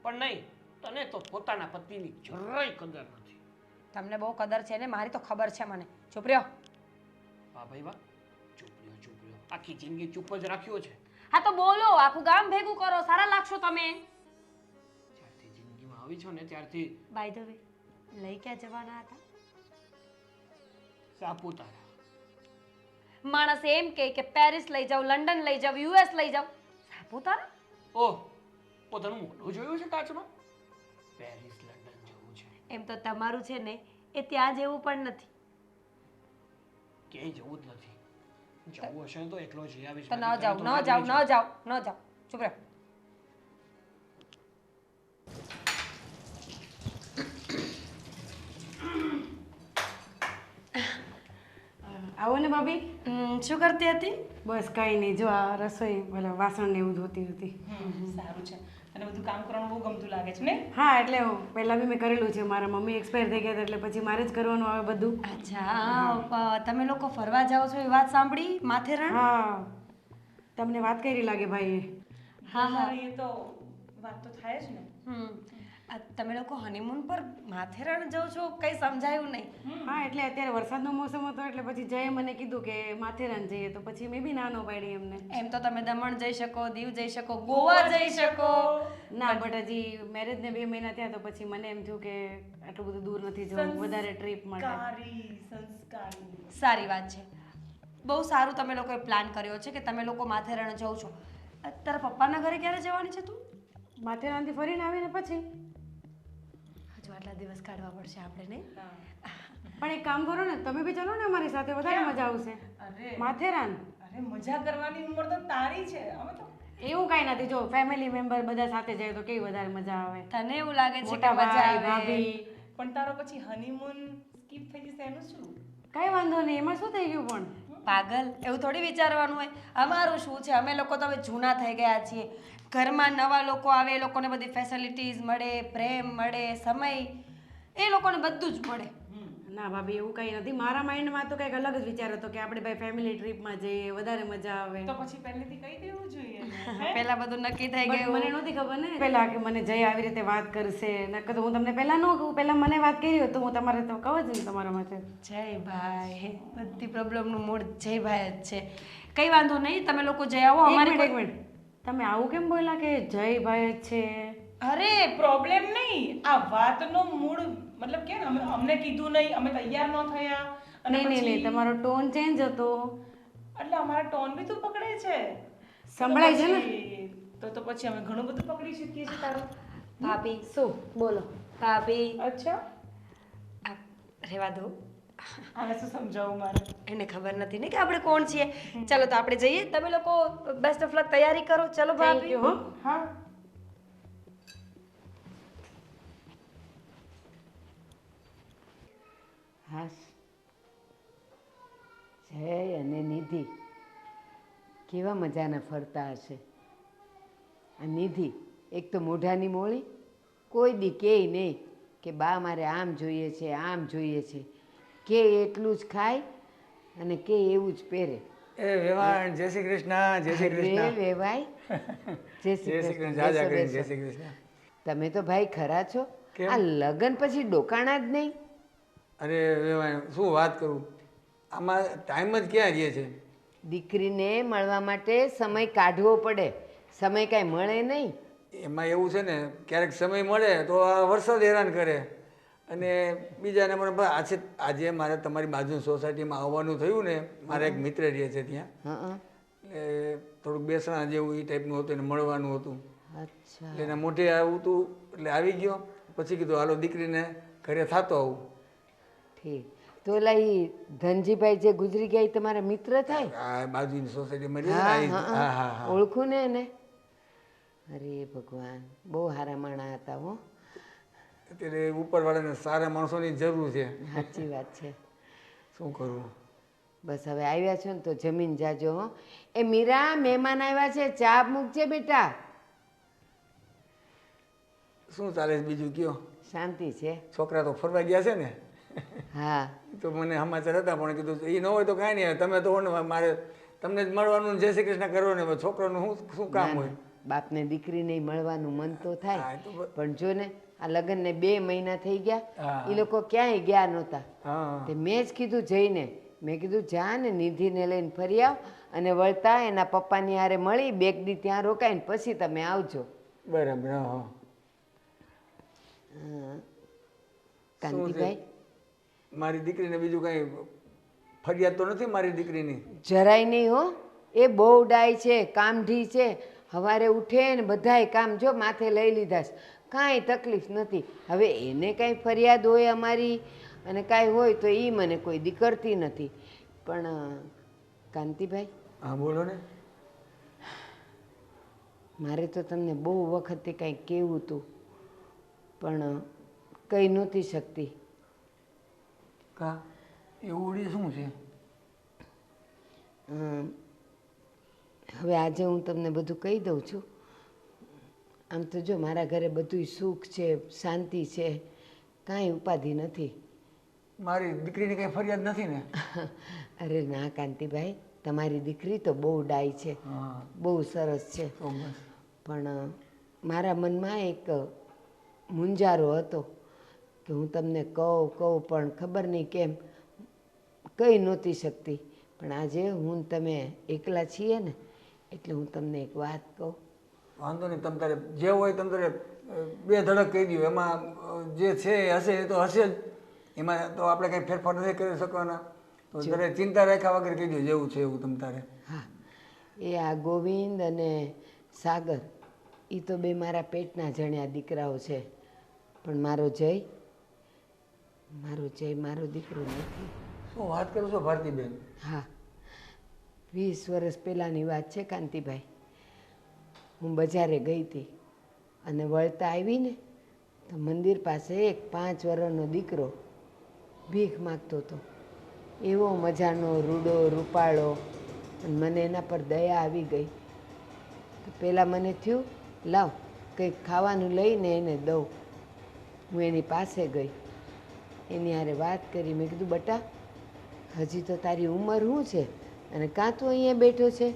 S3: પણ નહીં, તને તો પોતાના પતિની જરાય કદર નથી.
S1: તમને બહુ કદર છે ને, મારી તો ખબર છે મને. ચૂપ રહ્યો.
S3: વાહ ભાઈ વાહ, ચૂપ રહ્યો. આખી જિંદગી ચૂપ જ રાખ્યો છે.
S1: હા તો બોલો, આખું ગામ ભેગું કરો, સારા લાગશો તમે.
S3: જ્યારથી જિંદગીમાં આવી છો ને ત્યારથી.
S1: બાય ધ વે, લઈ ક્યાં જવાના હતા?
S3: સાપુતારા.
S1: માણસ એમ કે પેરિસ લઈ જાવ, લંડન લઈ જાવ, યુએસ લઈ જાવ. સાપુતારા?
S3: ઓહ, પોતાનું મોઢું જોયું છે કાચમાં? પેરિસ લંડન જવું છે.
S1: એમ તો તમારું છે ને એ ત્યાં જેવું પણ નથી.
S3: ક્યાંય જવું જ નથી. જવું હશે તો એકલો જઈ આવીશ.
S1: તો ન જાવ. ચૂપ રહો.
S8: આવો ને ભાભી.
S1: શું કરતી હતી?
S8: બસ કાંઈ નહીં, જો આ રસોઈ એટલે વાસણ ને એવું ધોતી હતી.
S2: સારું છે. અને બધું કામ કરવાનું બહુ ગમતું લાગે છે ને?
S8: હા, એટલે પહેલાં બી મેં કરેલું છે. મારા મમ્મી એક્સપાયર થઈ ગયા હતા એટલે પછી મારે જ કરવાનું આવે બધું.
S1: અચ્છા, તમે લોકો ફરવા જાઓ છો એ વાત સાંભળી માથેરાન?
S8: હા, તમને વાત કરી લાગે ભાઈએ.
S2: હા, એ તો વાત તો થાય જ ને.
S1: તમે લોકો હનીમૂન પર માથેરાન જાઓ છો? કંઈ સમજાયું નહીં.
S8: હા, એટલે અત્યારે વરસાદનો મોસમ હતો એટલે પછી જયે મને કીધું કે માથેરાન જઈએ, તો પછી મેં બી નાનો પાડી એમને.
S1: એમ તો તમે દમણ જઈ શકો, દીવ જઈ શકો, ગોવા જઈ શકો.
S8: ના, બટ હજી મેરેજને 2 મહિના થયા તો પછી મને એમ થયું કે આટલું બધું દૂર નથી જવું વધારે ટ્રીપ માટે.
S2: સંસ્કારી.
S1: સારી વાત છે. બહુ સારું તમે લોકોએ પ્લાન કર્યો છે કે તમે લોકો માથેરાન જાઓ છો. તારા પપ્પાના ઘરે ક્યારે જવાની છે તું?
S8: માથેરાનથી ફરીને આવીને પછી.
S1: હજુ આટલા દિવસ કાઢવા પડશે આપણે, નહીં?
S8: પણ એક કામ કરો ને, તમે બી ચાલો ને અમારી સાથે, વધારે મજા આવશે. માથેરાન.
S2: અરે મજા કરવાની ઉંમર તો તારી છે. અમે તો
S8: એવું કાંઈ નથી. જો ફેમિલી મેમ્બર બધા સાથે જાય તો કેવી વધારે મજા આવે.
S1: તને એવું લાગે છે કે
S8: મોટા
S1: મજા
S8: ભાઈ,
S1: આવે?
S8: ભાભી.
S2: પણ તારો પછી હનીમૂન સ્કીપ થઈ જશે એનું શું?
S8: કઈ વાંધો નહીં, એમાં શું થઈ ગયું? પણ
S1: પાગલ, એવું થોડી વિચારવાનું હોય. અમારું શું છે, અમે લોકો તો હવે જૂના થઈ ગયા છીએ. ઘરમાં નવા લોકો આવે, એ લોકોને બધી ફેસિલિટીઝ મળે, પ્રેમ મળે, સમય, એ લોકોને બધું જ મળે.
S8: ના ભાભી, એવું કંઈ નથી. મારા માઇન્ડમાં તો કંઈક અલગ જ વિચાર હતો કે આપણે ભાઈ ફેમિલી ટ્રીપમાં જઈએ, વધારે મજા આવે.
S2: તો પછી પહેલેથી કહી દેવું જોઈએ.
S1: પેલા બધું નક્કી થઈ
S8: But
S1: ગયું.
S8: મને નહોતી ખબર ને પહેલા કે મને જય આવી રીતે વાત કરશે. નકર તો હું તમને પહેલા ન કહું. પહેલા મને વાત કરી હોત તો હું તમારે તો કહું જ ને તમારા માટે.
S1: જય ભાઈ, બધી પ્રોબ્લેમનું મૂળ જય ભાઈ જ છે. કઈ વાંધો નહીં, તમે લોકો જઈ આવો. અમારી
S8: એક મિનિટ, તમે આવું કેમ બોલ્યા કે જય ભાઈ જ છે?
S2: અરે પ્રોબ્લેમ નહીં, આ વાતનો મૂળ મતલબ કે અમને કીધું નહીં, અમે તૈયાર ન થયા. અને
S8: નહીં, તમારો ટોન ચેન્જ હતો
S2: એટલે અમારા ટોન બી તું પકડે છે,
S8: સંભળાય છે ને?
S2: તો પછી અમે ઘણું બધું પકડી શકીએ છીએ તારું.
S1: ભાભી,
S8: શું બોલો?
S1: ભાભી,
S2: અચ્છા,
S1: રહેવા દો.
S2: હવે શું સમજાવું મારે?
S1: એને ખબર નથી ને કે આપણે કોણ છીએ. ચલો તો આપણે જઈએ. તમે લોકો બેસ્ટ ઓફ લક તૈયારી કરો. ચલો ભાભી.
S2: હા.
S4: હાશ, જય અને નિધિ કેવા મજાના ફરતા હશે. આ નિધિ એક તો મોઢાની મોળી, કોઈ દી કહે નહીં કે બા મારે આમ જોઈએ છે આમ જોઈએ છે, કે એટલું જ ખાય અને કે એવું જ પહેરે.
S5: એ વેવાણ, જય શ્રી કૃષ્ણ. જય શ્રી
S4: અરે
S5: કૃષ્ણ.
S4: વેવાય, જય શ્રી કૃષ્ણ.
S5: જાજા કરીને
S4: બેસો,
S5: જય
S4: બેસો.
S5: શ્રી કૃષ્ણ.
S4: તમે તો ભાઈ ખરા છો.
S5: કેમ?
S4: આ લગ્ન પછી ડોકાણા જ નહીં.
S5: અરે વેવાણ, શું વાત કરું, આમાં ટાઈમ જ ક્યાં રહે છે.
S4: દીકરીને મળવા માટે સમય કાઢવો પડે, સમય કાંઈ મળે નહીં.
S5: એમાં એવું છે ને, ક્યારેક સમય મળે તો આ વરસાદ હેરાન કરે, અને બીજાને મને આજે મારે તમારી બાજુની સોસાયટીમાં આવવાનું થયું ને, મારા એક મિત્ર રહે છે ત્યાં,
S4: હં.
S5: એટલે થોડુંક બેસણા જેવું એ ટાઈપનું હતું, એને મળવાનું હતું.
S4: અચ્છા,
S5: એટલે એના મોઢે આવું હતું એટલે આવી ગયો. પછી કીધું હાલો દીકરીને ઘરે થતો આવું.
S4: ઠીક. તો ઓલા ઈ ધનજીભાઈ જે ગુજરી ગયા એ તમારા મિત્ર થાય?
S5: આ બાજુની સોસાયટીમાં રહે
S4: હા
S5: ને,
S4: હા
S5: હા હા હા.
S4: ઓળખું ને એને. અરે ભગવાન, બહુ સારા માણા હતા હો.
S5: અત્યારે ઉપરવાળાને સારા માણસોની જરૂર છે.
S4: સાચી વાત છે.
S5: શું કરવું.
S4: બસ હવે આવ્યા છો ને તો જમીન જાજો હો. એ મીરા, મહેમાન આવ્યા છે, ચા મૂકજે બેટા.
S5: શું ચાલે છે બીજું કયો?
S4: શાંતિ છે.
S5: છોકરા તો ફરવા ગયા છે ને.
S4: હા,
S5: તો મને સમાચાર હતા પણ કીધું એ ન હોય તો કાંઈ નહીં, તમે તો ને મારે તમને જ મળવાનું, જય શ્રી કૃષ્ણ કરવાનું, હવે છોકરાનું શું કામ
S4: ના,
S5: હોય.
S4: ના. બાપને દીકરીને મળવાનું મન તો થાય,
S5: હા, એ તો
S4: પણ જો ને આ લગ્નને 2 મહિના થઈ ગયા,
S5: હા.
S4: એ લોકો ક્યાંય ગયા નહોતા.
S5: હા
S4: તે મેં જ કીધું જઈને, મેં કીધું જા ને નિધિને લઈને ફરી આવ, અને વળતા એના પપ્પાની હારે મળી 2 દી ત્યાં રોકાઈને પછી તમે આવજો.
S5: બરાબર. હા હા.
S4: હા.
S5: શું છે?
S4: કાંતિભાઈ,
S5: મારી દીકરીને બીજું કાંઈ ફરિયાદ તો નથી મારી દીકરીની?
S4: જરાય નહીં હો. એ બહુ ડાય છે, કામઢી છે. સવારે ઉઠે ને બધાય કામ જો માથે લઈ લીધા છે, કાંઈ તકલીફ નથી. હવે એને કાંઈ ફરિયાદ હોય અમારી અને કાંઈ હોય તો એ મને કોઈ દી કરતી નથી. પણ કાંતિભાઈ,
S5: હા બોલો ને.
S4: મારે તો તમને બહુ વખતે કાંઈ કહેવું હતું પણ કહી નહોતી શકતી.
S5: કા એવું ઉડી શું છે?
S4: હવે આજે હું તમને બધું કહી દઉં છું. આમ તો જો મારા ઘરે બધું સુખ છે, શાંતિ છે, કાંઈ ઉપાધિ નથી.
S5: મારી દીકરીની કંઈ ફરિયાદ નથી ને?
S4: અરે ના કાંતિભાઈ, તમારી દીકરી તો બહુ ડાય છે,
S5: હા
S4: બહુ સરસ છે.
S5: તો બસ.
S4: પણ મારા મનમાં એક મૂંઝારો હતો કે હું તમને કહું પણ ખબર નહીં કેમ કહી નહોતી શકતી. પણ આજે હું ને તમે એકલા છીએ ને એટલે હું તમને એક વાત કહું.
S5: વાંધો નહીં, તમે તારે જે હોય તમે તારે 2 ધડક કહી દો. એમાં જે છે એ હશે એ તો હશે જ, એમાં તો આપણે કંઈ ફેરફાર નથી કરી શકવાના. તો તારે ચિંતા રાખ્યા વગર કહી દો જેવું છે એવું તમે તારે.
S4: હા, એ આ ગોવિંદ અને સાગર એ તો 2 મારા પેટના જણ્યા દીકરાઓ છે, પણ મારો જય મારો દીકરો નથી.
S5: શું વાત કરો છો ભારતીબેન?
S4: હા, 20 વર્ષ પહેલાંની વાત છે કાંતિભાઈ. હું બજારે ગઈ હતી અને વળતા આવીને તો મંદિર પાસે એક 5 વર્ષનો દીકરો ભીખ માગતો હતો. એવો મજાનો રૂડો રૂપાળો, અને મને એના પર દયા આવી ગઈ. તો પહેલાં મને થયું લાવ કંઈક ખાવાનું લઈને એને દઉં. હું એની પાસે ગઈ, એની હારે વાત કરી. મેં કીધું બટા, હજી તો તારી ઉંમર શું છે અને કાં તું અહીંયા બેઠો છે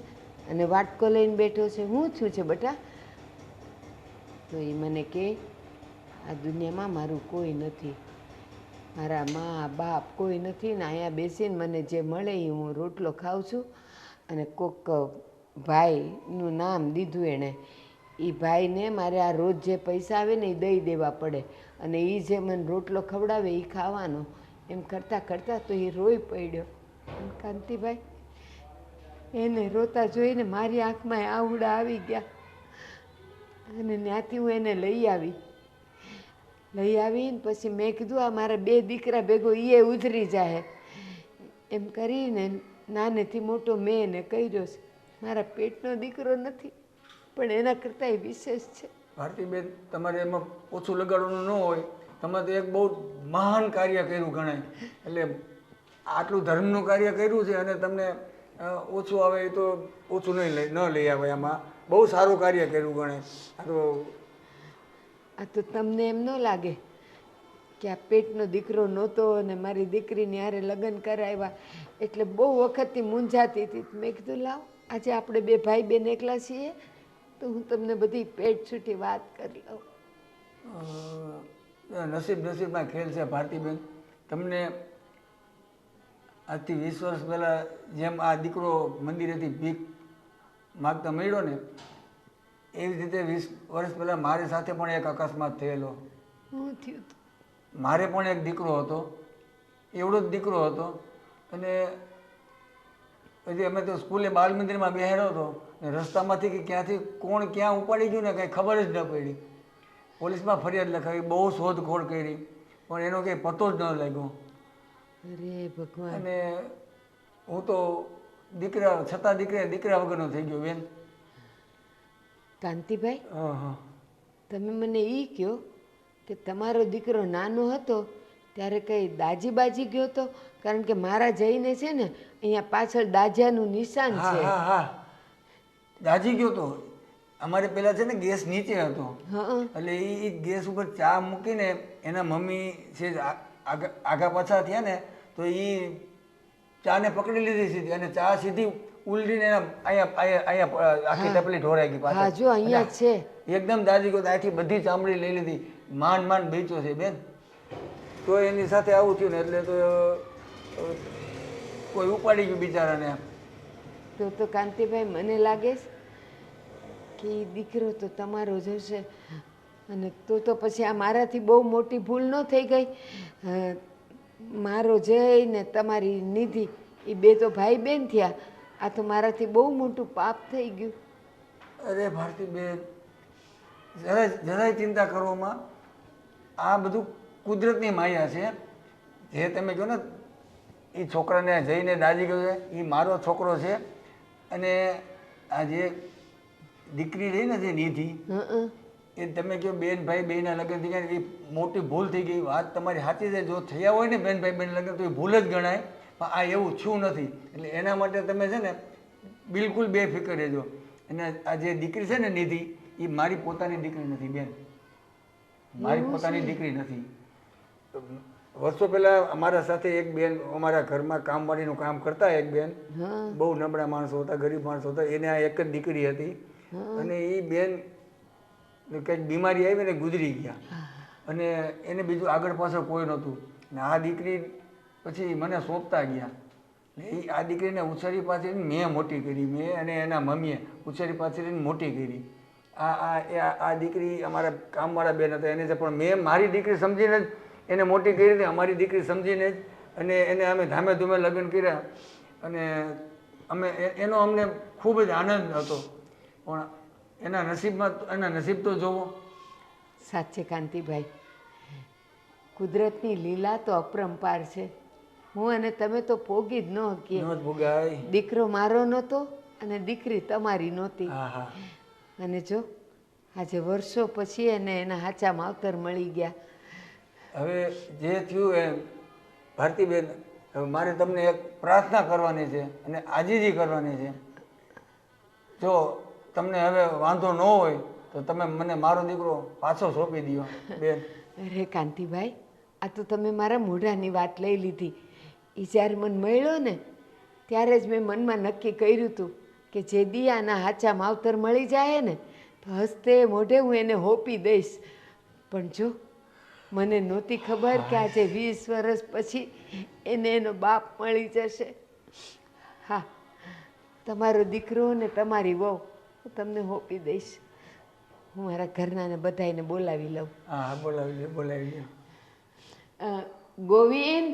S4: અને વાટકો લઈને બેઠો છે, શું થયું છે બટા? તો એ મને કહે આ દુનિયામાં મારું કોઈ નથી, મારા મા બાપ કોઈ નથી ને અહીંયા બેસીને મને જે મળે એ હું રોટલો ખાઉં છું. અને કોક ભાઈનું નામ દીધું એણે, એ ભાઈને મારે આ રોજ જે પૈસા આવે ને એ દઈ દેવા પડે અને એ જે મને રોટલો ખવડાવે એ ખાવાનો. એમ કરતાં કરતાં તો એ રોઈ પડ્યો. અને કાંતિભાઈ, એને રોતા જોઈને મારી આંખમાં આહુડા આવી ગયા અને ત્યાંથી હું એને લઈ આવીને પછી મેં કીધું આ મારા 2 દીકરા ભેગો એ ઉધરી જાય એમ કરીને નાનેથી મોટો મેં એને કર્યો છે. મારા પેટનો દીકરો નથી પણ એના કરતાં એ વિશેષ છે.
S5: ભારતીબેન, તમારે એમાં ઓછું લગાડવાનું ન હોય તમે તો એક બહુ મહાન કાર્ય કર્યું ગણાય. એટલે આટલું ધર્મનું કાર્ય કર્યું છે અને તમને ઓછું આવે એ તો ઓછું ન લઈ આવે. એમાં બહુ સારું કાર્ય કર્યું ગણાય.
S4: આ તો તમને એમ ન લાગે કે આ પેટનો દીકરો નહોતો અને મારી દીકરીને હારે લગ્ન કરાવ્યા એટલે બહુ વખતથી મૂંઝાતી હતી. મેં કીધું લાવ આજે આપણે બે ભાઈ બેન એકલા છીએ તો હું તમને બધી પેટ છૂટી વાત કરી લઉં.
S5: નસીબમાં ખેલ છે ભારતીબેન. તમને આજથી 20 વર્ષ પહેલાં જેમ આ દીકરો મંદિરેથી ભીખ માગતા મળ્યો ને એવી રીતે 20 વર્ષ પહેલાં મારી સાથે પણ એક અકસ્માત થયેલો.
S4: શું થયું?
S5: મારે પણ એક દીકરો હતો, એવડો જ દીકરો હતો. અને પછી અમે તો સ્કૂલે બાલ મંદિરમાં બેહાડ્યો હતો ને રસ્તામાંથી કે ક્યાંથી કોણ ક્યાં ઉપાડી ગયું ને કંઈ ખબર જ ન પડી. પોલીસમાં ફરિયાદ લખાવી, બહુ શોધખોળ કરી પણ એનો કંઈ પતો જ ન લાગ્યો.
S4: અરે ભગવાન.
S5: અને હું તો દીકરા વગરનો થઈ ગયો બેન.
S4: કાંતિભાઈ,
S5: હા,
S4: તમે મને એ કહો કે તમારો દીકરો નાનો હતો ત્યારે કંઈ દાજી બાજી ગયો હતો? કારણ કે મારા જઈને છે ને અહીંયા પાછળ દાજાનું નિશાન છે.
S5: હા, દાજી ગયો તો. અમારે પેલા છે ને ગેસ નીચે હતો એટલે એ ગેસ ઉપર ચા મૂકીને એના મમ્મી છે આગા પાછા થયા ને તો એ ચાને પકડી લીધી સીધી અને ચા સીધી ઉલટીને એના અહીંયા આખી ટપલી ઢોરાઈ ગઈ પાછળ.
S4: હા જો અહીંયા છે.
S5: એકદમ દાજી ગયો તો આખી બધી ચામડી લઈ લીધી. માંડ બેચ્યો છે બેન. તો એની સાથે આવું થયું ને એટલે તો કોઈ ઉપાડી ગયું બિચારાને.
S4: તો કાંતિભાઈ મને લાગે છે કે દીકરો તો તમારો જ હશે. અને તો પછી આ મારાથી બહુ મોટી ભૂલ ન થઈ ગઈ? મારો જય ને તમારી નિધિ એ બે તો ભાઈ બેન થયા. આ તો મારાથી બહુ મોટું પાપ થઈ ગયું.
S5: અરે ભારતીબેન, જરાય ચિંતા કરવામાં. આ બધું કુદરતની માયા છે. જે તમે કહો ને એ છોકરાને જઈને દાજી ગયો છે એ મારો છોકરો છે. અને આ જે દીકરી રહી ને જે નિધિ એ તમે કહો બેન ભાઈ બેના લગ્ન થઈ ગયા એ મોટી ભૂલ થઈ ગઈ. વાત તમારી સાચી છે. જો થયા હોય ને બેન ભાઈ બેન લગ્ન તો એ ભૂલ જ ગણાય. પણ આ એવું થયું નથી. એટલે એના માટે તમે છે ને બિલકુલ બેફિકર રહેજો. અને આ જે દીકરી છે ને નિધિ એ મારી પોતાની દીકરી નથી બેન. મારી પોતાની દીકરી નથી. વર્ષો પહેલા અમારા સાથે એક બેન અમારા ઘરમાં કામવાળીનું કામ કરતા એક બેન બહુ નબળા માણસો હતા, ગરીબ માણસો હતા. એને આ એક જ દીકરી હતી અને એ બેન કંઈક બીમારી આવી ને ગુજરી ગયા અને એને બીજું આગળ પાછળ કોઈ નહોતું. ને આ દીકરી પછી મને સોંપતા ગયા. એ આ દીકરીને ઉછેરી પાછી મેં મોટી કરી. મેં અને એના મમ્મીએ ઉછેરી પાછી મોટી કરી. આ દીકરી અમારા કામવાળા બેન હતા એને પણ મેં મારી દીકરી સમજીને જ એને મોટી કરી હતી. અમારી દીકરી સમજીને જ અને એને અમે ધામે ધૂમે લગ્ન કર્યા અને એનો અમને ખૂબ જ આનંદ હતો. પણ એના નસીબ તો જોવો.
S4: સાચે કાંતિભાઈ, કુદરતની લીલા તો અપરંપાર છે. હું અને તમે તો પોગી જ ન શકીએ. દીકરો મારો નહોતો અને દીકરી તમારી નહોતી. અને જો આજે વર્ષો પછી એને એના હાચા માવતર મળી ગયા.
S5: હવે જે થયું એ ભારતીબેન, હવે મારે તમને એક પ્રાર્થના કરવાની છે અને આજીજી કરવાની છે. જો તમને હવે વાંધો ન હોય તો તમે મને મારો દીકરો પાછો સોંપી દો બેન.
S4: અરે કાંતિભાઈ, આ તો તમે મારા મોઢાની વાત લઈ લીધી. એ જ્યારે મને મળ્યો ને ત્યારે જ મેં મનમાં નક્કી કર્યું હતું કે જે દિયાના હાચા માવતર મળી જાય ને તો હસતે મોઢે હું એને હોપી દઈશ. પણ જો મને નહોતી ખબર કે આજે 20 વર્ષ પછી એને એનો બાપ મળી જશે. હા, તમારો દીકરો ને તમારી વહુ હું તમને હોપી દઈશ. હું મારા ઘરનાને બધાને બોલાવી લઉં.
S5: હા, બોલાવી લો.
S4: ગોવિંદ,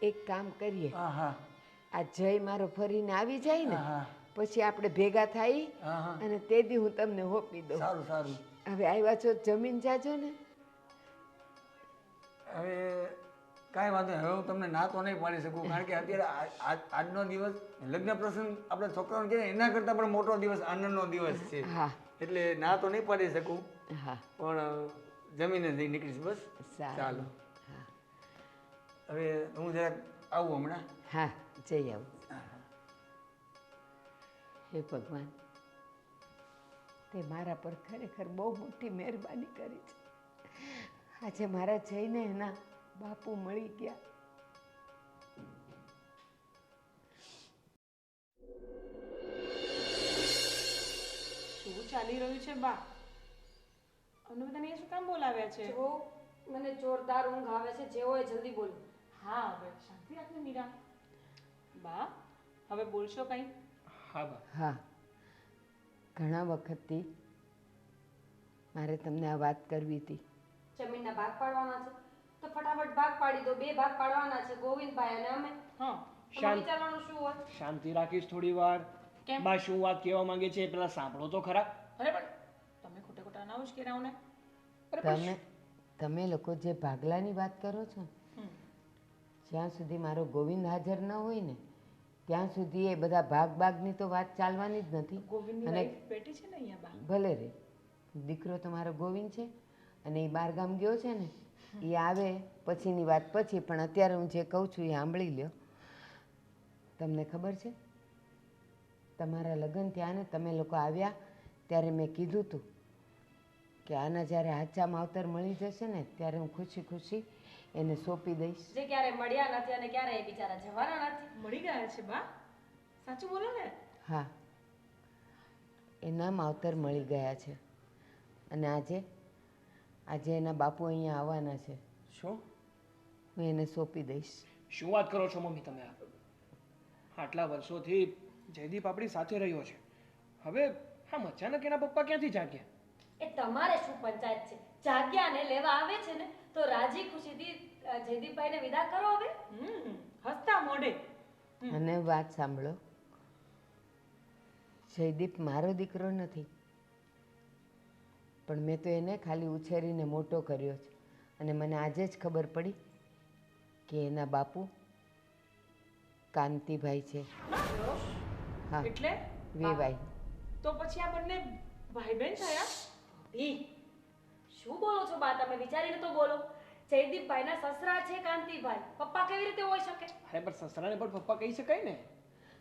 S4: એક કામ કરીએ. આ જય મારો ફરીને આવી જાય ને પછી આપણે ભેગા થઈ અને તે દી હું તમને હોપી દઉં.
S5: સારું.
S4: હવે આવ્યા છો જમીન જાજો ને.
S5: હવે કાંઈ વાંધો નહીં. હવે હું તમને ના તો નહીં પાડી શકું કારણ કે અત્યારે આજનો દિવસ લગ્ન પ્રસંગ આપણે છોકરાઓને કહીએ એના કરતાં પણ મોટો દિવસ આનંદનો દિવસ છે. એટલે ના તો નહીં પાડી શકું.
S4: હા
S5: પણ જમીને જઈ નીકળીશ બસ.
S4: સારું.
S5: ચાલો.
S4: હા
S5: હવે હું જરાક આવું હમણાં.
S4: હા જઈ આવું. હે ભગવાન, તે મારા પર ખરેખર બહુ મોટી મહેરબાની કરી છે. આજે મારા જઈને એના બાપુ મળી ગયા.
S2: શું ચાલી રહ્યું છે બા? અમને બધાને શું કામ બોલાવ્યા છે?
S1: જો મને જોરદાર ઊંઘ આવે છે, જે હોય જલ્દી બોલો.
S2: હા હવે શાંતિ રાખને મીરા. બા હવે બોલશો કંઈ?
S3: હા બા.
S4: હા, ઘણા વખતથી મારે તમને આ વાત કરવી હતી.
S1: જમીનના ભાગ પાડવાના છે તો ફટાફટ ભાગ પાડી દો. 2 ભાગ પાડવાના છે, ગોવિંદભાઈ અને અમે.
S2: હા
S1: આમાં વિચારવાનું શું હોય?
S3: શાંતિ રાખીશ થોડી વાર.
S2: કેમ?
S3: બા શું વાત કહેવા માંગે છે એ પેલા સાંભળો તો ખરા.
S2: અરે પણ તમે ખોટા ખોટા અનાઉન્સ કર્યા ને. અરે પણ
S4: તમે લોકો જે ભાગલાની વાત કરો છો ને,
S2: હમ.
S4: જ્યાં સુધી મારો ગોવિંદ હાજર ન હોય ને ત્યાં સુધી એ બધા ભાગની તો વાત ચાલવાની જ નથી.
S2: ગોવિંદની
S4: અને
S2: વાઈફ બેઠી છે ને અહીંયા બા.
S4: ભલે રે, દીકરો તો મારો ગોવિંદ છે અને એ બહારગામ ગયો છે ને, એ આવે પછીની વાત પછી, પણ અત્યારે હું જે કહું છું એ સાંભળી લ્યો. તમને ખબર છે, તમારા લગ્ન થયા ને તમે લોકો આવ્યા ત્યારે મેં કીધું હતું કે આના જ્યારે હાચા માવતર મળી જશે ને ત્યારે હું ખુશી ખુશી એને સોંપી દઈશ.
S1: જે ક્યારે મળ્યા નથી અને ક્યારે એ બિચારા જવાના નથી.
S2: મળી ગયા છે બા? સાચું બોલો ને.
S4: હા, એના માવતર મળી ગયા છે અને આજે એના બાપુ અહીંયા આવવાના છે.
S3: શું
S4: હું એને સોંપી દઈશ.
S3: શું વાત કરો છો મમ્મી તમે? આટલા વર્ષોથી જયદીપ આપણી સાથે રહ્યો છે, હવે આમ અચાનક એના પપ્પા ક્યાંથી જાગ્યા?
S1: એ તમારે શું પંચાયત છે? જાગ્યા ને લેવા આવે છે ને તો રાજી ખુશીથી જયદીપભાઈને વિદા કરો હવે.
S2: હસતા મોઢે.
S4: અને વાત સાંભળો, જયદીપ મારો દીકરો નથી, પણ મેં તો એને ખાલી ઉછેરીને મોટો કર્યો છે અને મને આજે જ ખબર પડી કે એના બાપુ કાંતિભાઈ છે. હા,
S2: એટલે
S4: વેવાઈ.
S2: તો પછી આ બંને ભાઈ બહેન થયા?
S1: શું બોલો છો બા તમે? વિચારીને તો બોલો. જયદીપભાઈના સસરા છે કાંતિભાઈ, પપ્પા કેવી રીતે હોઈ શકે?
S3: અરે પણ સસરાને પણ પપ્પા કહી શકાય ને.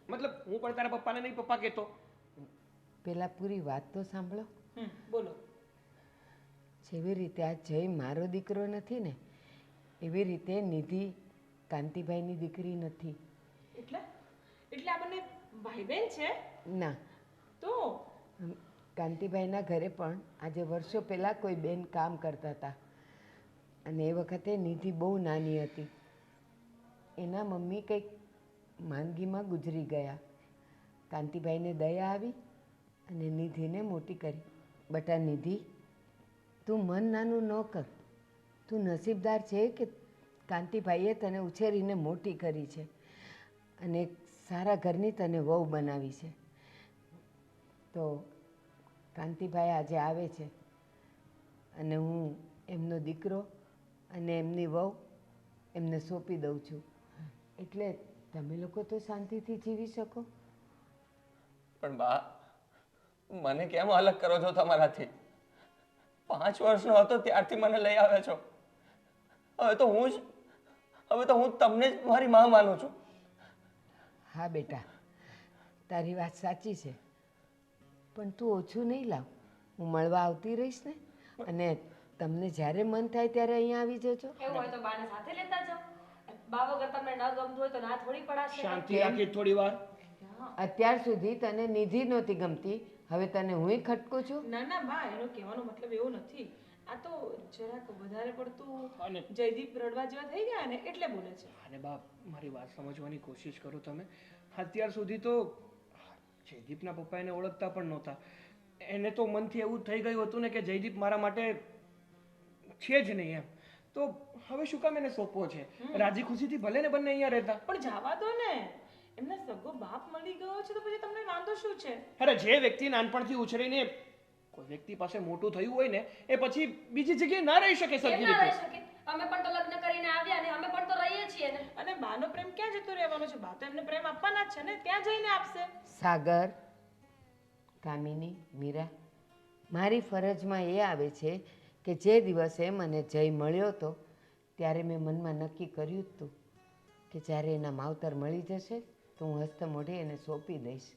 S3: મતલબ હું પણ તારા પપ્પાને નહીં પપ્પા કહેતો.
S4: પેલા પૂરી વાત તો સાંભળો.
S2: બોલો.
S4: જેવી રીતે આ જય મારો દીકરો નથી ને, એવી રીતે નિધિ કાંતિભાઈની દીકરી નથી.
S2: એટલે એટલે આ બંને ભાઈ બહેન છે?
S4: ના,
S2: તો
S4: કાંતિભાઈના ઘરે પણ આજે વર્ષો પહેલાં કોઈ બેન કામ કરતા હતા અને એ વખતે નિધિ બહુ નાની હતી. એના મમ્મી કંઈક માંદગીમાં ગુજરી ગયા. કાંતિભાઈને દયા આવી અને નિધિને મોટી કરી. બટા નિધિ, તું મન નાનું ન કર. તું નસીબદાર છે કે કાંતિભાઈએ તને ઉછેરીને મોટી કરી છે અને એક સારા ઘરની તને વહુ બનાવી છે. તો કાંતિભાઈ આજે આવે છે અને હું એમનો દીકરો અને એમની વહુ એમને સોંપી દઉં છું, એટલે તમે લોકો તો શાંતિથી જીવી શકો.
S7: પણ બા, મને કેમ અલગ કરો છો તમારાથી? 5 વર્ષનો હતો ત્યારથી મને લઈ આવ્યા છો. હવે તો હું તમને જ મારી માં માનું છું.
S4: હા બેટા, તારી વાત સાચી છે, પણ તું ઓછું નહીં લાવ. હું મળવા આવતી રહીશ ને, અને તમને જ્યારે મન થાય ત્યારે અહીંયા આવી જજો.
S1: એવું હોય તો બાને સાથે લેતા જાઓ. બા વગર તમને ન ગમતું હોય તો ના થોડી પડાશે.
S3: શાંતિ રાખી થોડી વાર.
S4: અત્યાર સુધી તને નિધિ નહોતી ગમતી, હવે તને હુંય ખટકું છું.
S2: ના ના બા, એનો કહેવાનો મતલબ એવો નથી. આ તો જરાક વધારે પડતું
S3: અને
S2: જયદીપ રડવા જેવા થઈ ગયા ને એટલે બોલે છે.
S3: અને બાપ, મારી વાત સમજવાની કોશિશ કરો તમે. અત્યાર સુધી તો જયદીપના પપ્પા એને ઓળખતા પણ નહોતા. એને તો મનથી એવું થઈ ગયું હતું ને કે જયદીપ મારા માટે છે જ નહીં એમ. તો હવે શું કામ એને સોંપવો છે? રાજી ખુશીથી ભલે ને બંને અહીંયા રહેતા.
S2: પણ જવા દો ને, એમના સગો બાપ મળી ગયો છે તો પછી તમને વાંધો શું છે?
S3: અરે જે વ્યક્તિ નાનપણથી ઉછરીને કોઈ વ્યક્તિ પાસે મોટું થયું હોય ને, એ પછી બીજી જગ્યાએ ના રહી શકે
S1: કેમ
S3: સરખી
S1: ના રહી
S3: રીતે.
S1: શકે? અમે પણ તો લગ્ન કરીને આવ્યા ને અમે પણ તો રહીએ છીએ ને.
S2: અને બાનો પ્રેમ ક્યાં જતો રહેવાનો છે? બા તો એમને પ્રેમ આપવાના જ છે ને, ત્યાં જઈને આપશે.
S4: સાગર, કામિની, મીરા, મારી ફરજમાં એ આવે છે કે જે દિવસે મને જય મળ્યો હતો ત્યારે મેં મનમાં નક્કી કર્યું જ હતું કે જ્યારે એના માવતર મળી જશે તો હું હસ્ત મોઢે એને સોંપી દઈશ.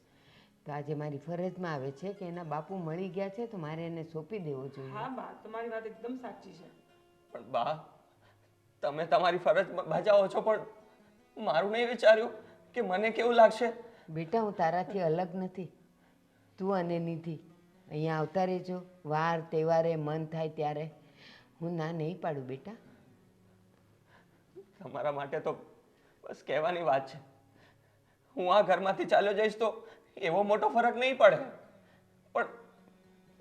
S4: તો આજે મારી ફરજમાં આવે છે કે એના બાપુ મળી ગયા છે તો મારે એને સોંપી દેવો જોઈએ.
S2: હા બા, તમારી વાત એકદમ સાચી છે.
S7: પણ બા, તમે તમારી ફરજ બજાવો છો, પણ મારું નહીં વિચાર્યું કે મને કેવું લાગશે.
S4: બેટા, હું તારાથી અલગ નથી. તું અને નિધિ અહીંયા આવતા રહેજો, વાર તહેવારે મન થાય ત્યારે. હું ના નહીં પાડું બેટા.
S7: તમારા માટે તો બસ કહેવાની વાત છે. હું આ ઘરમાંથી ચાલ્યો જઈશ તો એવો મોટો ફરક નહીં પડે, પણ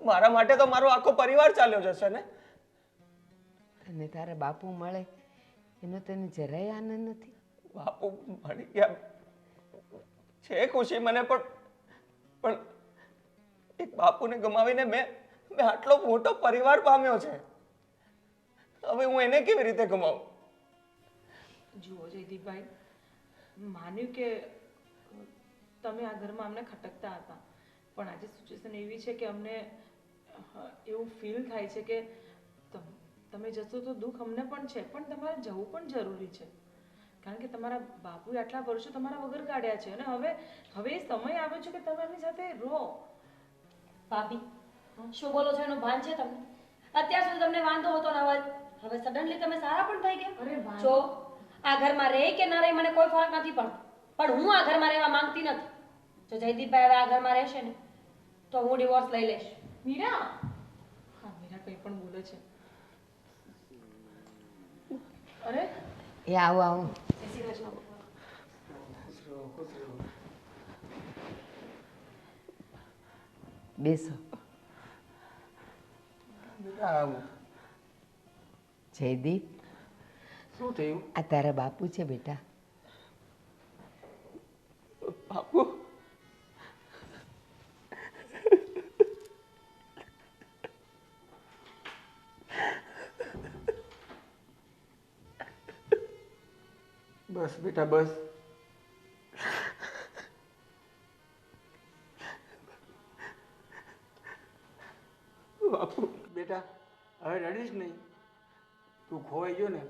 S7: મારા માટે તો મારો આખો પરિવાર ચાલ્યો જશે ને.
S4: અને તારા બાપુ મળે એનો તને જરાય આનંદ નથી?
S7: બાપુ મળી ગયા છે ખુશી મને, પણ એક બાપુને ગમાવીને મેં આટલો મોટો પરિવાર પામ્યો છે. હવે હું એને કેવી રીતે ગમાવું?
S2: જુઓ જયદીપભાઈ, માન્યું કે તમે આ ઘરમાં અમને ખટકતા હતા, પણ આજે સિચ્યુએશન એવી છે કે અમને એવું ફીલ થાય છે કે તમે જશો તો દુઃખ અમને પણ છે, પણ તમારે જવું પણ જરૂરી છે. કારણ કે તમારા બાપુએ આટલા વર્ષો તમારા વગર કાઢ્યા છે અને હવે એ સમય આવ્યો છે કે તમે એમની સાથે રહો.
S1: ભાભી, શું બોલો છો એનું ભાન છે તમને? અત્યાર સુધી તમને વાંધો હતો ને હવે સડનલી તમે સારા પણ થઈ ગયા. જો આ ઘરમાં રહે કે ના રહે મને કોઈ ફરક નથી પડતો, પણ હું આ ઘરમાં રહેવા માંગતી નથી. જો જયદીપભાઈ હવે આ ઘરમાં રહેશે ને તો હું ડિવોર્સ લઈ લઈશ.
S2: મીરા, હા મીરા કંઈ પણ બોલે છે. અરે
S4: એ આવો આવો.
S1: જય શ્રી કૃષ્ણ.
S4: બેસો. જયદીપ,
S7: શું થયું?
S4: આ તારા બાપુ છે બેટા.
S7: બાપુ?
S5: બસ બેટા બસ.
S7: બાપુ
S5: બેટા હવે રડીશ નહીં. તું ખોવાઈ ગયો ને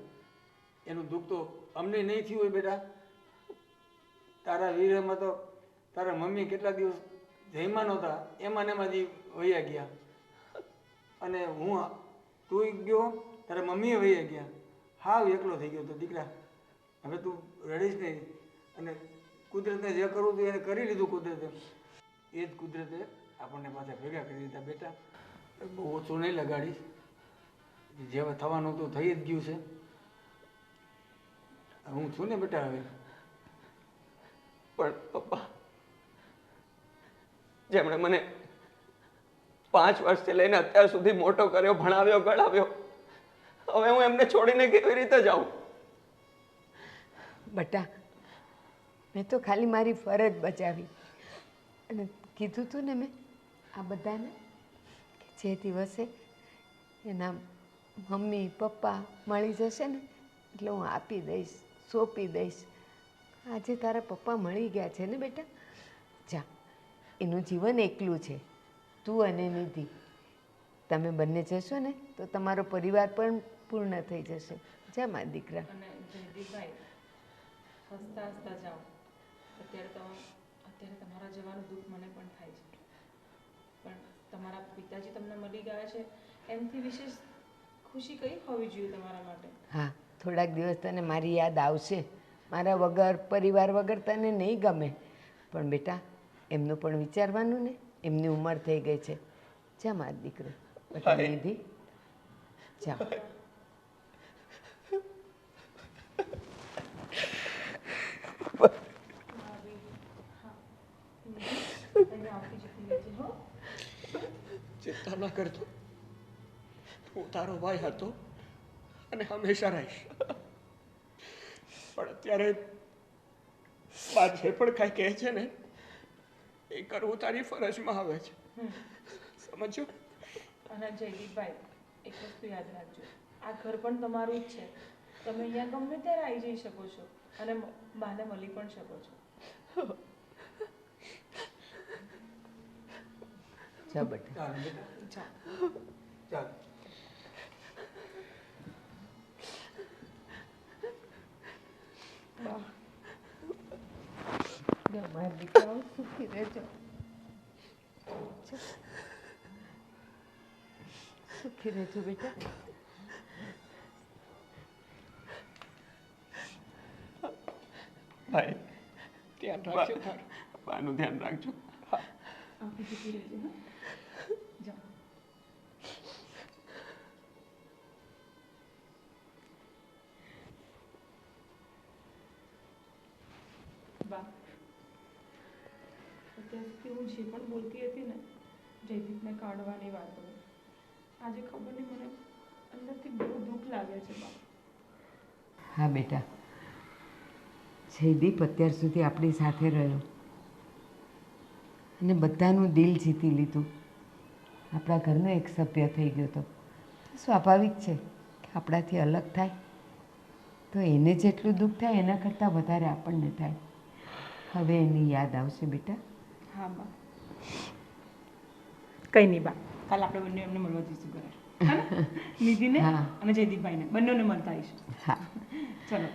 S5: એનું દુઃખ તો અમને નહીં થયું હોય બેટા. તારા વીરમાં તો તારા મમ્મી કેટલા દિવસ જઈમાં નહોતા, એમાં ને એમાં વૈયા ગયા. અને તું ગયો, તારા મમ્મીએ વૈયા ગયા. હાવ એકલો થઈ ગયો તો દીકરા. હવે તું રડીશ નહીં. અને કુદરતને જે કરવું હતું એને કરી લીધું કુદરતે. એ જ કુદરતે આપણને પાછા ભેગા કરી દીધા બેટા. બહુ ઓછું નહીં લગાડીશ. જે થવાનું હતું થઈ જ ગયું છે. હું છું ને બેટા હવે.
S7: પણ પપ્પા, જેમણે મને 5 વર્ષથી લઈને અત્યાર સુધી મોટો કર્યો, ભણાવ્યો, ગણાવ્યો, હવે હું એમને છોડીને કેવી રીતે જાઉં?
S4: બટા, મેં તો ખાલી મારી ફરજ બજાવી અને કીધું તું ને મેં આ બધાને કે જે દિવસે એના મમ્મી પપ્પા મળી જશે ને એટલે હું આપી દઈશ, સોંપી દઈશ. આજે તારા પપ્પા મળી ગયા છે ને બેટા. જા, એનું જીવન એકલું છે. તું અને નિધિ તમે બંને જશો ને તો તમારો પરિવાર પણ પૂર્ણ થઈ જશે. જા મારા દીકરા.
S2: અને જયદીપભાઈ, હસતા હસતા જાઓ. અત્યારે તમારા જવાનું દુઃખ મને પણ થાય છે, પણ તમારા પિતાજી તમને મળી ગયા છે એમથી વિશેષ ખુશી કઈ હોવી જોઈએ તમારા માટે?
S4: હા, થોડાક દિવસ તને મારી યાદ આવશે. મારા વગર, પરિવાર વગર તને નહીં ગમે, પણ બેટા એમનું પણ વિચારવાનું ને. એમની ઉંમર થઈ ગઈ છે. જા મારો દીકરો. બેટા નિધિ જા.
S3: ચિંતા ન કરતો, હું તારો ભાઈ હતો અને હંમેશા રહીશ. પણ અત્યારે બા જે પણ કાંઈ કહે છે ને એ કરવું તારી ફરજમાં આવે છે, સમજો?
S2: અને જયદીપભાઈ, એક વસ્તુ યાદ રાખજો, આ ઘર પણ તમારું જ છે. તમે અહીંયા ગમે ત્યારે આવી જઈ શકો છો અને બાને મળી પણ શકો છો.
S4: જા બેટા.
S5: ચાલ બેટા. ચાલ
S4: મારા દીકરાઓ સુખી રહેજો, સુખી રહેજો બેટા.
S7: ભાઈ
S3: ધ્યાન રાખજો તારું.
S7: બાનું ધ્યાન રાખજો.
S2: આંખો ચૂકી રહેજો હા જાઓ બા અત્યાર સુધી હું જે પણ બોલતી હતી ને જયદીપને કાઢવાની વાતો આજે ખબર નહીં મને અંદરથી બહુ દુઃખ લાગે છે બા.
S4: હા બેટા, જયદીપ અત્યાર સુધી આપણી સાથે રહ્યો અને બધાનું દિલ જીતી લીધું, આપણા ઘરનો એક સભ્ય થઈ ગયો હતો. સ્વાભાવિક છે કે આપણાથી અલગ થાય તો એને જેટલું દુઃખ થાય એના કરતાં વધારે આપણને થાય. હવે એની યાદ આવશે બેટા.
S2: હા બા કંઈ નહીં બા, કાલે આપણે બંને એમને મળવા જઈશું ઘરે. હા ને? નિધિને
S4: હા.
S2: અને જયદીપભાઈને બંનેને મળતા આવીશું.
S4: હા
S2: ચલો